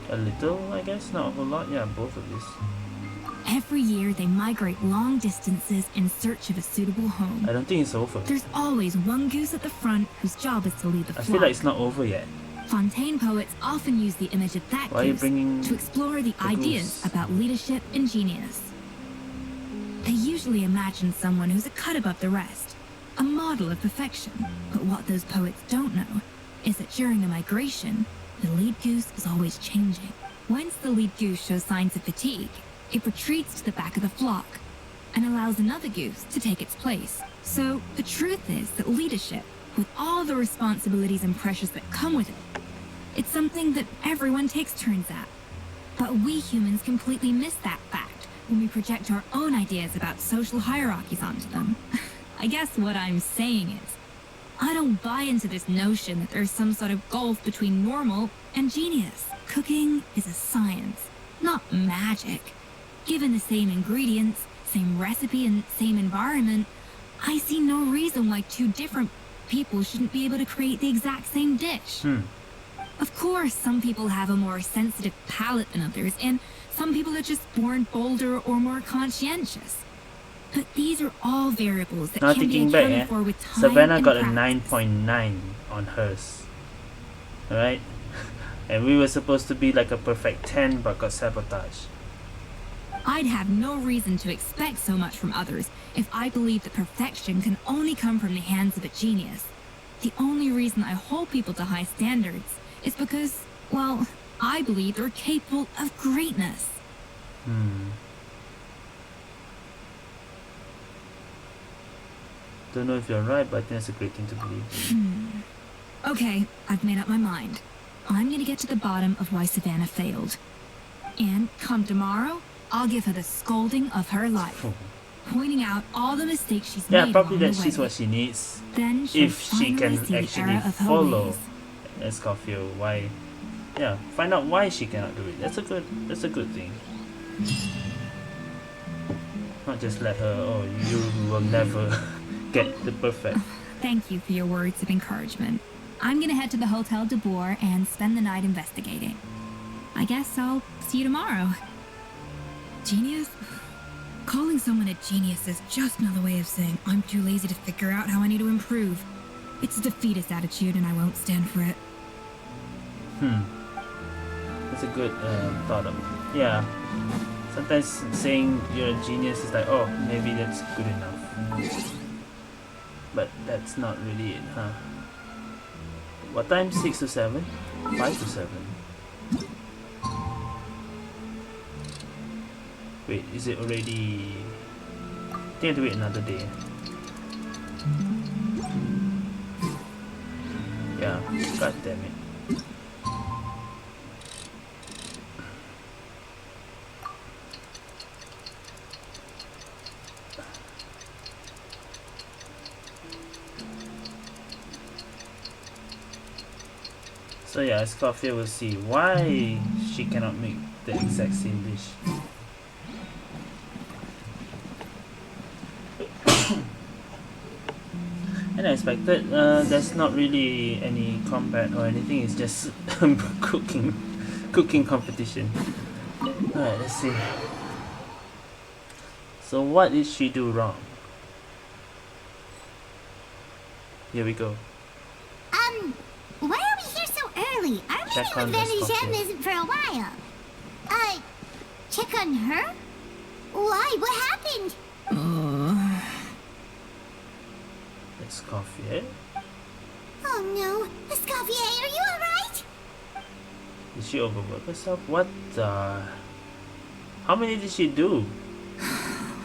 Speaker 1: A little, I guess, not a whole lot. Yeah, both of these.
Speaker 9: Every year they migrate long distances in search of a suitable home.
Speaker 1: I don't think it's over.
Speaker 9: There's always one goose at the front whose job is to lead the flock.
Speaker 1: I feel like it's not over yet.
Speaker 9: Fontaine poets often use the image of that
Speaker 1: Why are you
Speaker 9: goose
Speaker 1: bringing
Speaker 9: to explore the ideas
Speaker 1: goose?
Speaker 9: about leadership and genius. They usually imagine someone who's a cut above the rest, a model of perfection. But what those poets don't know is that during a migration, the lead goose is always changing. Once the lead goose shows signs of fatigue, it retreats to the back of the flock and allows another goose to take its place. So the truth is that leadership, with all the responsibilities and pressures that come with it, it's something that everyone takes turns at. But we humans completely miss that fact when we project our own ideas about social hierarchies onto them. I guess what I'm saying is, I don't buy into this notion that there's some sort of gulf between normal and genius. Cooking is a science, not magic. Given the same ingredients, same recipe, and same environment, I see no reason why two different people shouldn't be able to create the exact same dish. Of course, some people have a more sensitive palate than others, and some people are just born bolder or more conscientious. But these are all variables that
Speaker 1: Now
Speaker 9: can be
Speaker 1: thinking
Speaker 9: accounted
Speaker 1: back,
Speaker 9: for with time
Speaker 1: Savannah
Speaker 9: and
Speaker 1: got a
Speaker 9: practice.
Speaker 1: 9.9 on hers. Alright? And we were supposed to be like a perfect 10 but got sabotaged.
Speaker 9: I'd have no reason to expect so much from others if I believed that perfection can only come from the hands of a genius. The only reason I hold people to high standards is because, well, I believe they're capable of greatness.
Speaker 1: Don't know if you're right, but I think that's a great thing to believe.
Speaker 9: Okay, I've made up my mind. I'm gonna get to the bottom of why Savannah failed. And come tomorrow, I'll give her the scolding of her life. Pointing out all the mistakes she's
Speaker 1: Yeah,
Speaker 9: made
Speaker 1: probably
Speaker 9: along the
Speaker 1: that's
Speaker 9: way.
Speaker 1: what she needs.
Speaker 9: Then she'll
Speaker 1: If she
Speaker 9: finally
Speaker 1: can
Speaker 9: see the
Speaker 1: actually
Speaker 9: error of her
Speaker 1: follow
Speaker 9: ways.
Speaker 1: Escoffier, why? Yeah, find out why she cannot do it. That's a good thing. Not just let her. Oh, you will never get the perfect.
Speaker 9: Thank you for your words of encouragement. I'm gonna head to the Hotel de Boer and spend the night investigating. I guess I'll see you tomorrow. Genius? Calling someone a genius is just another way of saying I'm too lazy to figure out how I need to improve. It's a defeatist attitude and I won't stand for it.
Speaker 1: That's a good thought of. Yeah. Sometimes saying you're a genius is like, oh, maybe that's good enough. But that's not really it, huh? What time? 6 to 7? 5 to 7? Wait, is it already... I think I have to wait another day. Yeah, god damn it. So yeah, Escoffier will see why she cannot make the exact same dish. And I expected there's not really any combat or anything, it's just cooking competition. Alright, let's see. So what did she do wrong? Here we go.
Speaker 2: Why are we here so early? Our
Speaker 1: Check
Speaker 2: meeting
Speaker 1: on
Speaker 2: with Vanny
Speaker 1: Escoffier.
Speaker 2: Gem isn't for a while. Check on her? Why? What happened?
Speaker 1: Escoffier?
Speaker 2: Oh no. Escoffier, are you alright?
Speaker 1: Did she overwork herself? What the... How many did she do?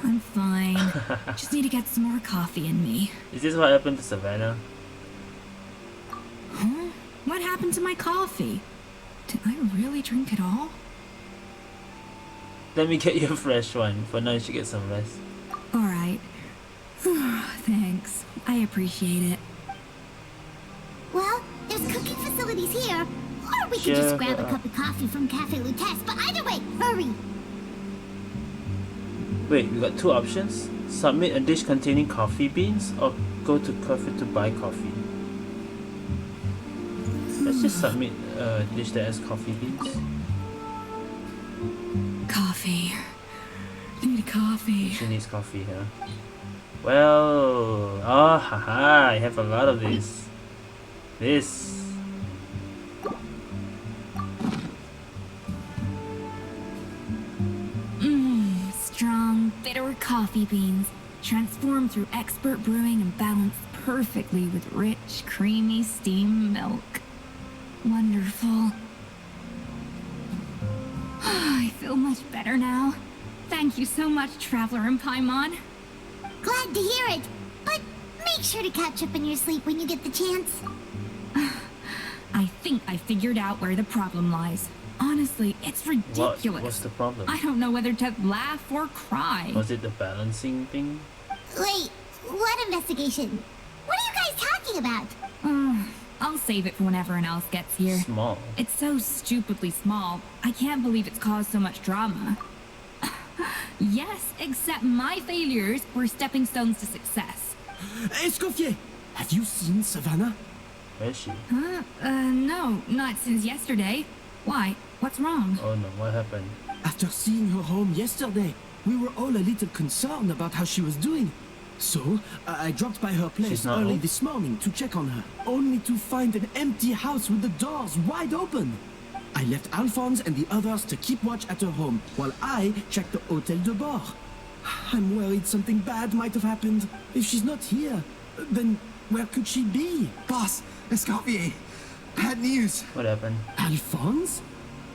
Speaker 9: I'm fine. Just need to get some more coffee in me.
Speaker 1: Is this what happened to Savannah?
Speaker 9: Huh? What happened to my coffee? Did I really drink it all?
Speaker 1: Let me get you a fresh one. For now, you should get some rest.
Speaker 9: Alright. Thanks. I appreciate it.
Speaker 2: Well, there's cooking facilities here. Or we could
Speaker 1: Sure,
Speaker 2: just grab a cup of coffee from Cafe Lutece, but either way, hurry!
Speaker 1: Wait, we got two options. Submit a dish containing coffee beans or go to cafe to buy coffee. Let's just submit a dish that has coffee beans.
Speaker 9: Coffee. Need a coffee.
Speaker 1: She needs coffee here. Well, oh haha, I have a lot of this.
Speaker 9: Strong, bitter coffee beans, transformed through expert brewing and balanced perfectly with rich, creamy steamed milk. Wonderful. I feel much better now. Thank you so much, Traveler and Paimon.
Speaker 2: Glad to hear it, but make sure to catch up in your sleep when you get the chance.
Speaker 9: I think I figured out where the problem lies. Honestly, it's ridiculous.
Speaker 1: What's the problem?
Speaker 9: I don't know whether to laugh or cry.
Speaker 1: Was it the balancing thing?
Speaker 2: Wait, what investigation? What are you guys talking about?
Speaker 9: I'll save it for when everyone else gets here.
Speaker 1: Small.
Speaker 9: It's so stupidly small. I can't believe it's caused so much drama. Yes, except my failures were stepping stones to success.
Speaker 5: Escoffier! Have you seen Savannah?
Speaker 1: Where is she?
Speaker 9: No, not since yesterday. Why? What's wrong?
Speaker 1: Oh no, what happened?
Speaker 5: After seeing her home yesterday, we were all a little concerned about how she was doing. So, I dropped by her place
Speaker 1: not
Speaker 5: early
Speaker 1: home?
Speaker 5: this morning to check on her, only to find an empty house with the doors wide open. I left Alphonse and the others to keep watch at her home, while I checked the Hotel de Bord. I'm worried something bad might have happened. If she's not here, then where could she be?
Speaker 12: Boss, Escoffier, bad news.
Speaker 1: What happened?
Speaker 5: Alphonse?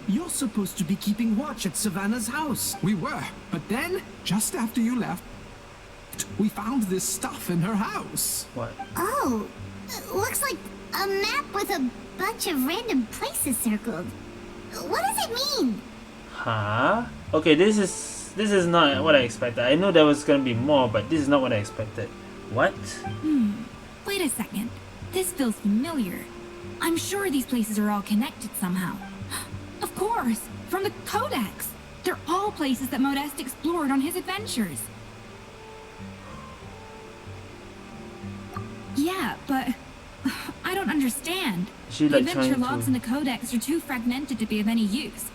Speaker 5: You're supposed to be keeping watch at Savannah's house.
Speaker 11: We were, but then, just after you left, we found this stuff in her house.
Speaker 1: What?
Speaker 2: Oh, looks like a map with a bunch of random places circled. What does it mean?
Speaker 1: Huh? Okay, this is not what I expected. I know there was gonna be more, but this is not what I expected. What?
Speaker 9: Wait a second. This feels familiar. I'm sure these places are all connected somehow. Of course, from the Codex. They're all places that Modeste explored on his adventures. Yeah, but I don't understand.
Speaker 1: She
Speaker 9: The
Speaker 1: like
Speaker 9: adventure
Speaker 1: trying
Speaker 9: logs
Speaker 1: to...
Speaker 9: in the Codex are too fragmented to be of any use.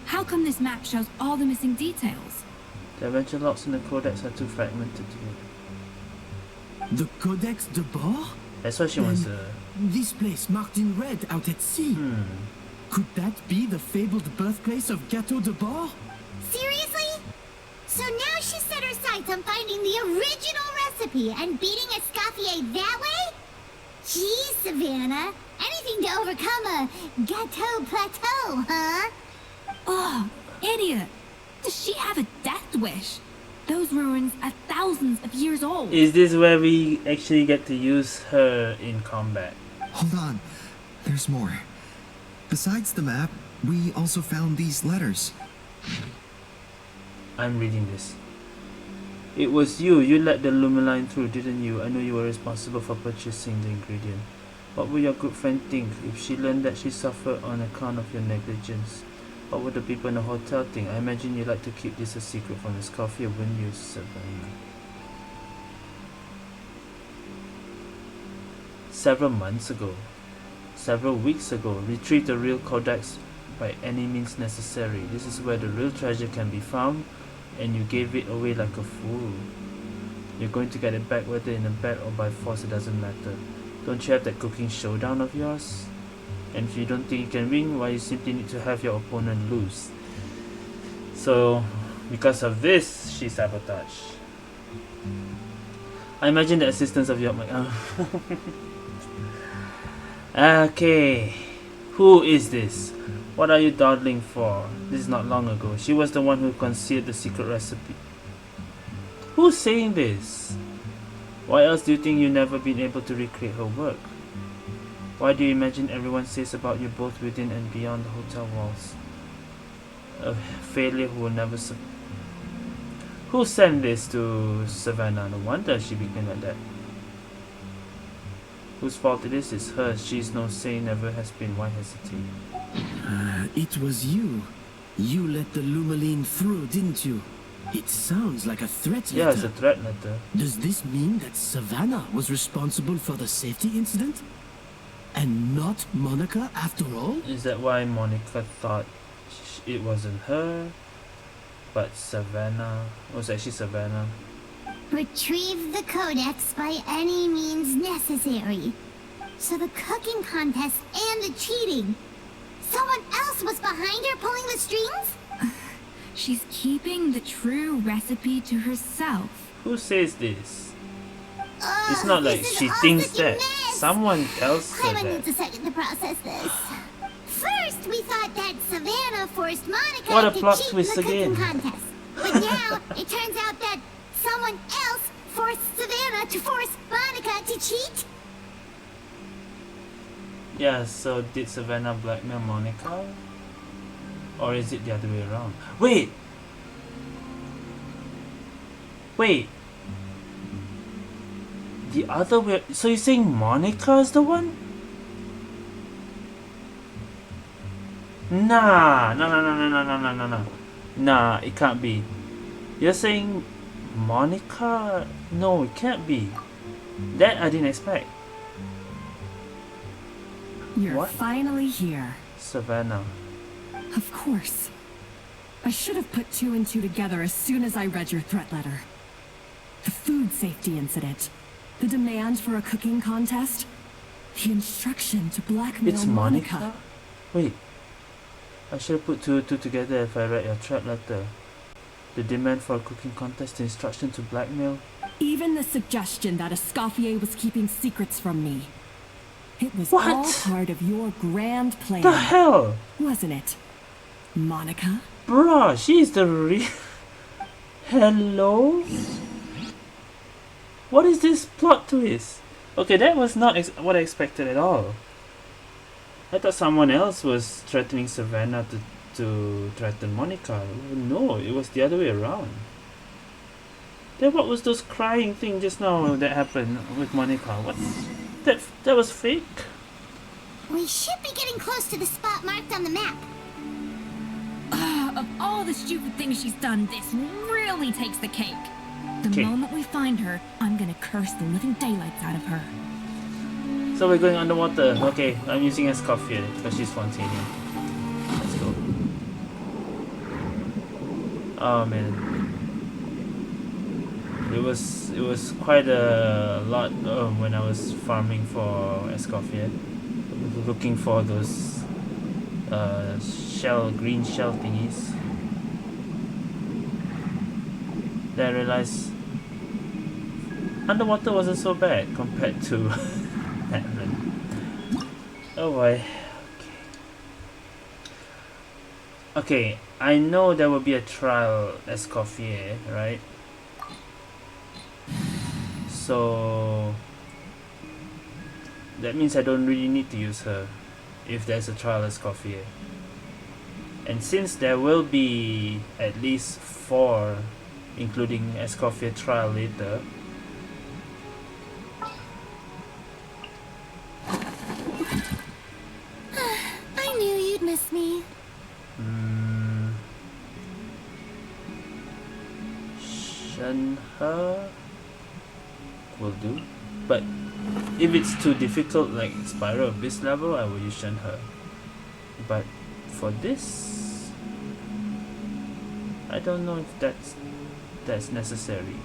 Speaker 9: How come this map shows all the missing details?
Speaker 1: The adventure logs in the Codex are too fragmented to be...
Speaker 5: The Codex de Bord?
Speaker 1: That's why she wants to...
Speaker 5: This place marked in red out at sea. Could that be the fabled birthplace of Gateau de Bord?
Speaker 2: Seriously? So now she set her sights on finding the original recipe and beating Escoffier that way? Geez, Savannah. Anything to overcome a Gateau plateau, huh?
Speaker 9: Oh, idiot! Does she have a death wish? Those ruins are thousands of years old.
Speaker 1: Is this where we actually get to use her in combat?
Speaker 12: Hold on. There's more. Besides the map, we also found these letters.
Speaker 1: I'm reading this. It was you. You let the Lumeline through, didn't you? I know you were responsible for purchasing the ingredient. What would your good friend think if she learned that she suffered on account of your negligence? What would the people in the hotel think? I imagine you like to keep this a secret from Escoffier, wouldn't you, Savannah? Several months ago, several weeks ago, retrieve the real codex by any means necessary. This is where the real treasure can be found, and you gave it away like a fool. You're going to get it back, whether in a bet or by force, it doesn't matter. Don't you have that cooking showdown of yours? And if you don't think you can win, why you simply need to have your opponent lose. So, because of this, she sabotaged. I imagine the assistance of your... Okay, who is this? What are you dawdling for? This is not long ago. She was the one who concealed the secret recipe. Who's saying this? Why else do you think you've never been able to recreate her work? Why do you imagine everyone says about you both within and beyond the hotel walls? A failure who will never... Who sent this to Savannah? No wonder she became like that. Whose fault it is hers. She's no saint, never has been. Why hesitate?
Speaker 5: It was you. You let the Lumeline through, didn't you? It sounds like a threat letter.
Speaker 1: Yeah, it's a threat letter.
Speaker 5: Does this mean that Savannah was responsible for the safety incident? And not Monica after all?
Speaker 1: Is that why Monica thought it wasn't her, but Savannah? It was actually Savannah.
Speaker 2: Retrieve the codex by any means necessary. So the cooking contest and the cheating. Someone else was behind her pulling the strings?
Speaker 9: She's keeping the true recipe to herself.
Speaker 1: Who says this? It's not like she thinks that. Someone tells her
Speaker 2: Paimon
Speaker 1: that.
Speaker 2: needs a second to process this. First, we thought that Savannah forced Monica
Speaker 1: What a
Speaker 2: to
Speaker 1: plot
Speaker 2: cheat
Speaker 1: twist
Speaker 2: in the cooking
Speaker 1: again.
Speaker 2: contest. But now, it turns out that someone else forced Savannah to force Monica to cheat?
Speaker 1: Yeah, so did Savannah blackmail Monica? Or is it the other way around? Wait! Wait! The other way... So you're saying Monica is the one? Nah! No. Nah, it can't be. You're saying Monica? No, it can't be. That I didn't expect.
Speaker 3: You're
Speaker 1: What?
Speaker 3: finally here.
Speaker 1: Savannah.
Speaker 3: Of course. I should have put two and two together as soon as I read your threat letter. The food safety incident. The demand for a cooking contest. The instruction to blackmail
Speaker 1: It's Monica? Wait. I should have put two and two together if I read your threat letter. The demand for a cooking contest, the instruction to blackmail.
Speaker 3: Even the suggestion that Escoffier was keeping secrets from me. It was
Speaker 1: What?
Speaker 3: all part of your grand plan.
Speaker 1: The hell?
Speaker 3: Wasn't it, Monica?
Speaker 1: Bruh, she's the real... Hello? What is this plot twist? Okay, that was not what I expected at all. I thought someone else was threatening Savannah to threaten Monica. No, it was the other way around. Then what was those crying thing just now that happened with Monica? What? That was fake?
Speaker 2: We should be getting close to the spot marked on the map.
Speaker 9: Of all the stupid things she's done, this really takes the cake. The moment we find her, I'm gonna curse the living daylights out of her.
Speaker 1: So we're going underwater. Okay, I'm using Escoffier because she's spontaneous. Let's go. Oh man. It was quite a lot when I was farming for Escoffier. Looking for those green shell thingies. Then I realized underwater wasn't so bad compared to oh boy. Okay, I know there will be a trial Escoffier, right? So that means I don't really need to use her if there's a trial Escoffier. And since there will be at least 4, including Escoffier trial later,
Speaker 2: I knew you'd miss me.
Speaker 1: Shenhe will do. But if it's too difficult, like Spiral Abyss level, I will use Shenhe. But for this, I don't know if that's necessary.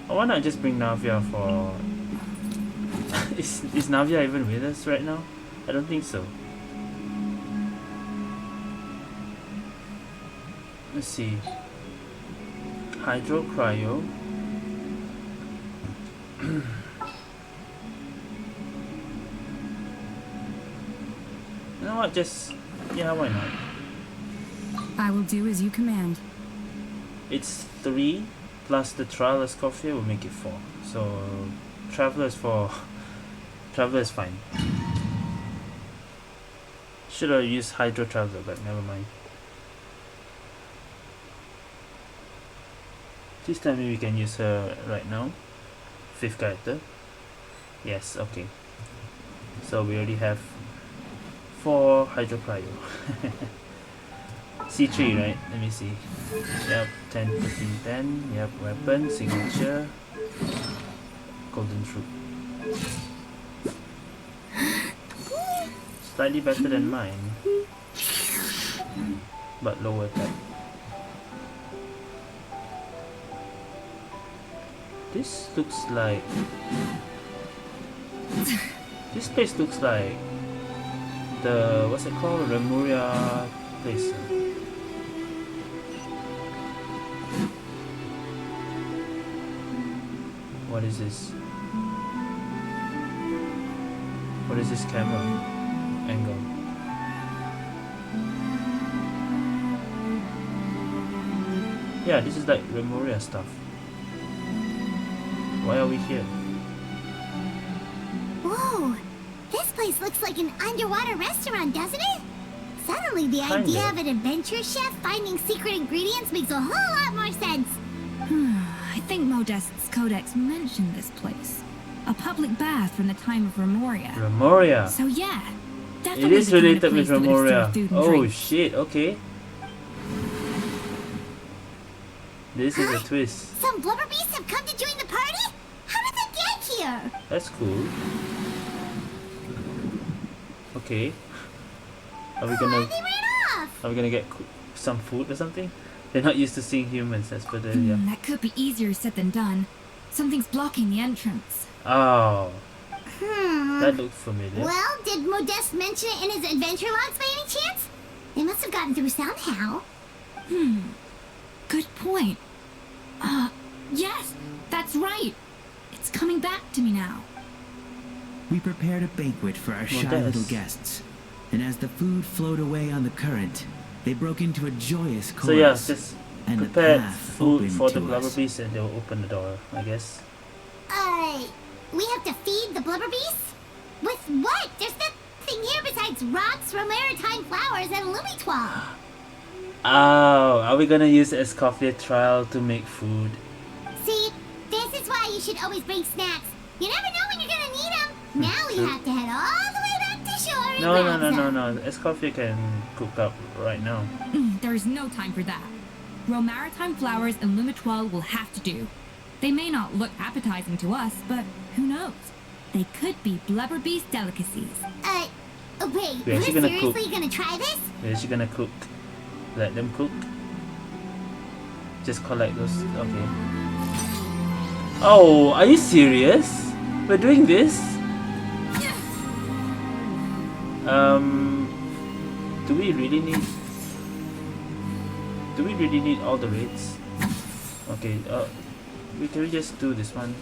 Speaker 1: Why not just bring Navia for... is Navia even with us right now? I don't think so. Let's see. Hydro Cryo. You know what, yeah, why not?
Speaker 3: I will do as you command.
Speaker 1: It's 3 plus the trial Escoffier will make it 4. So Traveler is fine. Should have used Hydro Traveler, but never mind. This time we can use her right now. 5th character. Yes, okay. So we already have 4 Hydro Cryo. C3, right? Let me see. Yep, 10, 15, 10. Yep, weapon, signature, golden fruit. Slightly better than mine, but lower attack. This looks like... this place looks like the... what's it called? Remuria place. What is this? What is this camera angle? Yeah, this is like Remuria stuff. Why are we here?
Speaker 2: Whoa! This place looks like an underwater restaurant, doesn't it? Suddenly the idea of an adventure chef finding secret ingredients makes a whole lot more sense.
Speaker 9: I think Modest's codex mentioned this place. A public bath from the time of Remuria.
Speaker 1: Remuria!
Speaker 9: So yeah,
Speaker 1: It
Speaker 9: definitely
Speaker 1: is
Speaker 9: the kind of
Speaker 1: related with
Speaker 9: place that would serve
Speaker 1: Remuria.
Speaker 9: food and
Speaker 1: Oh
Speaker 9: drink.
Speaker 1: shit, okay. This is a twist.
Speaker 2: Some blubber beasts have come to join the party? How did they get here?
Speaker 1: That's cool. Okay. Are we gonna...
Speaker 2: They ran off!
Speaker 1: Are we gonna get some food or something? They're not used to seeing humans, that's for the... yeah.
Speaker 9: That could be easier said than done. Something's blocking the entrance.
Speaker 1: Oh. That looked familiar.
Speaker 2: Well, did Modeste mention it in his adventure logs by any chance? They must have gotten through somehow.
Speaker 4: Good point. Yes, that's right. It's coming back to me now.
Speaker 5: We prepared a banquet for our shy
Speaker 1: Modeste.
Speaker 5: little guests, and as the food flowed away on the current, they broke into a joyous chorus.
Speaker 1: So yeah, just
Speaker 5: and the
Speaker 1: prepare
Speaker 5: path
Speaker 1: food
Speaker 5: opened
Speaker 1: for the
Speaker 5: to
Speaker 1: blubber
Speaker 5: us.
Speaker 1: beast and they'll open the door, I guess.
Speaker 2: We have to feed the blubber beasts? With what? There's nothing here besides rocks, romaritime flowers, and lumitoile.
Speaker 1: Oh, are we gonna use Escoffier trial to make food?
Speaker 2: See, this is why you should always bring snacks. You never know when you're gonna need them. Now we have to head all the way back to shore and grab some.
Speaker 1: No. Escoffier can cook up right now.
Speaker 9: There's no time for that. Romaritime flowers and lumitoile will have to do. They may not look appetizing to us, but who knows? They could be blubber beast delicacies.
Speaker 2: Wait,
Speaker 1: We're
Speaker 2: we're
Speaker 1: actually gonna
Speaker 2: seriously
Speaker 1: cook.
Speaker 2: gonna try this?
Speaker 1: Is she gonna cook? Let them cook. Just collect those. Okay. Oh, are you serious? We're doing this? Do we really need all the raids? Okay, can we just do this one?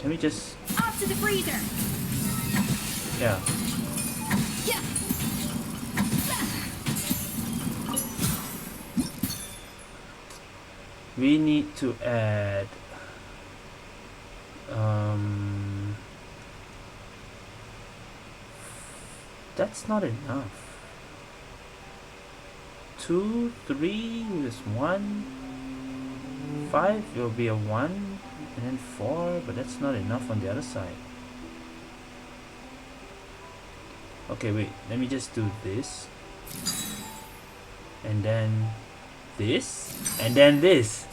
Speaker 1: Can we just...
Speaker 9: Off to the freezer!
Speaker 1: Yeah. We need to add... That's not enough. 2, 3 is 1. 5 will be a 1. And then 4, but that's not enough on the other side. Okay, wait. Let me just do this. And then this. And then this.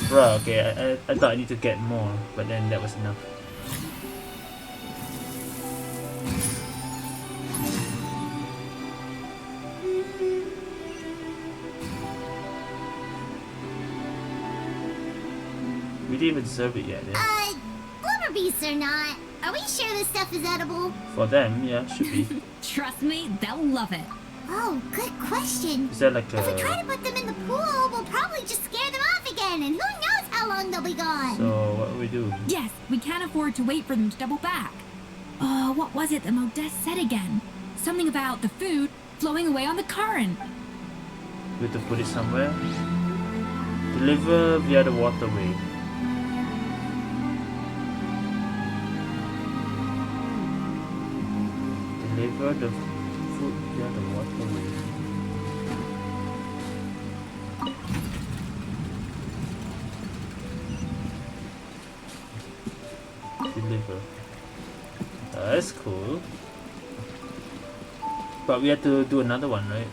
Speaker 1: Bruh, okay. I thought I need to get more. But then that was enough. We didn't even serve it yet. Yeah.
Speaker 2: Blubber beasts or not, are we sure this stuff is edible?
Speaker 1: For them, yeah, should be.
Speaker 9: Trust me, they'll love it.
Speaker 2: Oh, good question.
Speaker 1: Is that like
Speaker 2: If we
Speaker 1: a...
Speaker 2: try to put them in the pool, we'll probably just scare them off again, and who knows how long they'll be gone.
Speaker 1: So, what do we do?
Speaker 9: Yes, we can't afford to wait for them to double back. What was it that Modeste said again? Something about the food flowing away on the current.
Speaker 1: We have to put it somewhere. Deliver via the waterway. Deliver the food via the waterway. Deliver. That's cool. But we have to do another one, right?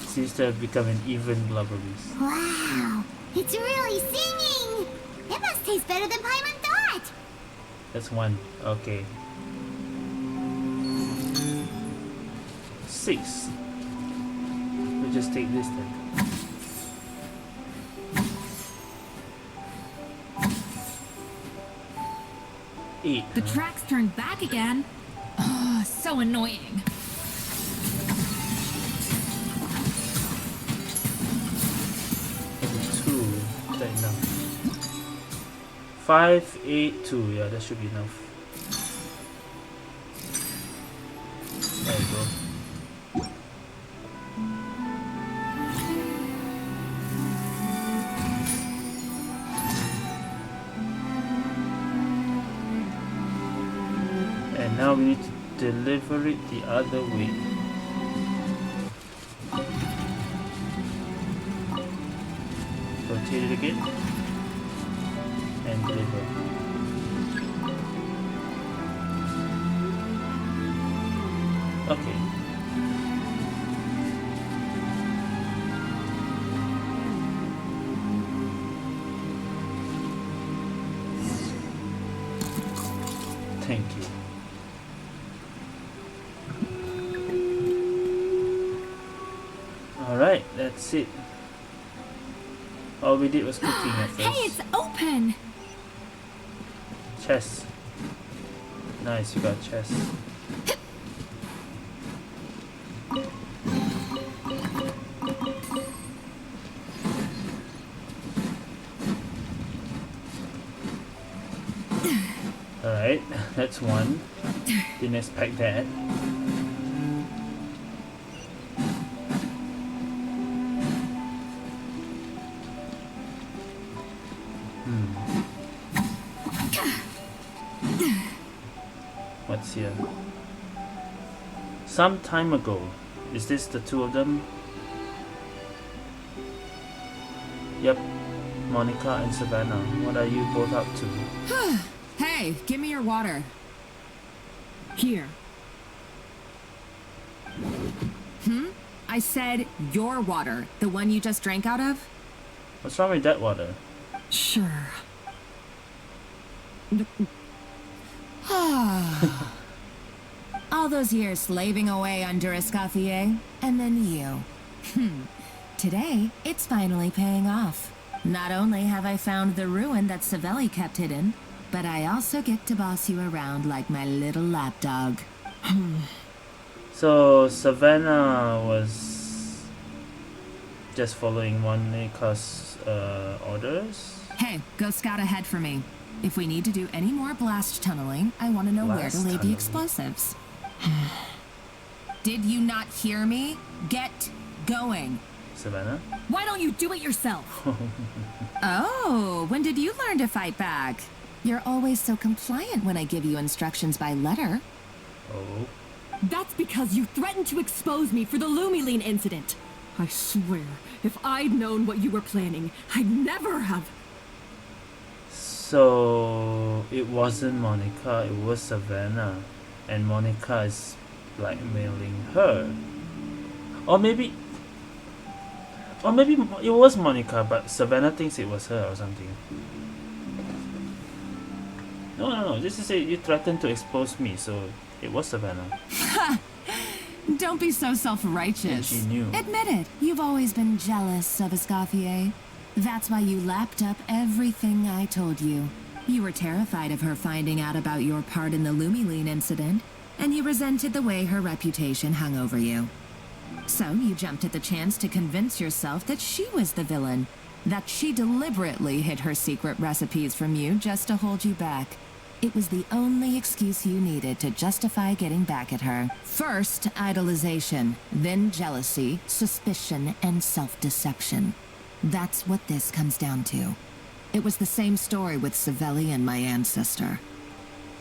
Speaker 1: Seems to have become an even blubber beast.
Speaker 2: Wow, it's really singing! It must taste better than Paimon thought!
Speaker 1: That's 1. Okay. 6. We'll just take this then.
Speaker 9: The tracks turned back again. Oh, so annoying.
Speaker 1: That's a 2. Is that enough? 5, 8, 2. Yeah, that should be enough. There you go. And now we need to deliver it the other way. Rotate it again and deliver. Okay. Thank you. That's it. All we did was cooking at first.
Speaker 4: Hey, it's open!
Speaker 1: Chest. Nice, you got chest. Alright, that's one. Didn't expect that. What's here? Some time ago. Is this the two of them? Yep. Monica and Savannah. What are you both up to?
Speaker 8: Hey, give me your water.
Speaker 3: Here.
Speaker 8: I said your water, the one you just drank out of?
Speaker 1: What's wrong with that water?
Speaker 3: Sure.
Speaker 8: All those years slaving away under Escoffier, and then you. Today, it's finally paying off. Not only have I found the ruin that Savelli kept hidden, but I also get to boss you around like my little lapdog.
Speaker 1: So Savannah was just following Monica's orders?
Speaker 8: Hey, go scout ahead for me. If we need to do any more blast tunneling, I want to know where to lay the explosives. Did you not hear me? Get going.
Speaker 1: Savannah?
Speaker 3: Why don't you do it yourself?
Speaker 8: Oh, when did you learn to fight back? You're always so compliant when I give you instructions by letter.
Speaker 1: Oh.
Speaker 3: That's because you threatened to expose me for the Lumiline incident. I swear, if I'd known what you were planning, I'd never have.
Speaker 1: So it wasn't Monica, it was Savannah. And Monica is blackmailing her. Or maybe it was Monica, but Savannah thinks it was her or something. No. This is it. You threatened to expose me, so it was Savannah.
Speaker 8: Don't be so self-righteous.
Speaker 1: And she knew.
Speaker 8: Admit it. You've always been jealous of Escoffier. That's why you lapped up everything I told you. You were terrified of her finding out about your part in the Lumiline incident, and you resented the way her reputation hung over you. So you jumped at the chance to convince yourself that she was the villain, that she deliberately hid her secret recipes from you just to hold you back. It was the only excuse you needed to justify getting back at her. First, idolization, then jealousy, suspicion, and self-deception. That's what this comes down to. It was the same story with Savelli and my ancestor.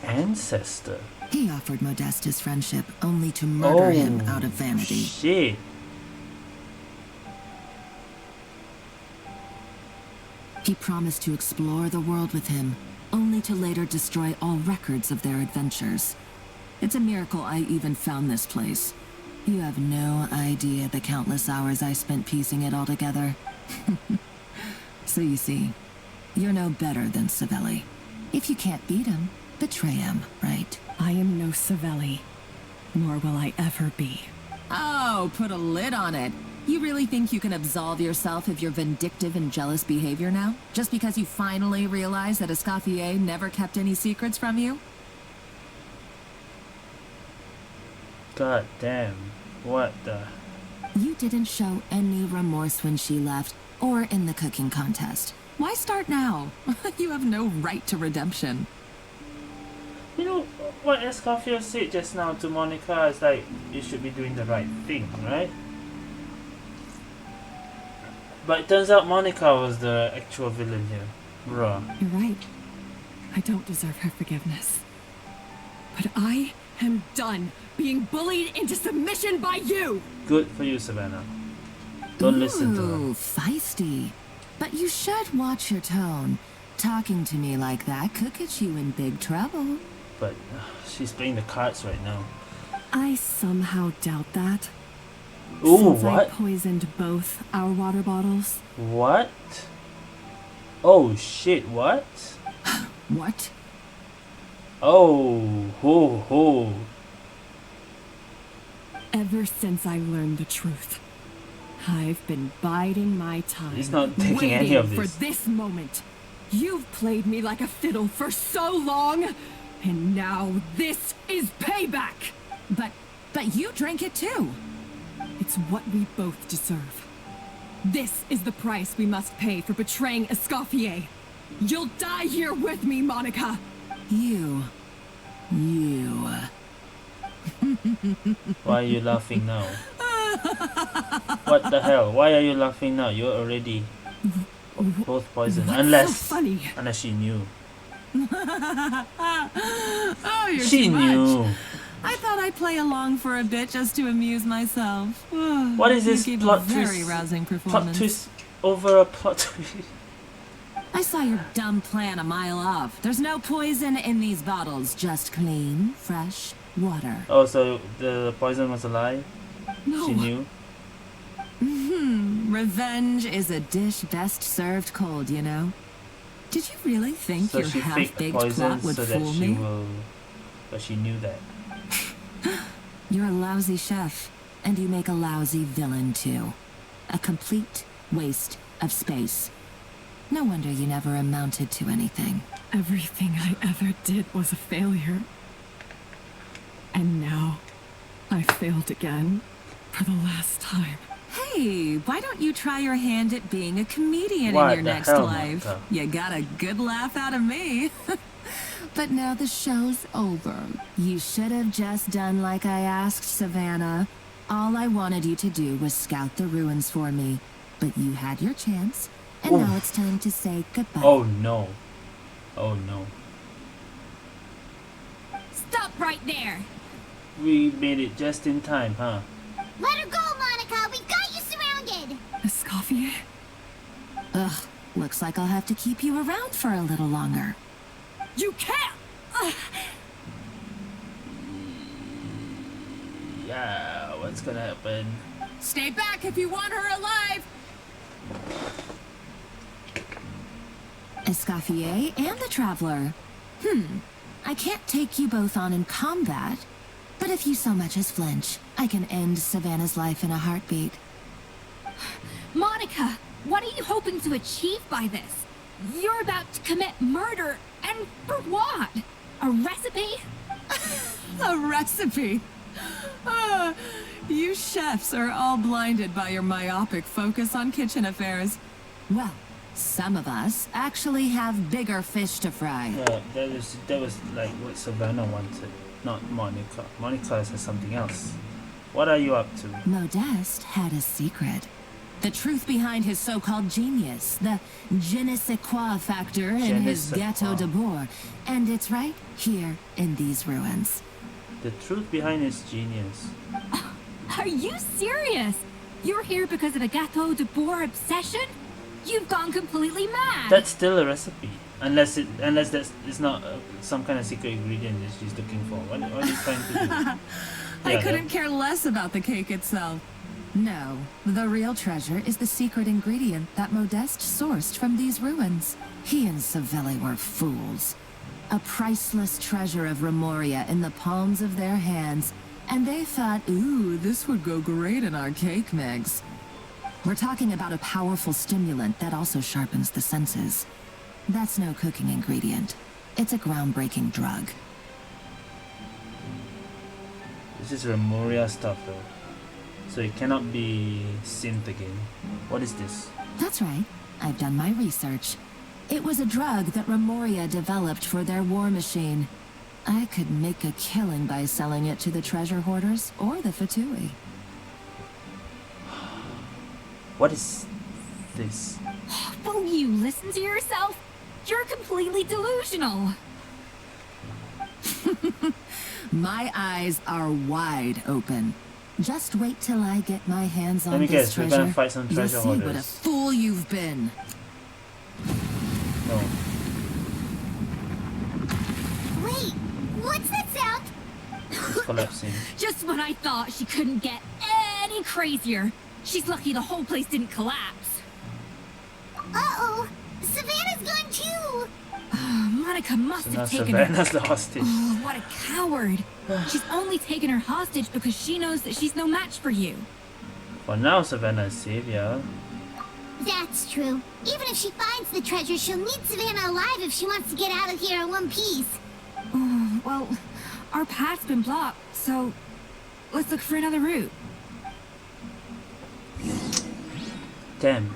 Speaker 1: Ancestor?
Speaker 8: He offered Modestus friendship only to murder him out of vanity.
Speaker 1: Shit.
Speaker 8: He promised to explore the world with him, only to later destroy all records of their adventures. It's a miracle I even found this place. You have no idea the countless hours I spent piecing it all together. So you see, you're no better than Savelli. If you can't beat him, betray him, right?
Speaker 3: I am no Savelli, nor will I ever be.
Speaker 8: Oh, put a lid on it. You really think you can absolve yourself of your vindictive and jealous behavior now? Just because you finally realized that Escoffier never kept any secrets from you?
Speaker 1: God damn. What the...
Speaker 8: You didn't show any remorse when she left, or in the cooking contest. Why start now? You have no right to redemption.
Speaker 1: You know, what Escoffier said just now to Monica is like, you should be doing the right thing, right? But it turns out Monica was the actual villain here. Bruh.
Speaker 3: You're right. I don't deserve her forgiveness. But I am done being bullied into submission by you!
Speaker 1: Good for you, Savannah. Don't listen to her.
Speaker 8: Ooh, feisty. But you should watch your tone. Talking to me like that could get you in big trouble.
Speaker 1: But she's playing the cards right now.
Speaker 3: I somehow doubt that.
Speaker 1: Ooh,
Speaker 3: Since
Speaker 1: what?
Speaker 3: I poisoned both our water bottles.
Speaker 1: What? Oh shit, what?
Speaker 8: What?
Speaker 1: Oh, ho, ho.
Speaker 3: Ever since I learned the truth, I've been biding my time.
Speaker 1: He's not taking
Speaker 3: waiting
Speaker 1: any of this.
Speaker 3: for this moment. You've played me like a fiddle for so long, and now this is payback.
Speaker 8: But you drink it too.
Speaker 3: It's what we both deserve. This is the price we must pay for betraying Escoffier. You'll die here with me, Monica.
Speaker 8: You.
Speaker 1: Why are you laughing now? What the hell? Why are you laughing now? You're already both poisoned. Unless she knew.
Speaker 8: Oh, you're
Speaker 1: She
Speaker 8: too
Speaker 1: knew.
Speaker 8: much. I thought I'd play along for a bit just to amuse myself.
Speaker 1: What is this
Speaker 8: You gave
Speaker 1: plot
Speaker 8: a very
Speaker 1: twist?
Speaker 8: rousing
Speaker 1: Plot
Speaker 8: performance.
Speaker 1: twist over a plot twist.
Speaker 8: I saw your dumb plan a mile off. There's no poison in these bottles, just clean, fresh water.
Speaker 1: Oh, so the poison was a lie?
Speaker 8: No.
Speaker 1: She knew?
Speaker 8: Revenge is a dish best served cold, you know? Did you really think
Speaker 1: So
Speaker 8: your
Speaker 1: she faked the
Speaker 8: half-baked
Speaker 1: poison
Speaker 8: plot would
Speaker 1: so that
Speaker 8: fool
Speaker 1: she
Speaker 8: me?
Speaker 1: will... But she knew that.
Speaker 8: You're a lousy chef, and you make a lousy villain too. A complete waste of space. No wonder you never amounted to anything.
Speaker 3: Everything I ever did was a failure. And now, I failed again. For the last time.
Speaker 8: Hey, why don't you try your hand at being a comedian
Speaker 1: What
Speaker 8: in your
Speaker 1: the
Speaker 8: next
Speaker 1: hell,
Speaker 8: life?
Speaker 1: Monica?
Speaker 8: You got a good laugh out of me. But now the show's over. You should have just done like I asked, Savannah. All I wanted you to do was scout the ruins for me. But you had your chance, and
Speaker 1: Oof.
Speaker 8: now it's time to say goodbye.
Speaker 1: Oh no. Oh no.
Speaker 9: Stop right there!
Speaker 1: We made it just in time, huh?
Speaker 2: Let her go, Monica. We've got you surrounded.
Speaker 3: Escoffier?
Speaker 8: Ugh, looks like I'll have to keep you around for a little longer.
Speaker 3: You can't!
Speaker 1: Yeah, what's gonna happen?
Speaker 8: Stay back if you want her alive! Escoffier and the Traveler. I can't take you both on in combat, but if you so much as flinch, I can end Savannah's life in a heartbeat.
Speaker 9: Monica, what are you hoping to achieve by this? You're about to commit murder, and for what? A recipe?
Speaker 8: A recipe? You chefs are all blinded by your myopic focus on kitchen affairs. Well, some of us actually have bigger fish to fry.
Speaker 1: Yeah, that was like what Savannah wanted, not Monica. Monica said something else. What are you up to?
Speaker 8: Modeste had a secret. The truth behind his so-called genius, the je ne sais quoi factor in
Speaker 1: Je ne
Speaker 8: his
Speaker 1: sais
Speaker 8: Gâteau
Speaker 1: quoi.
Speaker 8: de Bourg, and it's right here in these ruins.
Speaker 1: The truth behind his genius.
Speaker 9: Are you serious? You're here because of a Gâteau de Bourg obsession? You've gone completely mad!
Speaker 1: That's still a recipe, unless that's it's not some kind of secret ingredient that she's looking for. What are you trying to do?
Speaker 8: I
Speaker 1: Yeah,
Speaker 8: couldn't care less about the cake itself. No, the real treasure is the secret ingredient that Modeste sourced from these ruins. He and Savelli were fools. A priceless treasure of Remoria in the palms of their hands, and they thought, ooh, this would go great in our cake mix. We're talking about a powerful stimulant that also sharpens the senses. That's no cooking ingredient. It's a groundbreaking drug.
Speaker 1: This is Remoria stuff though. So it cannot be synth again. What is this?
Speaker 8: That's right. I've done my research. It was a drug that Remoria developed for their war machine. I could make a killing by selling it to the treasure hoarders or the Fatui.
Speaker 1: What is this?
Speaker 9: Will you listen to yourself? You're completely delusional.
Speaker 8: My eyes are wide open. Just wait till I get my hands on
Speaker 1: Let me
Speaker 8: this
Speaker 1: guess, we're
Speaker 8: treasure.
Speaker 1: gonna fight some
Speaker 8: You'll
Speaker 1: treasure
Speaker 8: see what a
Speaker 1: hoarders.
Speaker 8: fool you've been.
Speaker 1: No.
Speaker 2: Wait, what's that sound?
Speaker 1: It's collapsing.
Speaker 9: Just when I thought she couldn't get any crazier. She's lucky the whole place didn't collapse.
Speaker 2: Uh-oh, Savannah's gone too.
Speaker 9: Monica must
Speaker 1: So now
Speaker 9: have taken her.
Speaker 1: Savannah's the hostage.
Speaker 9: Oh, what a coward. She's only taken her hostage because she knows that she's no match for you.
Speaker 1: For now, Savannah is safe, yeah.
Speaker 2: That's true. Even if she finds the treasure, she'll need Savannah alive if she wants to get out of here in one piece.
Speaker 9: Oh, well, our path's been blocked, so let's look for another route.
Speaker 1: Damn.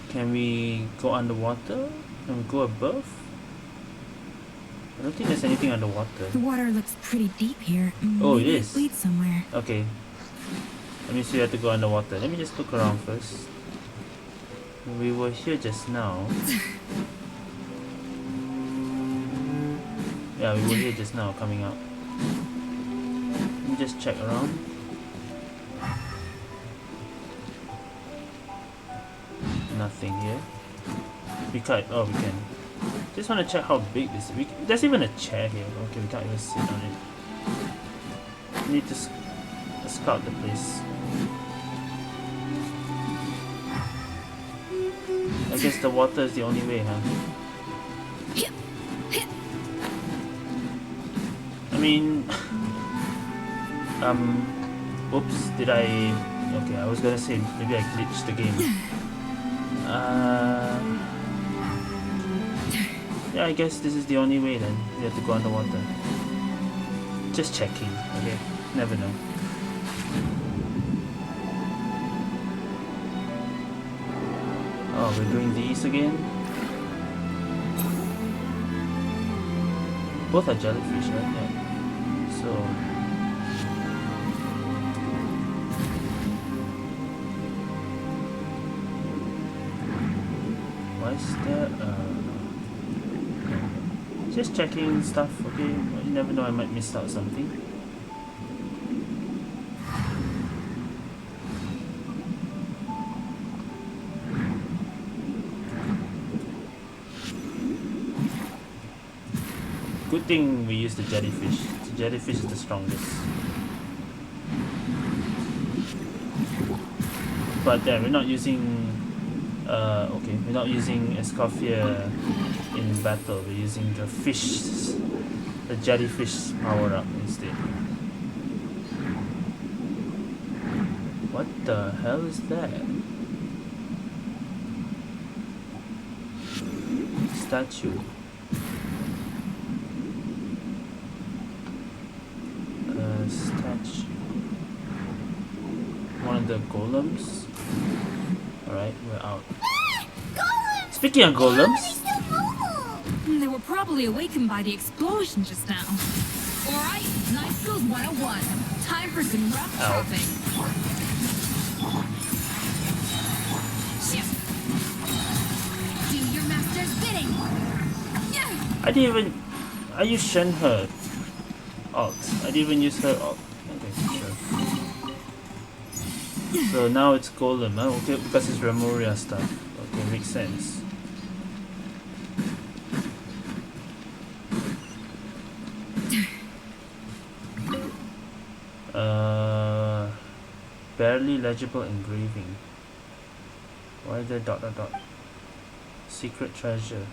Speaker 1: Can we go underwater? Can we go above? I don't think there's anything underwater.
Speaker 9: The water looks pretty deep here.
Speaker 1: Oh, it
Speaker 9: Maybe
Speaker 1: is.
Speaker 9: leads somewhere.
Speaker 1: Okay. Let me see how to go underwater. Let me just look around first. We were here just now. Yeah, we were here just now, coming out. Let me just check around. Nothing here. We can't. Oh, we can. Just want to check how big this is. There's even a chair here. Okay, we can't even sit on it. We need to scout the place. I guess the water is the only way, huh? I mean, oops, did I? Okay, I was gonna say maybe I glitched the game. Yeah, I guess this is the only way then. We have to go underwater. Just checking, okay? Never know. Oh, we're doing these again? Both are jellyfish, right? Yeah. So... why is there just checking stuff, okay? You never know, I might miss out something. Good thing we use the jellyfish. The jellyfish is the strongest. But yeah, we're not using okay, we're not using Escoffier in battle. We're using the fish, the jellyfish power up instead. What the hell is that? Statue. Statue. One of the golems. Alright, we're out.
Speaker 2: Golems!
Speaker 1: Speaking of golems,
Speaker 9: They were probably awakened by the explosion just now. Alright, Night Skills 101. Time for some rough chopping.
Speaker 2: do your master's bidding.
Speaker 1: I didn't even. I used Shenhe alt. I didn't even use her alt. Okay, sure. So now it's golem, huh? Okay, because it's Remoria stuff. Okay, makes sense. Barely legible engraving. Why is there ... Secret treasure.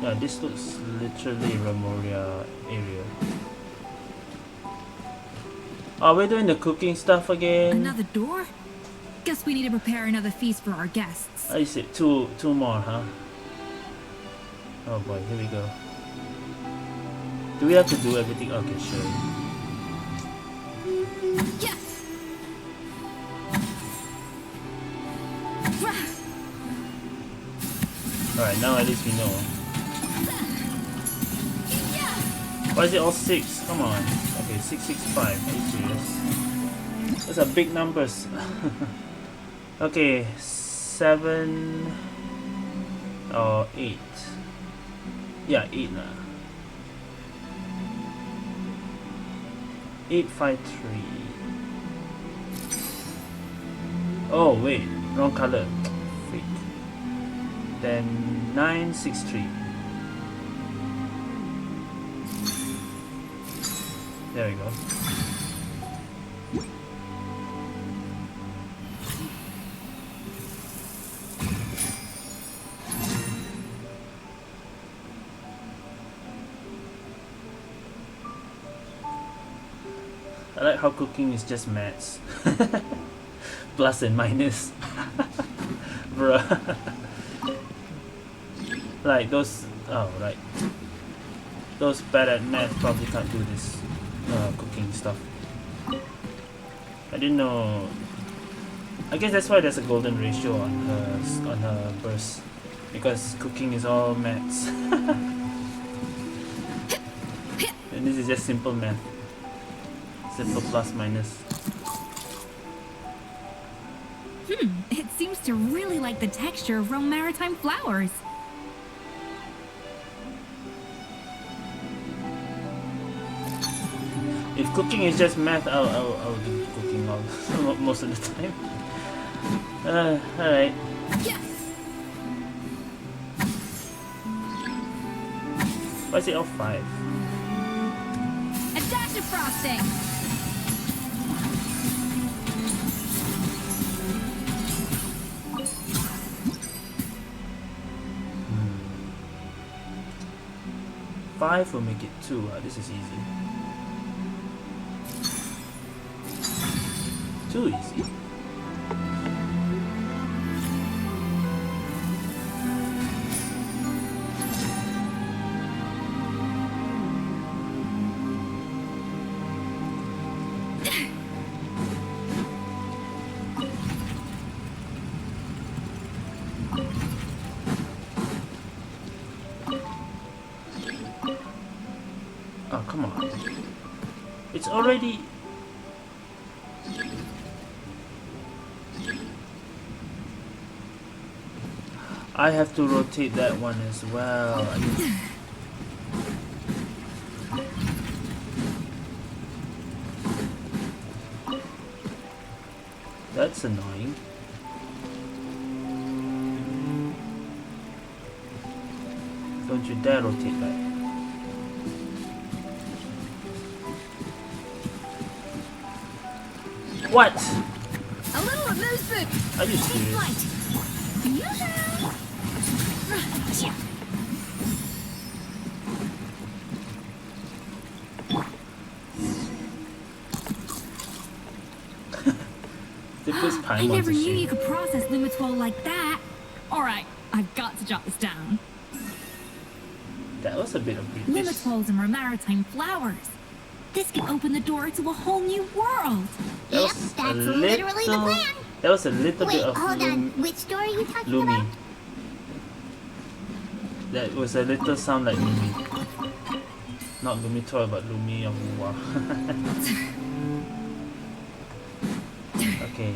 Speaker 1: Yeah, this looks literally Remoria area. Oh, we're doing the cooking stuff again.
Speaker 9: Another door? Guess we need to prepare another feast for our guests.
Speaker 1: I see, two more, huh? Oh boy, here we go. Do we have to do everything? Okay, sure.
Speaker 2: Yeah.
Speaker 1: Alright, now at least we know. Why is it all 6? Come on. Okay, 665. Are you serious? Those are big numbers. Okay, 7 or 8. Yeah, 8 now. 853. Oh wait, wrong color. Freak. Then 963. There we go. I like how cooking is just maths. Plus and minus. Bruh. Like those, oh right. Those bad at math probably can't do this cooking stuff. I didn't know. I guess that's why there's a golden ratio on her burst, because cooking is all maths. And this is just simple math. Simple plus minus.
Speaker 9: It seems to really like the texture of Rome maritime flowers.
Speaker 1: If cooking is just math, I'll do cooking all most of the time. Alright.
Speaker 3: Yes.
Speaker 1: Why is it all 5?
Speaker 9: A dash of frosting.
Speaker 1: 5 will make it 2. This is easy. Too easy. Oh, come on. It's already... I have to rotate that one as well. I mean... That's annoying. Don't you dare rotate that. What?
Speaker 3: A little amusement.
Speaker 1: Are you serious?
Speaker 9: I never knew you could process Lumitol like that. Alright, I've got to jot this down.
Speaker 1: That was a bit of British.
Speaker 9: Lumitols and maritime flowers. This can open the door to a whole new world.
Speaker 2: Yep, that's literally the plan.
Speaker 1: That was a little bit of
Speaker 2: hold on. Which door are you talking
Speaker 1: Lumi.
Speaker 2: about?
Speaker 1: That was a little sound like Lumi. Not Lumitor, but Lumi of Wuwa. Okay.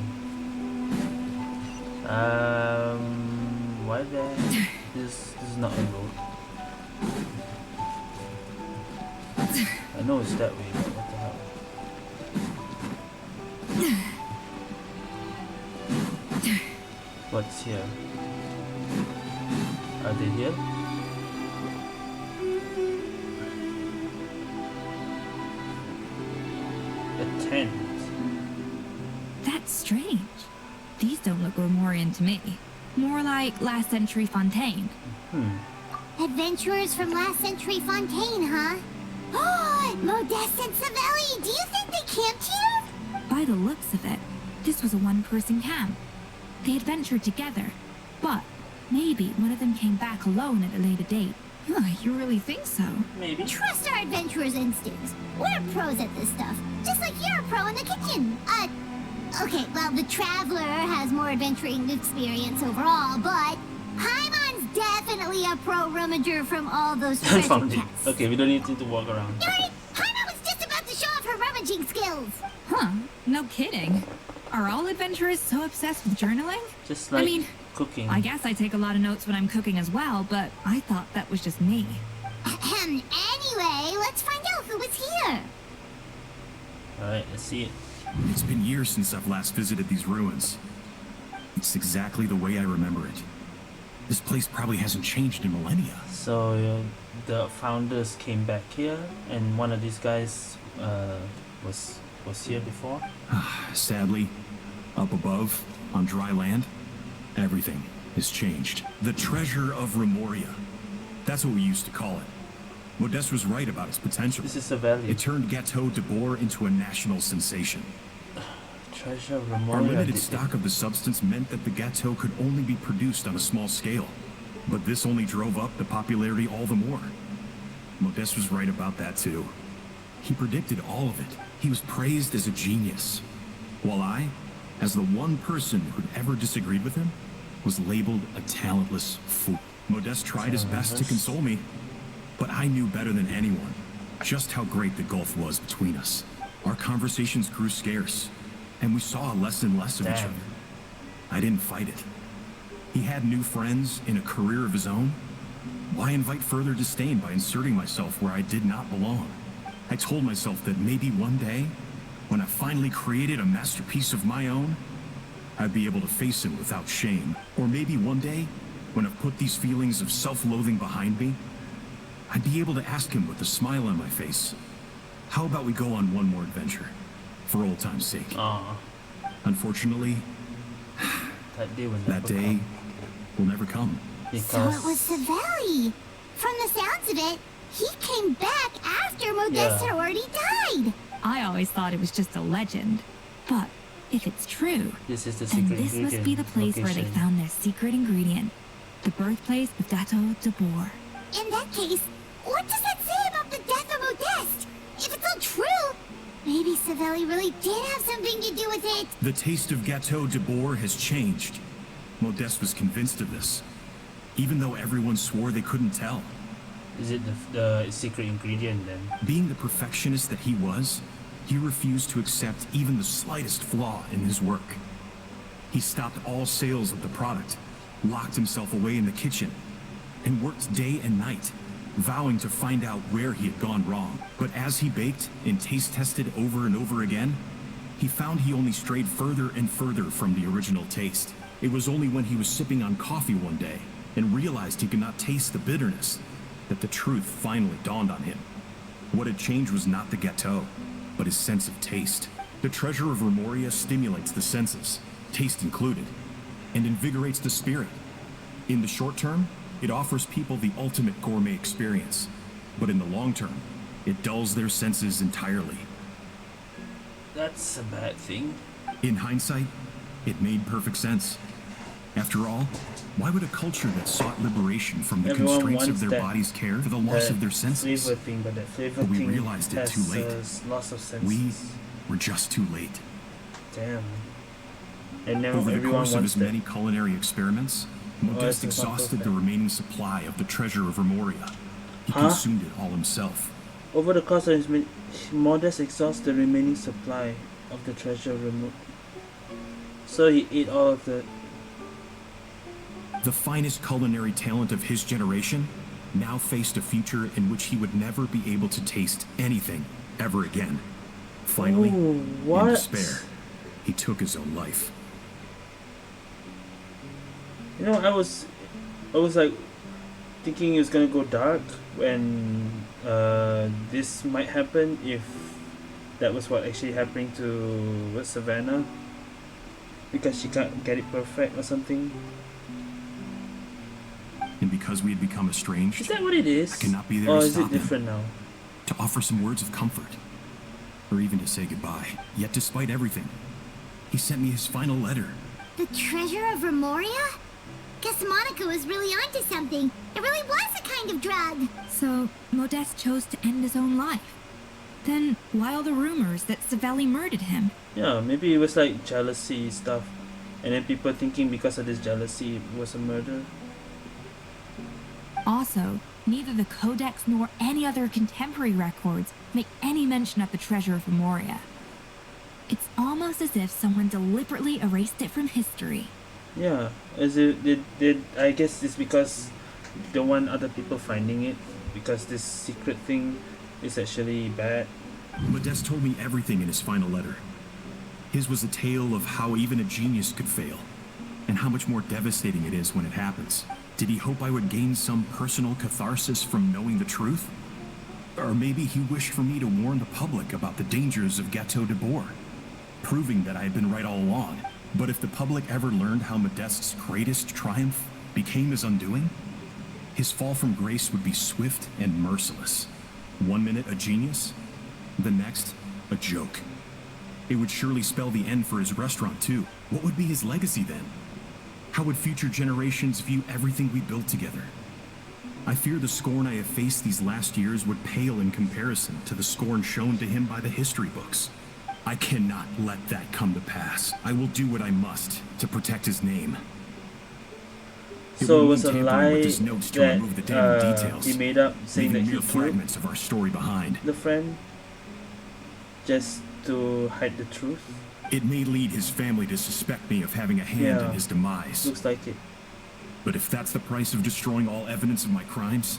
Speaker 1: Why there? This is not a road. I know it's that way, but what the hell? What's here? Are they here? A tent.
Speaker 9: That's strange. These don't look Romorian to me. More like last century Fontaine.
Speaker 2: Adventurers from last century Fontaine, huh? Oh, Modeste and Savelli, do you think they camped here?
Speaker 9: By the looks of it, this was a one-person camp. They adventured together, but maybe one of them came back alone at a later date. You really think so?
Speaker 1: Maybe.
Speaker 2: Trust our adventurers' instincts. We're pros at this stuff, just like you're a pro in the kitchen. Okay, well, the Traveler has more adventuring experience overall, but Paimon's definitely a pro rummager from all those treasure chests.
Speaker 1: Okay, we don't need to walk around.
Speaker 2: Right? Paimon was just about to show off her rummaging skills.
Speaker 9: Huh, no kidding. Are all adventurers so obsessed with journaling?
Speaker 1: Just like
Speaker 9: I mean,
Speaker 1: cooking.
Speaker 9: I guess I take a lot of notes when I'm cooking as well, but I thought that was just me.
Speaker 2: Anyway, let's find out who was here.
Speaker 1: Alright, let's see it.
Speaker 14: It's been years since I've last visited these ruins. It's exactly the way I remember it. This place probably hasn't changed in millennia.
Speaker 1: So the founders came back here, and one of these guys was here before.
Speaker 14: Sadly, up above, on dry land, everything has changed. The treasure of Remoria. That's what we used to call it. Modeste was right about its potential.
Speaker 1: This is a value.
Speaker 14: It turned Gâteau de Bourg into a national sensation.
Speaker 1: Treasure of
Speaker 14: Our
Speaker 1: Remoria.
Speaker 14: limited stock of the substance meant that the gâteau could only be produced on a small scale. But this only drove up the popularity all the more. Modeste was right about that too. He predicted all of it. He was praised as a genius. While I, as the one person who'd ever disagreed with him, was labeled a talentless fool. Modeste tried his best to console me, but I knew better than anyone just how great the gulf was between us. Our conversations grew scarce, and we saw less and less of each other. I didn't fight it. He had new friends in a career of his own. Why invite further disdain by inserting myself where I did not belong? I told myself that maybe one day, when I finally created a masterpiece of my own, I'd be able to face him without shame. Or maybe one day, when I've put these feelings of self-loathing behind me, I'd be able to ask him with a smile on my face, how about we go on one more adventure, for old time's sake? Unfortunately, that day will never come.
Speaker 2: So it was Savelli. From the sounds of it, he came back after Modeste had already died.
Speaker 9: I always thought it was just a legend. But if it's true,
Speaker 1: this is the
Speaker 9: then
Speaker 1: secret
Speaker 9: this must be the place where they
Speaker 1: location.
Speaker 9: found their secret ingredient. The birthplace of Gâteau de Bourg.
Speaker 2: In that case, what does that say about the death of Modeste? If it's all true, maybe Savelli really did have something to do with it.
Speaker 14: The taste of Gâteau de Bourg has changed. Modeste was convinced of this, even though everyone swore they couldn't tell.
Speaker 1: Is it the secret ingredient then?
Speaker 14: Being the perfectionist that he was, he refused to accept even the slightest flaw in his work. He stopped all sales of the product, locked himself away in the kitchen, and worked day and night, vowing to find out where he had gone wrong. But as he baked and taste tested over and over again, he found he only strayed further and further from the original taste. It was only when he was sipping on coffee one day and realized he could not taste the bitterness that the truth finally dawned on him. What had changed was not the gâteau, but his sense of taste. The treasure of Remoria stimulates the senses, taste included, and invigorates the spirit. In the short term, it offers people the ultimate gourmet experience, but in the long term, it dulls their senses entirely.
Speaker 1: That's a bad thing.
Speaker 14: In hindsight, it made perfect sense. After all, why would a culture that sought liberation from the
Speaker 1: Everyone
Speaker 14: constraints of
Speaker 1: wants
Speaker 14: their
Speaker 1: that-
Speaker 14: bodies care for the loss of their senses?
Speaker 1: Flavor thing, but that flavor
Speaker 14: But we
Speaker 1: thing
Speaker 14: realized it
Speaker 1: has
Speaker 14: too late.
Speaker 1: loss of senses.
Speaker 14: We were just too late.
Speaker 1: Damn. And now
Speaker 14: Over the
Speaker 1: everyone
Speaker 14: course of
Speaker 1: wants
Speaker 14: his
Speaker 1: that.
Speaker 14: many culinary experiments, Modeste
Speaker 1: it's not
Speaker 14: exhausted the
Speaker 1: perfect.
Speaker 14: remaining supply of the treasure of Remoria. He
Speaker 1: Huh?
Speaker 14: consumed it all himself.
Speaker 1: Over the course of his Modest exhausts the remaining supply of the treasure removed. So he ate all of the.
Speaker 14: The finest culinary talent of his generation now faced a future in which he would never be able to taste anything ever again. Finally,
Speaker 1: Ooh,
Speaker 14: in
Speaker 1: what?
Speaker 14: despair, he took his own life.
Speaker 1: You know, I was like thinking it was gonna go dark when this might happen if that was what actually happening to Savannah, because she can't get it perfect or something.
Speaker 14: And because we had become estranged,
Speaker 1: Is that what it is?
Speaker 14: I cannot be there
Speaker 1: Or
Speaker 14: to
Speaker 1: is
Speaker 14: stop
Speaker 1: it
Speaker 14: him,
Speaker 1: different now?
Speaker 14: to offer some words of comfort, or even to say goodbye. Yet despite everything, he sent me his final letter.
Speaker 2: The treasure of Remoria? Guess Monica was really onto something. It really was a kind of drug.
Speaker 9: So, Modeste chose to end his own life. Then, why all the rumors that Savelli murdered him?
Speaker 1: Yeah, maybe it was like jealousy stuff, and then people thinking because of this jealousy it was a murder.
Speaker 9: Also, neither the Codex nor any other contemporary records make any mention of the treasure of Remoria. It's almost as if someone deliberately erased it from history.
Speaker 1: Yeah, as it did. I guess it's because they want other people finding it, because this secret thing is actually bad.
Speaker 14: Modeste told me everything in his final letter. His was a tale of how even a genius could fail, and how much more devastating it is when it happens. Did he hope I would gain some personal catharsis from knowing the truth? Or maybe he wished for me to warn the public about the dangers of Gâteau de Bourg, proving that I had been right all along. But if the public ever learned how Modeste's greatest triumph became his undoing, his fall from grace would be swift and merciless. 1 minute a genius, the next a joke. It would surely spell the end for his restaurant too. What would be his legacy then? How would future generations view everything we built together? I fear the scorn I have faced these last years would pale in comparison to the scorn shown to him by the history books. I cannot let that come to pass. I will do what I must to protect his name.
Speaker 1: So it was a
Speaker 14: tampering
Speaker 1: lie
Speaker 14: with his notes to remove the damn
Speaker 1: that
Speaker 14: details,
Speaker 1: he made up, saying that
Speaker 14: leaving
Speaker 1: he
Speaker 14: mere
Speaker 1: killed
Speaker 14: fragments of our story behind.
Speaker 1: the friend just to hide the truth.
Speaker 14: It may lead his family to suspect me of having a hand in
Speaker 1: Yeah.
Speaker 14: his demise.
Speaker 1: Looks like it.
Speaker 14: But if that's the price of destroying all evidence of my crimes,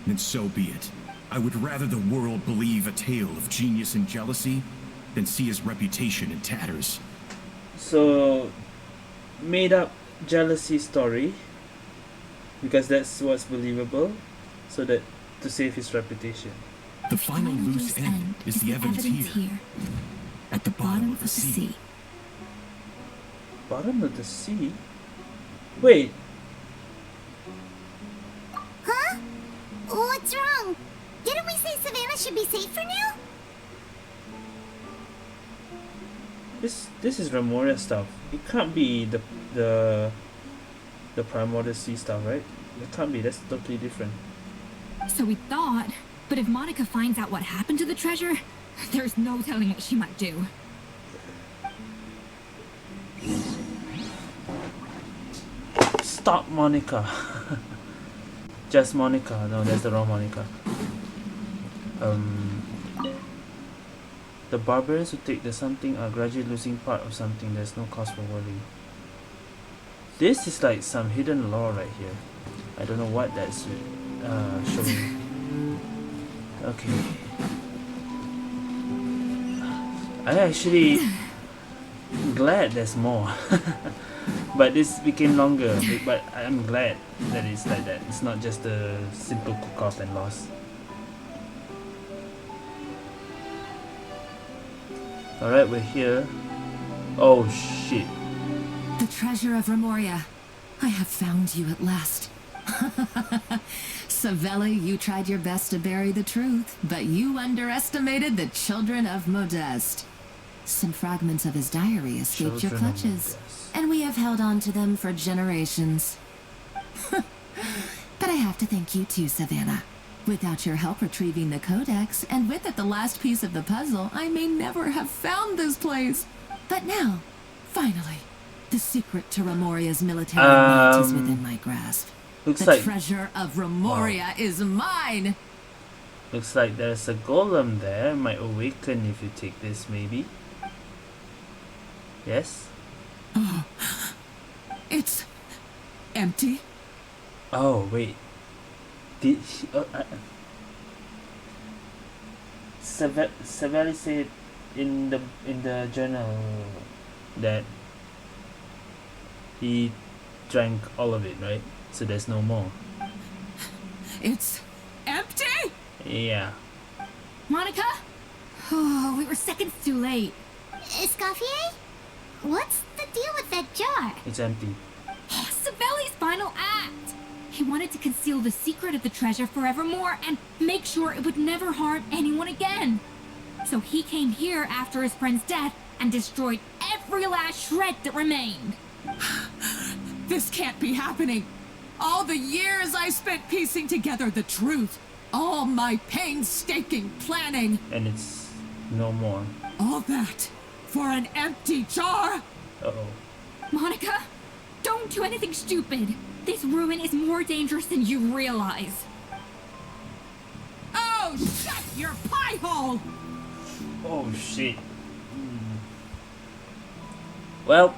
Speaker 14: then so be it. I would rather the world believe a tale of genius and jealousy than see his reputation in tatters.
Speaker 1: So, made up jealousy story because that's what's believable, so that to save his reputation.
Speaker 14: The final loose end is the evidence here, at the bottom of the sea.
Speaker 1: Bottom of the sea? Wait,
Speaker 2: Huh? What's wrong? Didn't we say Savannah should be safe for now?
Speaker 1: this is Remoria stuff. It can't be the Primordial Sea stuff, right? It can't be. That's totally different.
Speaker 9: So we thought, but if Monica finds out what happened to the treasure, there's no telling what she might do.
Speaker 1: Stop, Monica. Just Monica. No, that's the wrong Monica. The barbarians who take the something are gradually losing part of something. There's no cause for worry. This is like some hidden lore right here. I don't know what that's showing. Okay. I actually glad there's more. But this became longer. But I'm glad that it's like that. It's not just a simple cook-off and loss. Alright, we're here. Oh shit.
Speaker 8: The treasure of Remoria. I have found you at last. Savelli, you tried your best to bury the truth, but you underestimated the children of Modeste. Some fragments of his diary escaped your clutches, and we have held on to them for generations. But I have to thank you too, Savannah. Without your help retrieving the codex, and with it the last piece of the puzzle, I may never have found this place. But now, finally, the secret to Remoria's military might is within my grasp.
Speaker 1: Looks
Speaker 8: the
Speaker 1: like
Speaker 8: treasure of Remoria is mine!
Speaker 1: looks like there's a golem there. Might awaken if you take this, maybe. Yes?
Speaker 8: It's empty.
Speaker 1: Oh wait. Did she? Savelli said in the journal that he drank all of it, right? So there's no more.
Speaker 8: It's empty?
Speaker 1: Yeah.
Speaker 9: Monica? Oh, we were seconds too late.
Speaker 2: Escoffier? What's the deal with that jar?
Speaker 1: It's empty.
Speaker 9: Savelli's final act! He wanted to conceal the secret of the treasure forevermore and make sure it would never harm anyone again. So he came here after his friend's death and destroyed every last shred that remained.
Speaker 8: This can't be happening. All the years I spent piecing together the truth. All my painstaking planning.
Speaker 1: And it's no more.
Speaker 8: All that for an empty jar?
Speaker 1: Uh-oh.
Speaker 9: Monica, don't do anything stupid. This ruin is more dangerous than you realize.
Speaker 8: Oh, shut your pie hole!
Speaker 1: Oh shit. Well.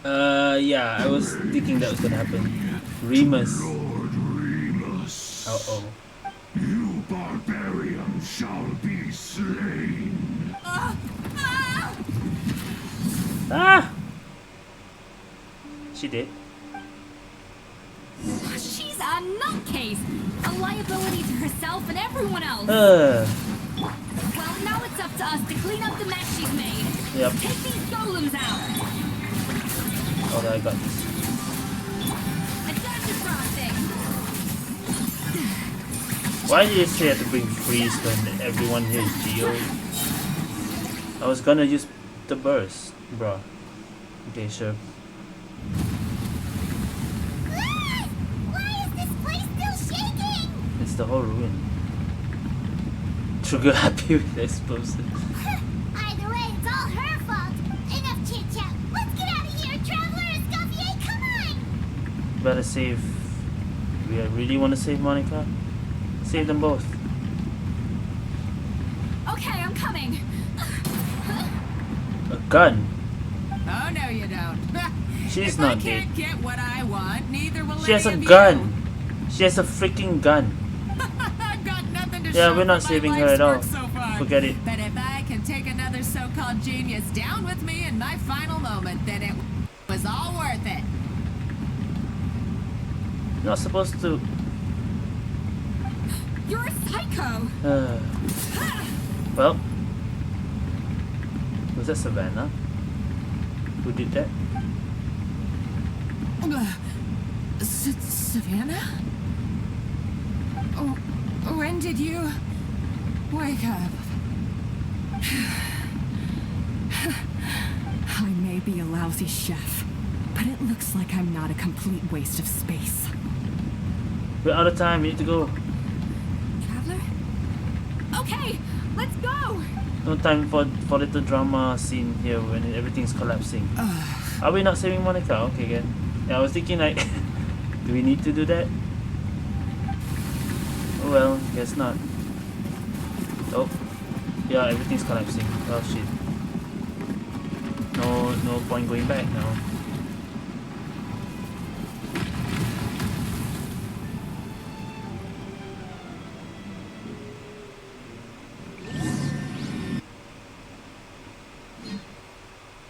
Speaker 1: Yeah, I was thinking that was gonna happen. Remus.
Speaker 15: Lord Remus.
Speaker 1: Uh-oh.
Speaker 15: You barbarians shall be slain.
Speaker 1: Ah! She did.
Speaker 9: She's a nutcase! A liability to herself and everyone else!
Speaker 1: Uh.
Speaker 9: Well, now it's up to us to clean up the mess she's made.
Speaker 1: Yep.
Speaker 9: Take these golems out!
Speaker 1: Oh, I got this. Why did you say I had to bring freeze when everyone here is Geo? I was gonna use the burst, bro. Okay, sure.
Speaker 2: Why is this place still shaking?
Speaker 1: It's the whole ruin. Sugar happy with the explosive.
Speaker 2: Either way, it's all her fault. Enough chit chat. Let's get out of here, Traveler. Escoffier, come on.
Speaker 1: Better save. We really want to save Monica? Save them both.
Speaker 3: Okay, I'm coming.
Speaker 1: A gun?
Speaker 16: Oh no, you don't.
Speaker 1: She's
Speaker 16: if
Speaker 1: not
Speaker 16: I can't
Speaker 1: dead.
Speaker 16: get what I want, neither will
Speaker 1: She has a
Speaker 16: any of
Speaker 1: gun. She has a freaking gun.
Speaker 16: I've got nothing to
Speaker 1: Yeah,
Speaker 16: show
Speaker 1: we're not
Speaker 16: for my
Speaker 1: saving her
Speaker 16: life's
Speaker 1: at all.
Speaker 16: work so far.
Speaker 1: Forget it.
Speaker 16: But if I can take another so-called genius down with me in my final moment, then it was all worth it.
Speaker 1: Not supposed to.
Speaker 3: You're a psycho.
Speaker 1: Well, was that Savannah? Who did that?
Speaker 16: Savannah? Oh, when did you wake up?
Speaker 3: I may be a lousy chef, but it looks like I'm not a complete waste of space.
Speaker 1: We're out of time. We need to go.
Speaker 3: Traveler? Okay, let's go!
Speaker 1: No time for little drama scene here when everything's collapsing. Are we not saving Monica? Okay, again. Yeah, I was thinking like, do we need to do that? Oh well, guess not. Oh, yeah, everything's collapsing. Oh shit. No point going back now.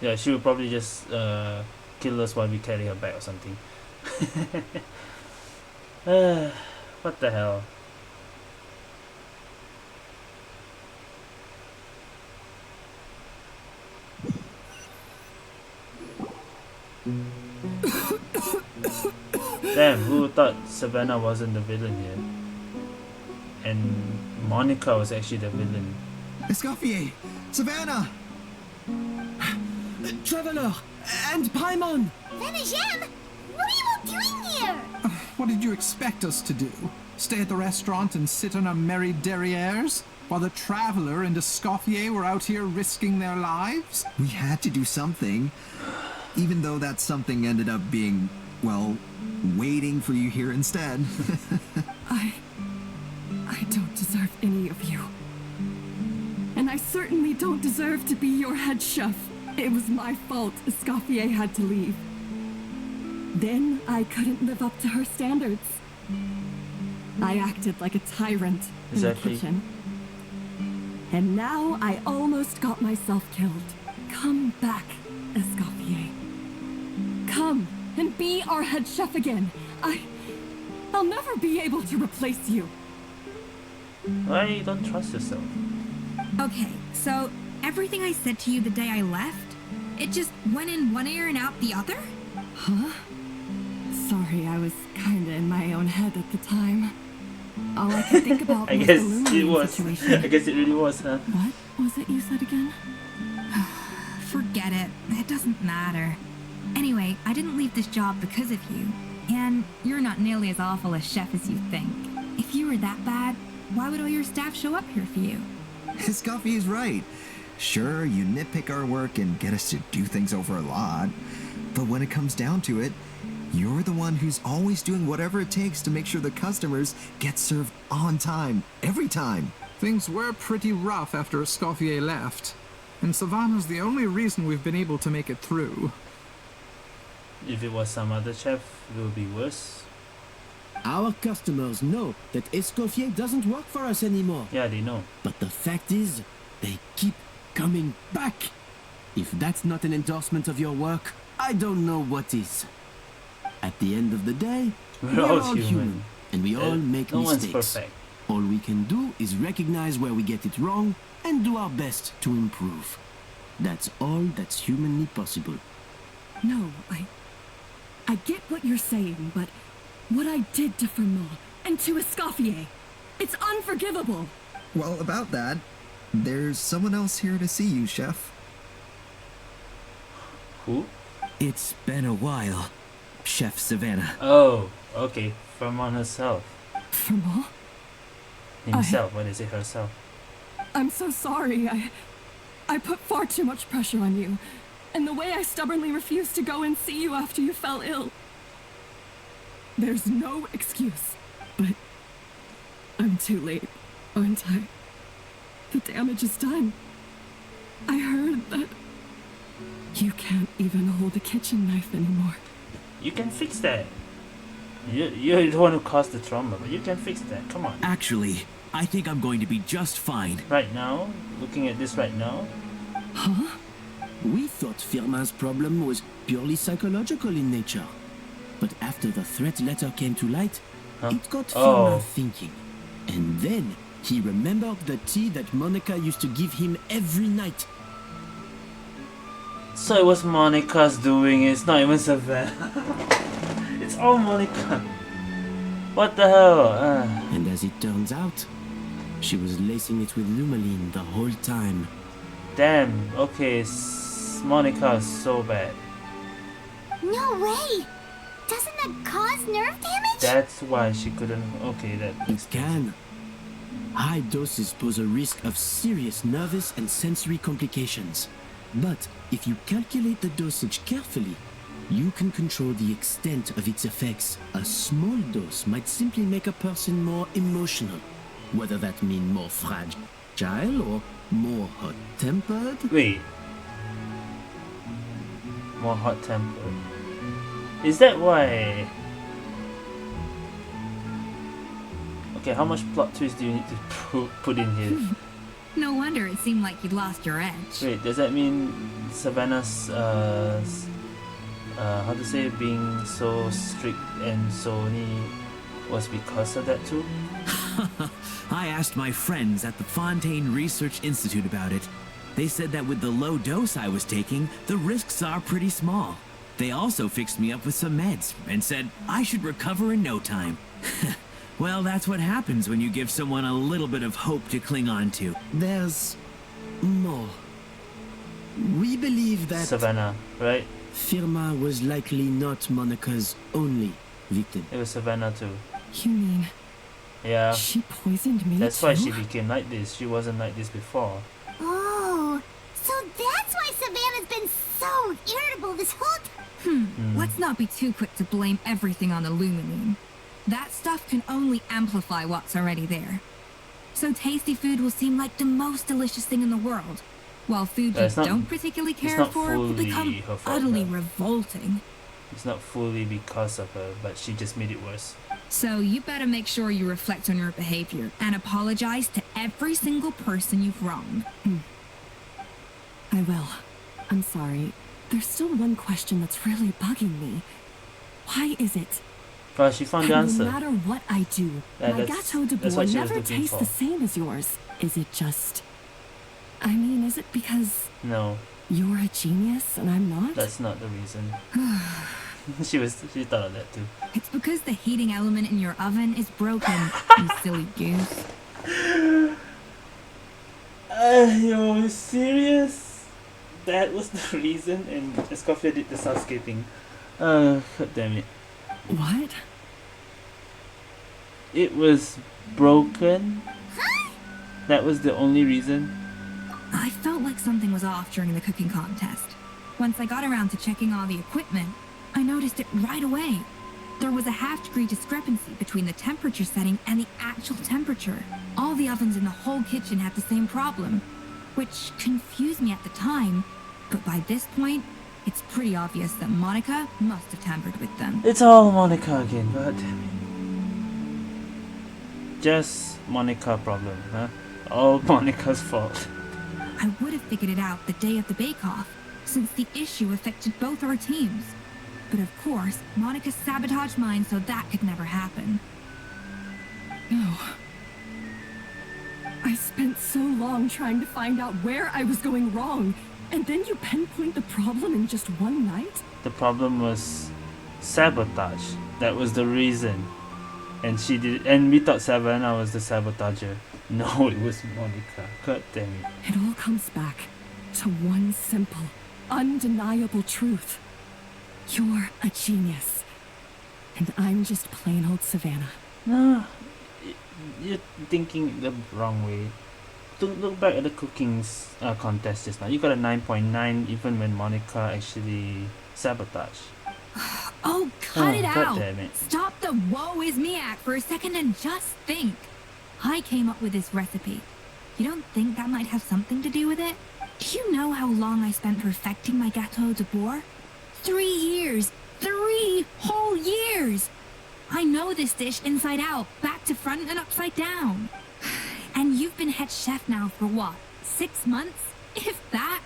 Speaker 1: Yeah, she will probably just kill us while we carry her back or something. What the hell? Damn, who thought Savannah wasn't the villain here? And Monica was actually the villain.
Speaker 12: Escoffier! Savannah!
Speaker 5: Traveler! And Paimon!
Speaker 2: Venejem! What are you all doing here?
Speaker 11: What did you expect us to do? Stay at the restaurant and sit on our merry derrieres? While the Traveler and Escoffier were out here risking their lives?
Speaker 12: We had to do something. Even though that something ended up being, well, waiting for you here instead.
Speaker 3: I don't deserve any of you. And I certainly don't deserve to be your head chef. It was my fault Escoffier had to leave. Then I couldn't live up to her standards. I acted like a tyrant in the kitchen. And now I almost got myself killed. Come back, Escoffier. Come and be our head chef again. I'll never be able to replace you.
Speaker 1: Why you don't trust yourself?
Speaker 9: Okay, so everything I said to you the day I left, it just went in one ear and out the other?
Speaker 3: Huh? Sorry, I was kinda in my own head at the time. All I could think about
Speaker 1: I
Speaker 3: was
Speaker 1: guess
Speaker 3: the
Speaker 1: it
Speaker 3: Lumion
Speaker 1: was.
Speaker 3: situation.
Speaker 1: I guess it really was, huh?
Speaker 3: What was it you said again?
Speaker 9: Forget it. It doesn't matter. Anyway, I didn't leave this job because of you. And you're not nearly as awful a chef as you think. If you were that bad, why would all your staff show up here for you?
Speaker 12: Escoffier's right. Sure, you nitpick our work and get us to do things over a lot. But when it comes down to it, you're the one who's always doing whatever it takes to make sure the customers get served on time, every time.
Speaker 11: Things were pretty rough after Escoffier left. And Savannah's the only reason we've been able to make it through.
Speaker 1: If it was some other chef, it would be worse.
Speaker 5: Our customers know that Escoffier doesn't work for us anymore.
Speaker 1: Yeah, they know.
Speaker 5: But the fact is, they keep coming back. If that's not an endorsement of your work, I don't know what is. At the end of the day, we're all human, and we all make
Speaker 1: no
Speaker 5: mistakes.
Speaker 1: one's perfect.
Speaker 5: All we can do is recognize where we get it wrong and do our best to improve. That's all that's humanly possible.
Speaker 3: No, I get what you're saying, but what I did to Fernand and to Escoffier, It's unforgivable.
Speaker 12: Well, about that, there's someone else here to see you, Chef.
Speaker 1: Who?
Speaker 5: It's been a while, Chef Savannah.
Speaker 1: Oh, okay. Fermon herself.
Speaker 3: Fermon?
Speaker 1: Himself, what is it, herself?
Speaker 3: I'm so sorry. I put far too much pressure on you. And the way I stubbornly refused to go and see you after you fell ill. There's no excuse. But I'm too late, aren't I? The damage is done. I heard that you can't even hold a kitchen knife anymore.
Speaker 1: You can fix that. You don't want to cause the trauma, but you can fix that. Come on.
Speaker 5: Actually, I think I'm going to be just fine.
Speaker 1: Right now? Looking at this right now?
Speaker 3: Huh?
Speaker 5: We thought Firma's problem was purely psychological in nature. But after the threat letter came to light, it got Firma thinking. And then he remembered the tea that Monica used to give him every night.
Speaker 1: So it was Monica's doing, it's not even Savannah. It's all Monica. What the hell?
Speaker 5: And as it turns out, she was lacing it with Lumaline the whole time.
Speaker 1: Damn, okay, Monica is so bad.
Speaker 2: No way! Doesn't that cause nerve damage?
Speaker 1: That's why she couldn't. Okay, that.
Speaker 5: It can. High doses pose a risk of serious nervous and sensory complications. But if you calculate the dosage carefully, you can control the extent of its effects. A small dose might simply make a person more emotional, whether that means more fragile or more hot-tempered.
Speaker 1: Wait. More hot-tempered. Is that why? Okay, how much plot twist do you need to put in here?
Speaker 9: No wonder it seemed like you'd lost your edge.
Speaker 1: Wait, does that mean Savannah's how to say, being so strict and so neat was because of that too?
Speaker 5: I asked my friends at the Fontaine Research Institute about it. They said that with the low dose I was taking, the risks are pretty small. They also fixed me up with some meds and said I should recover in no time. Well, that's what happens when you give someone a little bit of hope to cling on to. There's more. We believe that
Speaker 1: Savannah, right?
Speaker 5: Firma was likely not Monica's only victim.
Speaker 1: It was Savannah too.
Speaker 3: You mean?
Speaker 1: Yeah.
Speaker 3: She poisoned me
Speaker 1: That's
Speaker 3: too?
Speaker 1: why she became like this. She wasn't like this before.
Speaker 2: Oh, so that's why Savannah's been so irritable this whole time.
Speaker 9: Let's not be too quick to blame everything on the Lumaline. That stuff can only amplify what's already there. So tasty food will seem like the most delicious thing in the world, while food you don't particularly care for will become utterly revolting.
Speaker 1: It's not fully because of her, but she just made it worse.
Speaker 9: So you better make sure you reflect on your behavior and apologize to every single person you've wronged.
Speaker 3: I will. I'm sorry. There's still one question that's really bugging me. Why is it
Speaker 1: Well, she found the answer.
Speaker 3: no matter what I do, my Gâteau de Bois never tastes the same as yours? Is it just... I mean, is it because...
Speaker 1: No.
Speaker 3: You're a genius and I'm not?
Speaker 1: That's not the reason. She thought of that too.
Speaker 9: It's because the heating element in your oven is broken, you silly goose.
Speaker 1: You're serious? That was the reason, and Escoffier did the Sasuke thing. God damn it.
Speaker 3: What?
Speaker 1: It was broken? That was the only reason?
Speaker 9: I felt like something was off during the cooking contest. Once I got around to checking all the equipment, I noticed it right away. There was a half-degree discrepancy between the temperature setting and the actual temperature. All the ovens in the whole kitchen had the same problem, which confused me at the time, but by this point, it's pretty obvious that Monica must have tampered with them.
Speaker 1: It's all Monica again, god damn it. Just Monica problem, huh? All Monica's fault.
Speaker 9: I would have figured it out the day of the bake-off, since the issue affected both our teams. But of course, Monica sabotaged mine so that could never happen.
Speaker 3: No. I spent so long trying to find out where I was going wrong, and then you pinpoint the problem in just one night?
Speaker 1: The problem was sabotage. That was the reason. And she did, and we thought Savannah was the sabotager. No, it was Monica. God damn it.
Speaker 3: It all comes back to one simple, undeniable truth. You're a genius. And I'm just plain old Savannah.
Speaker 1: No, you're thinking the wrong way. Look back at the cooking contest just now. You got a 9.9 even when Monica actually sabotaged.
Speaker 9: Oh, cut it
Speaker 1: God
Speaker 9: out!
Speaker 1: damn it.
Speaker 9: Stop the woe is me act for a second and just think. I came up with this recipe. You don't think that might have something to do with it? Do you know how long I spent perfecting my gâteau de bois? 3 years! 3 whole years! I know this dish inside out, back to front and upside down. And you've been head chef now for what? 6 months? If that?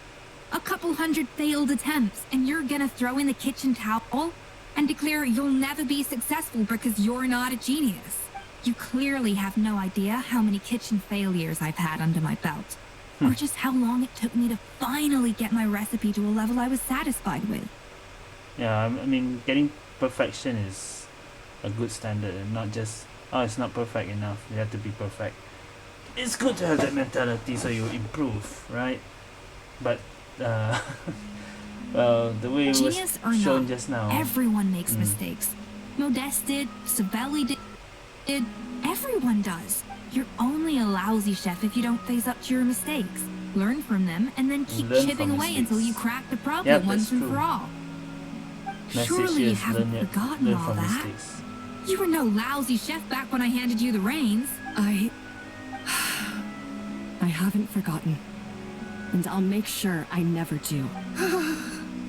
Speaker 9: A couple hundred failed attempts, and you're gonna throw in the kitchen towel and declare you'll never be successful because you're not a genius. You clearly have no idea how many kitchen failures I've had under my belt, or just how long it took me to finally get my recipe to a level I was satisfied with.
Speaker 1: Yeah, I mean, getting perfection is a good standard, and not just, oh, it's not perfect enough, you have to be perfect. It's good to have that mentality so you improve, right? But well, the way it was
Speaker 9: Genius or
Speaker 1: shown
Speaker 9: not,
Speaker 1: just now,
Speaker 9: everyone makes mistakes. Modeste did, Savelli did, everyone does. You're only a lousy chef if you don't face up to your mistakes. Learn from them and then keep
Speaker 1: Learn
Speaker 9: chipping
Speaker 1: from
Speaker 9: away until
Speaker 1: mistakes.
Speaker 9: you crack the problem
Speaker 1: Yep,
Speaker 9: once
Speaker 1: that's
Speaker 9: and
Speaker 1: true.
Speaker 9: for all.
Speaker 1: message
Speaker 9: Surely you
Speaker 1: is
Speaker 9: haven't
Speaker 1: learn
Speaker 9: forgotten all
Speaker 1: from
Speaker 9: that.
Speaker 1: mistakes.
Speaker 9: You were no lousy chef back when I handed you the reins.
Speaker 3: I haven't forgotten. And I'll make sure I never do.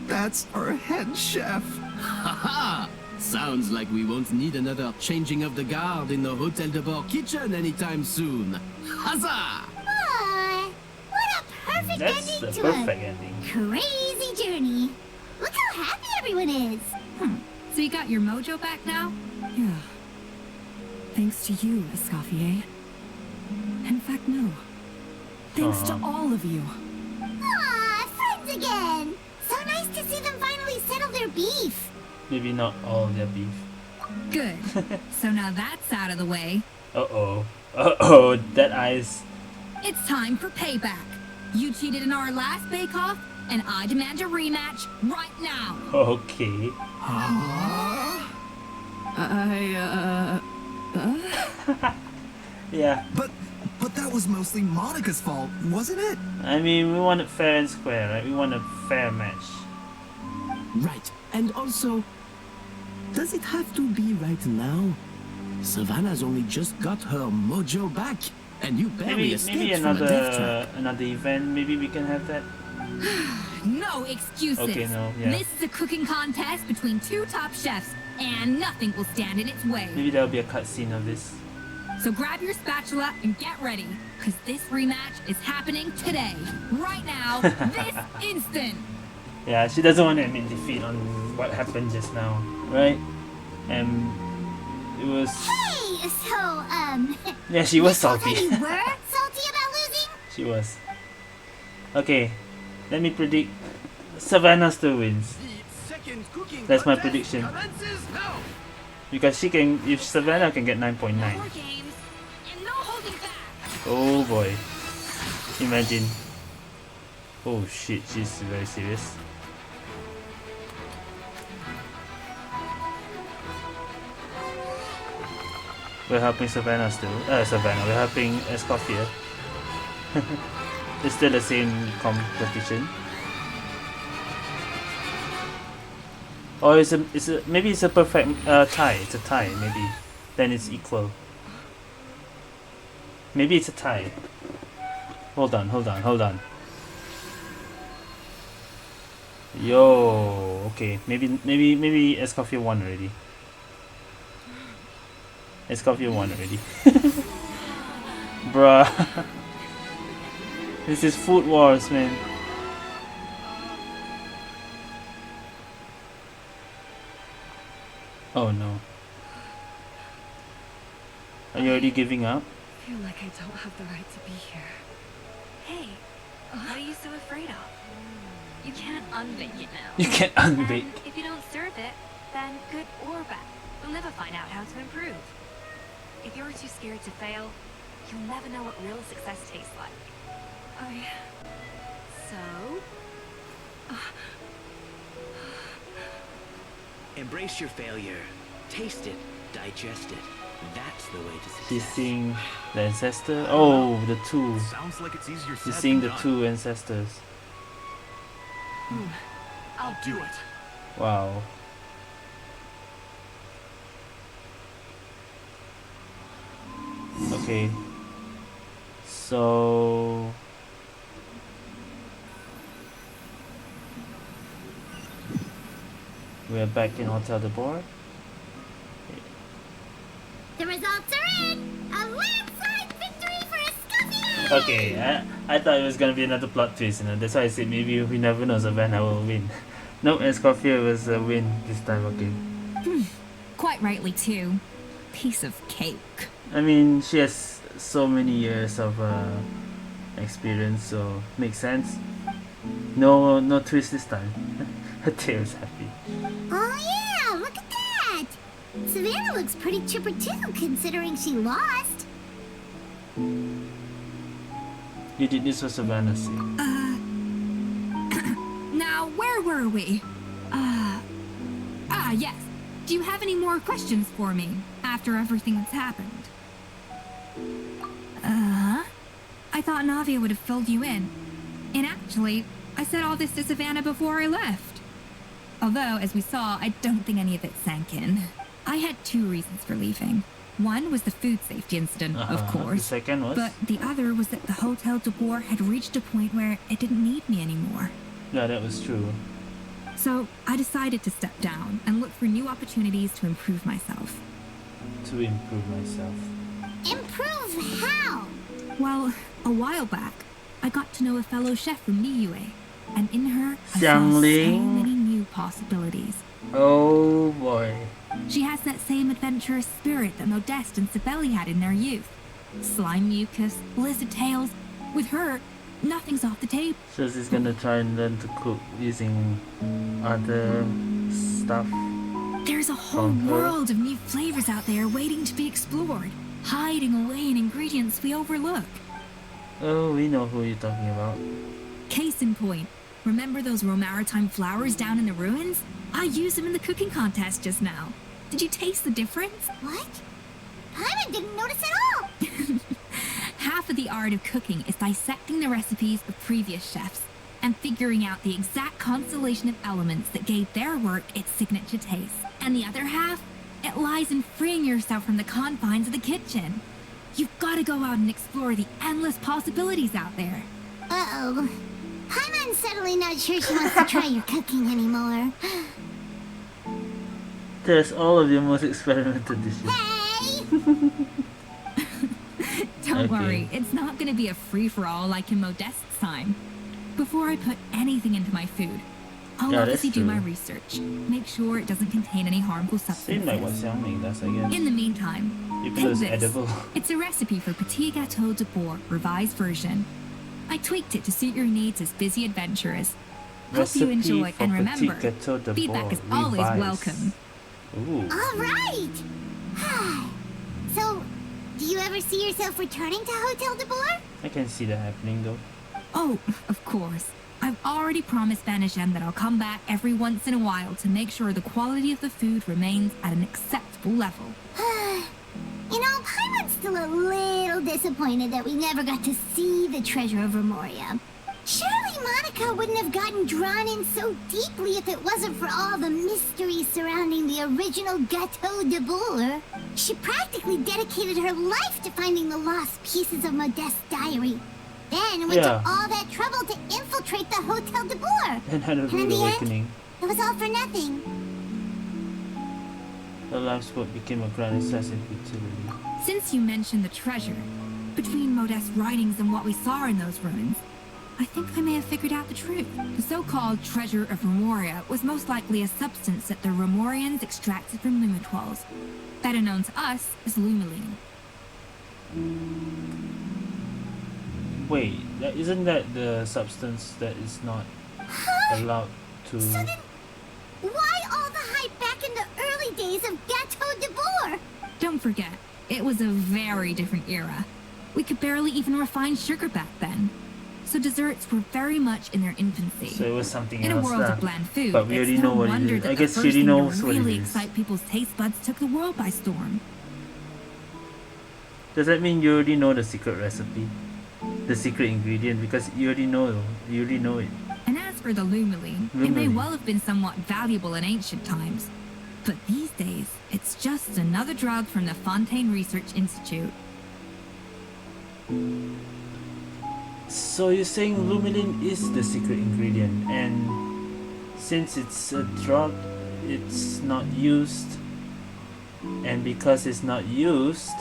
Speaker 5: That's our head chef. Haha! Sounds like we won't need another changing of the guard in the Hotel de Bord kitchen anytime soon. Huzzah!
Speaker 2: Aw, what a perfect
Speaker 1: That's the
Speaker 2: ending to
Speaker 1: perfect
Speaker 2: a
Speaker 1: ending.
Speaker 2: crazy journey. Look how happy everyone is.
Speaker 9: So you got your mojo back now?
Speaker 3: Yeah. Thanks to you, Escoffier. In fact, no. Thanks to all of you.
Speaker 2: Aw, friends again. So nice to see them finally settle their beef.
Speaker 1: Maybe not all their beef.
Speaker 9: Good. So now that's out of the way.
Speaker 1: Uh-oh. Uh-oh, that eyes.
Speaker 9: It's time for payback. You cheated in our last bake-off, and I demand a rematch right now.
Speaker 1: Okay. Yeah.
Speaker 12: But that was mostly Monica's fault, wasn't it?
Speaker 1: I mean, we want it fair and square, right? We want a fair match.
Speaker 5: Right, and also, does it have to be right now? Savannah's only just got her mojo back, and you barely
Speaker 1: Maybe
Speaker 5: escaped from a death trap.
Speaker 1: another event. Maybe we can have that.
Speaker 9: No excuses.
Speaker 1: Okay, no, yeah.
Speaker 9: This is a cooking contest between 2 top chefs, and nothing will stand in its way.
Speaker 1: Maybe there'll be a cutscene of this.
Speaker 9: So grab your spatula and get ready, because this rematch is happening today, right now, this instant.
Speaker 1: Yeah, she doesn't want to admit defeat on what happened just now, right? And it was.
Speaker 2: Hey, so,
Speaker 1: Yeah, she was
Speaker 2: this whole
Speaker 1: salty.
Speaker 2: time you were salty about losing?
Speaker 1: She was. Okay, let me predict. Savannah still wins. That's my prediction. Because she can, if Savannah can get 9.9. Oh boy. Imagine. Oh shit, she's very serious. We're helping Savannah still. Savannah, we're helping Escoffier. It's still the same competition. Or maybe it's a perfect tie. It's a tie, maybe. Then it's equal. Maybe it's a tie. Hold on. Yo, okay. Maybe Escoffier won already. Escoffier won already. Bruh. This is food wars, man. Oh no. Are you already giving up?
Speaker 3: I feel like I don't have the right to be here.
Speaker 4: Hey, what are you so afraid of? You can't unbake it now.
Speaker 1: You can't unbake.
Speaker 4: And if you don't serve it, then good or bad, you'll never find out how to improve.
Speaker 9: If you're too scared to fail, you'll never know what real success tastes like. So...
Speaker 17: Embrace your failure. Taste it. Digest it. That's the way to success.
Speaker 1: He's seeing the ancestor. Oh, the two.
Speaker 14: Sounds like it's easier
Speaker 1: He's
Speaker 14: said
Speaker 1: seeing
Speaker 14: than
Speaker 1: the
Speaker 14: done.
Speaker 1: two ancestors.
Speaker 9: I'll do it.
Speaker 1: Wow. Okay. So we're back in Hotel de Boer.
Speaker 2: The results are in! A landslide victory for Escoffier!
Speaker 1: Okay, I thought it was gonna be another plot twist, that's why I said maybe we never know Savannah will win. No, Escoffier was a win this time, okay.
Speaker 9: Quite rightly too. Piece of cake.
Speaker 1: I mean, she has so many years of experience, so makes sense. No twist this time. Her tail's happy.
Speaker 2: Oh yeah, look at that! Savannah looks pretty chipper too, considering she lost.
Speaker 1: You did this for Savannah's sake.
Speaker 9: Now, where were we? Yes. Do you have any more questions for me after everything that's happened? I thought Navia would have filled you in. And actually, I said all this to Savannah before I left. Although, as we saw, I don't think any of it sank in. I had two reasons for leaving. One was the food safety incident, of course.
Speaker 1: The second was?
Speaker 9: But the other was that the Hotel de Boer had reached a point where it didn't need me anymore.
Speaker 1: Yeah, that was true.
Speaker 9: So I decided to step down and look for new opportunities to improve myself.
Speaker 1: To improve myself.
Speaker 2: Improve how?
Speaker 9: Well, a while back, I got to know a fellow chef from Niue, and in her, I saw so
Speaker 1: Xiangling.
Speaker 9: many new possibilities.
Speaker 1: Oh boy.
Speaker 9: She has that same adventurous spirit that Modeste and Sibeli had in their youth. Slime mucus, lizard tails. With her, nothing's off the table.
Speaker 1: So she's gonna try and learn to cook using other stuff.
Speaker 9: There's a whole
Speaker 1: From her?
Speaker 9: world of new flavors out there waiting to be explored, hiding away in ingredients we overlook.
Speaker 1: Oh, we know who you're talking about.
Speaker 9: Case in point, remember those Romaritime flowers down in the ruins? I used them in the cooking contest just now. Did you taste the difference?
Speaker 2: What? I didn't notice at all!
Speaker 9: Half of the art of cooking is dissecting the recipes of previous chefs and figuring out the exact constellation of elements that gave their work its signature taste. And the other half, it lies in freeing yourself from the confines of the kitchen. You've got to go out and explore the endless possibilities out there.
Speaker 2: Uh-oh. Paimon's suddenly not sure she wants to try your cooking anymore.
Speaker 1: There's all of your most experimental dishes.
Speaker 2: Hey!
Speaker 9: Don't worry, it's not going to be a free-for-all like in Modeste's time. Before I put anything into my food, I'll
Speaker 1: Yeah,
Speaker 9: obviously
Speaker 1: that's
Speaker 9: do my
Speaker 1: true.
Speaker 9: research. Make sure it doesn't contain any harmful
Speaker 1: Same
Speaker 9: substances.
Speaker 1: like what Xiangling does, I guess.
Speaker 9: In the meantime,
Speaker 1: Even
Speaker 9: take
Speaker 1: though it's
Speaker 9: this.
Speaker 1: edible.
Speaker 9: It's a recipe for Petit Gâteau de Boer, revised version. I tweaked it to suit your needs as busy adventurers. Hope
Speaker 1: Recipe
Speaker 9: you enjoy,
Speaker 1: for
Speaker 9: and
Speaker 1: Petit
Speaker 9: remember,
Speaker 1: Gâteau de
Speaker 9: feedback
Speaker 1: Boer,
Speaker 9: is always
Speaker 1: revised.
Speaker 9: welcome.
Speaker 1: Ooh.
Speaker 2: Alright! So, do you ever see yourself returning to Hotel de Boer?
Speaker 1: I can see that happening though.
Speaker 9: Oh, of course. I've already promised Banishan that I'll come back every once in a while to make sure the quality of the food remains at an acceptable level.
Speaker 2: You know, Paimon's still a little disappointed that we never got to see the treasure of Remoria. Surely Monica wouldn't have gotten drawn in so deeply if it wasn't for all the mystery surrounding the original Gâteau de Boer. She practically dedicated her life to finding the lost pieces of Modeste's diary. Then went to all that trouble to infiltrate the Hotel de Boer.
Speaker 1: And had a
Speaker 2: And in
Speaker 1: rude
Speaker 2: the
Speaker 1: awakening.
Speaker 2: end, it was all for nothing.
Speaker 1: Her life's work became a grand success in futility.
Speaker 9: Since you mentioned the treasure, between Modeste's writings and what we saw in those ruins, I think I may have figured out the truth. The so-called treasure of Remoria was most likely a substance that the Remorians extracted from Lumitrolls, better known to us as Lumiline.
Speaker 1: Wait, isn't that the substance that is not allowed to...
Speaker 2: So then, why all the hype back in the early days of Gâteau de Boer?
Speaker 9: Don't forget, It was a very different era. We could barely even refine sugar back then. So desserts were very much in their infancy.
Speaker 1: So it was something
Speaker 9: in
Speaker 1: else.
Speaker 9: a world of bland food,
Speaker 1: But we already
Speaker 9: it's
Speaker 1: know
Speaker 9: no
Speaker 1: what
Speaker 9: wonder
Speaker 1: it is.
Speaker 9: that
Speaker 1: I
Speaker 9: the
Speaker 1: guess
Speaker 9: first
Speaker 1: she already
Speaker 9: thing to
Speaker 1: knows what it
Speaker 9: really
Speaker 1: is.
Speaker 9: excite people's taste buds took the world by storm.
Speaker 1: Does that mean you already know the secret recipe? The secret ingredient? Because you already know it.
Speaker 9: And as for the lumaline, it may well have been somewhat valuable in ancient times. But these days, it's just another drug from the Fontaine Research Institute.
Speaker 1: So you're saying lumaline is the secret ingredient, and since it's a drug, it's not used, and because it's not used,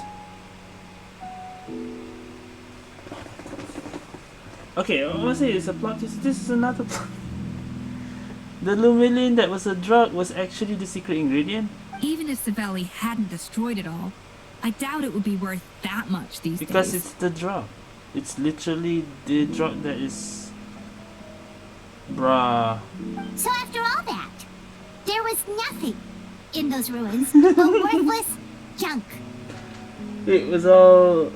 Speaker 1: okay, I want to say it's a plot twist. This is another plot. The lumaline that was a drug was actually the secret ingredient?
Speaker 9: Even if Savelli hadn't destroyed it all, I doubt it would be worth that much these days.
Speaker 1: Because it's the drug. It's literally the drug that is... Bruh.
Speaker 2: So after all that, there was nothing in those ruins but worthless junk.
Speaker 1: It was all...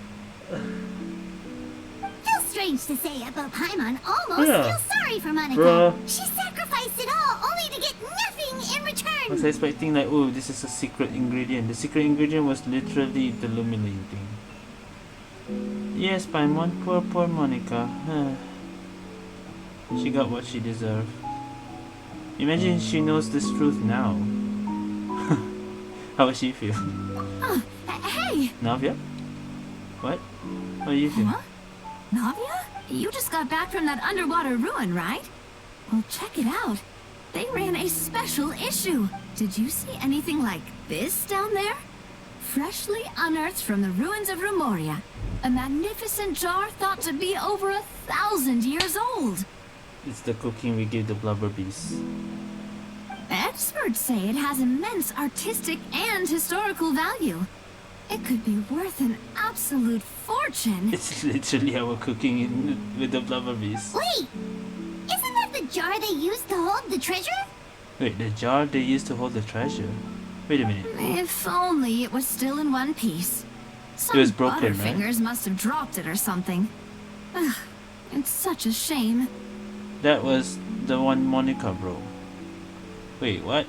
Speaker 2: Feels strange to say, but Paimon almost feels sorry for Monica.
Speaker 1: Bruh.
Speaker 2: She sacrificed it all only to get nothing in return.
Speaker 1: I was expecting like, oh, this is a secret ingredient. The secret ingredient was literally the lumaline thing. Yes, Paimon, poor Monica. She got what she deserved. Imagine she knows this truth now. How would she feel?
Speaker 4: Hey!
Speaker 1: Navia? What? How do you feel?
Speaker 4: Huh? Navia? You just got back from that underwater ruin, right? Well, check it out. They ran a special issue. Did you see anything like this down there? Freshly unearthed from the ruins of Rumoria. A magnificent jar thought to be over 1,000 years old.
Speaker 1: It's the cooking we give the blubber bees.
Speaker 4: Experts say it has immense artistic and historical value. It could be worth an absolute fortune.
Speaker 1: It's literally our cooking with the blubber bees.
Speaker 2: Wait! Isn't that the jar they used to hold the treasure?
Speaker 1: Wait, the jar they used to hold the treasure? Wait a minute.
Speaker 4: If only it was still in one piece. Some
Speaker 1: It was broken, right?
Speaker 4: butterfingers must have dropped it or something. Ugh, it's such a shame.
Speaker 1: That was the one Monica broke. Wait, what?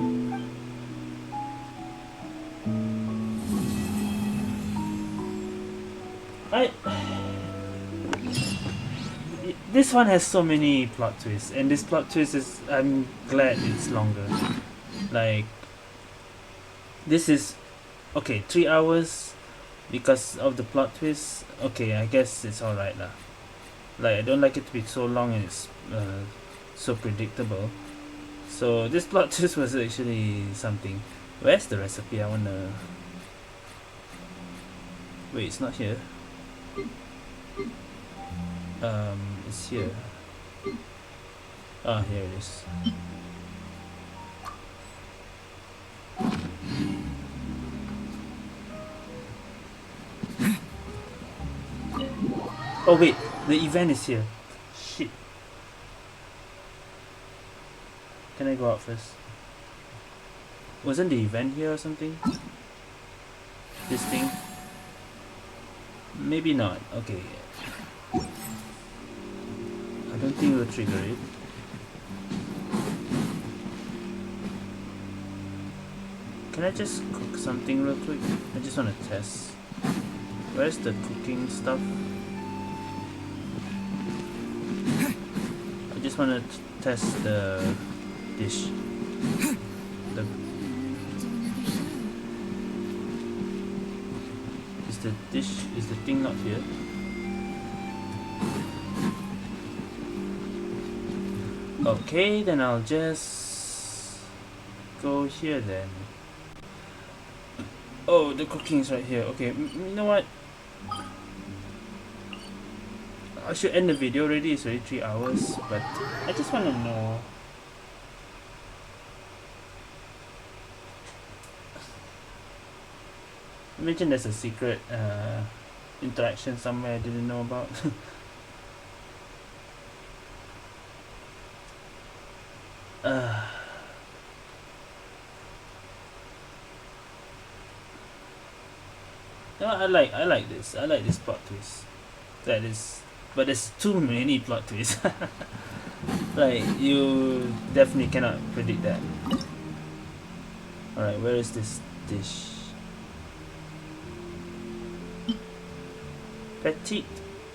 Speaker 1: This one has so many plot twists, and this plot twist is, I'm glad it's longer. Like, this is, okay, 3 hours because of the plot twist. Okay, I guess it's alright lah. Like, I don't like it to be so long and it's so predictable. So this plot twist was actually something. Where's the recipe? I wanna... Wait, it's not here. It's here. Ah, here it is. Oh wait, the event is here. Shit. Can I go out first? Wasn't the event here or something? This thing? Maybe not. Okay. I don't think we'll trigger it. Can I just cook something real quick? I just want to test. Where's the cooking stuff? I just want to test the dish. Is the thing not here? Okay, then I'll just go here then. Oh, the cooking is right here. Okay, you know what? I should end the video already. It's already 3 hours, but I just want to know. Imagine there's a secret interaction somewhere I didn't know about. No, I like this. I like this plot twist. That is, but there's too many plot twists. Like you definitely cannot predict that. All right, where is this dish? Petit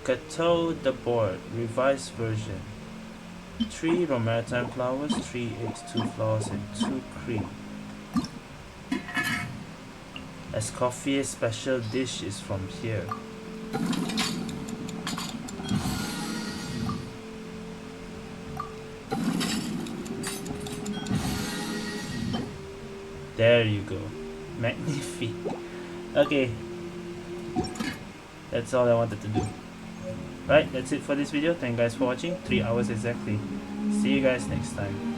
Speaker 1: Gâteau de Bord, revised version. 3 raw maritime flowers, 3 eggs, 2 flowers, and 2 cream. Escoffier special dish is from here. There you go. Magnifique. Okay. That's all I wanted to do. Right, that's it for this video. Thank you guys for watching. 3 hours exactly. See you guys next time.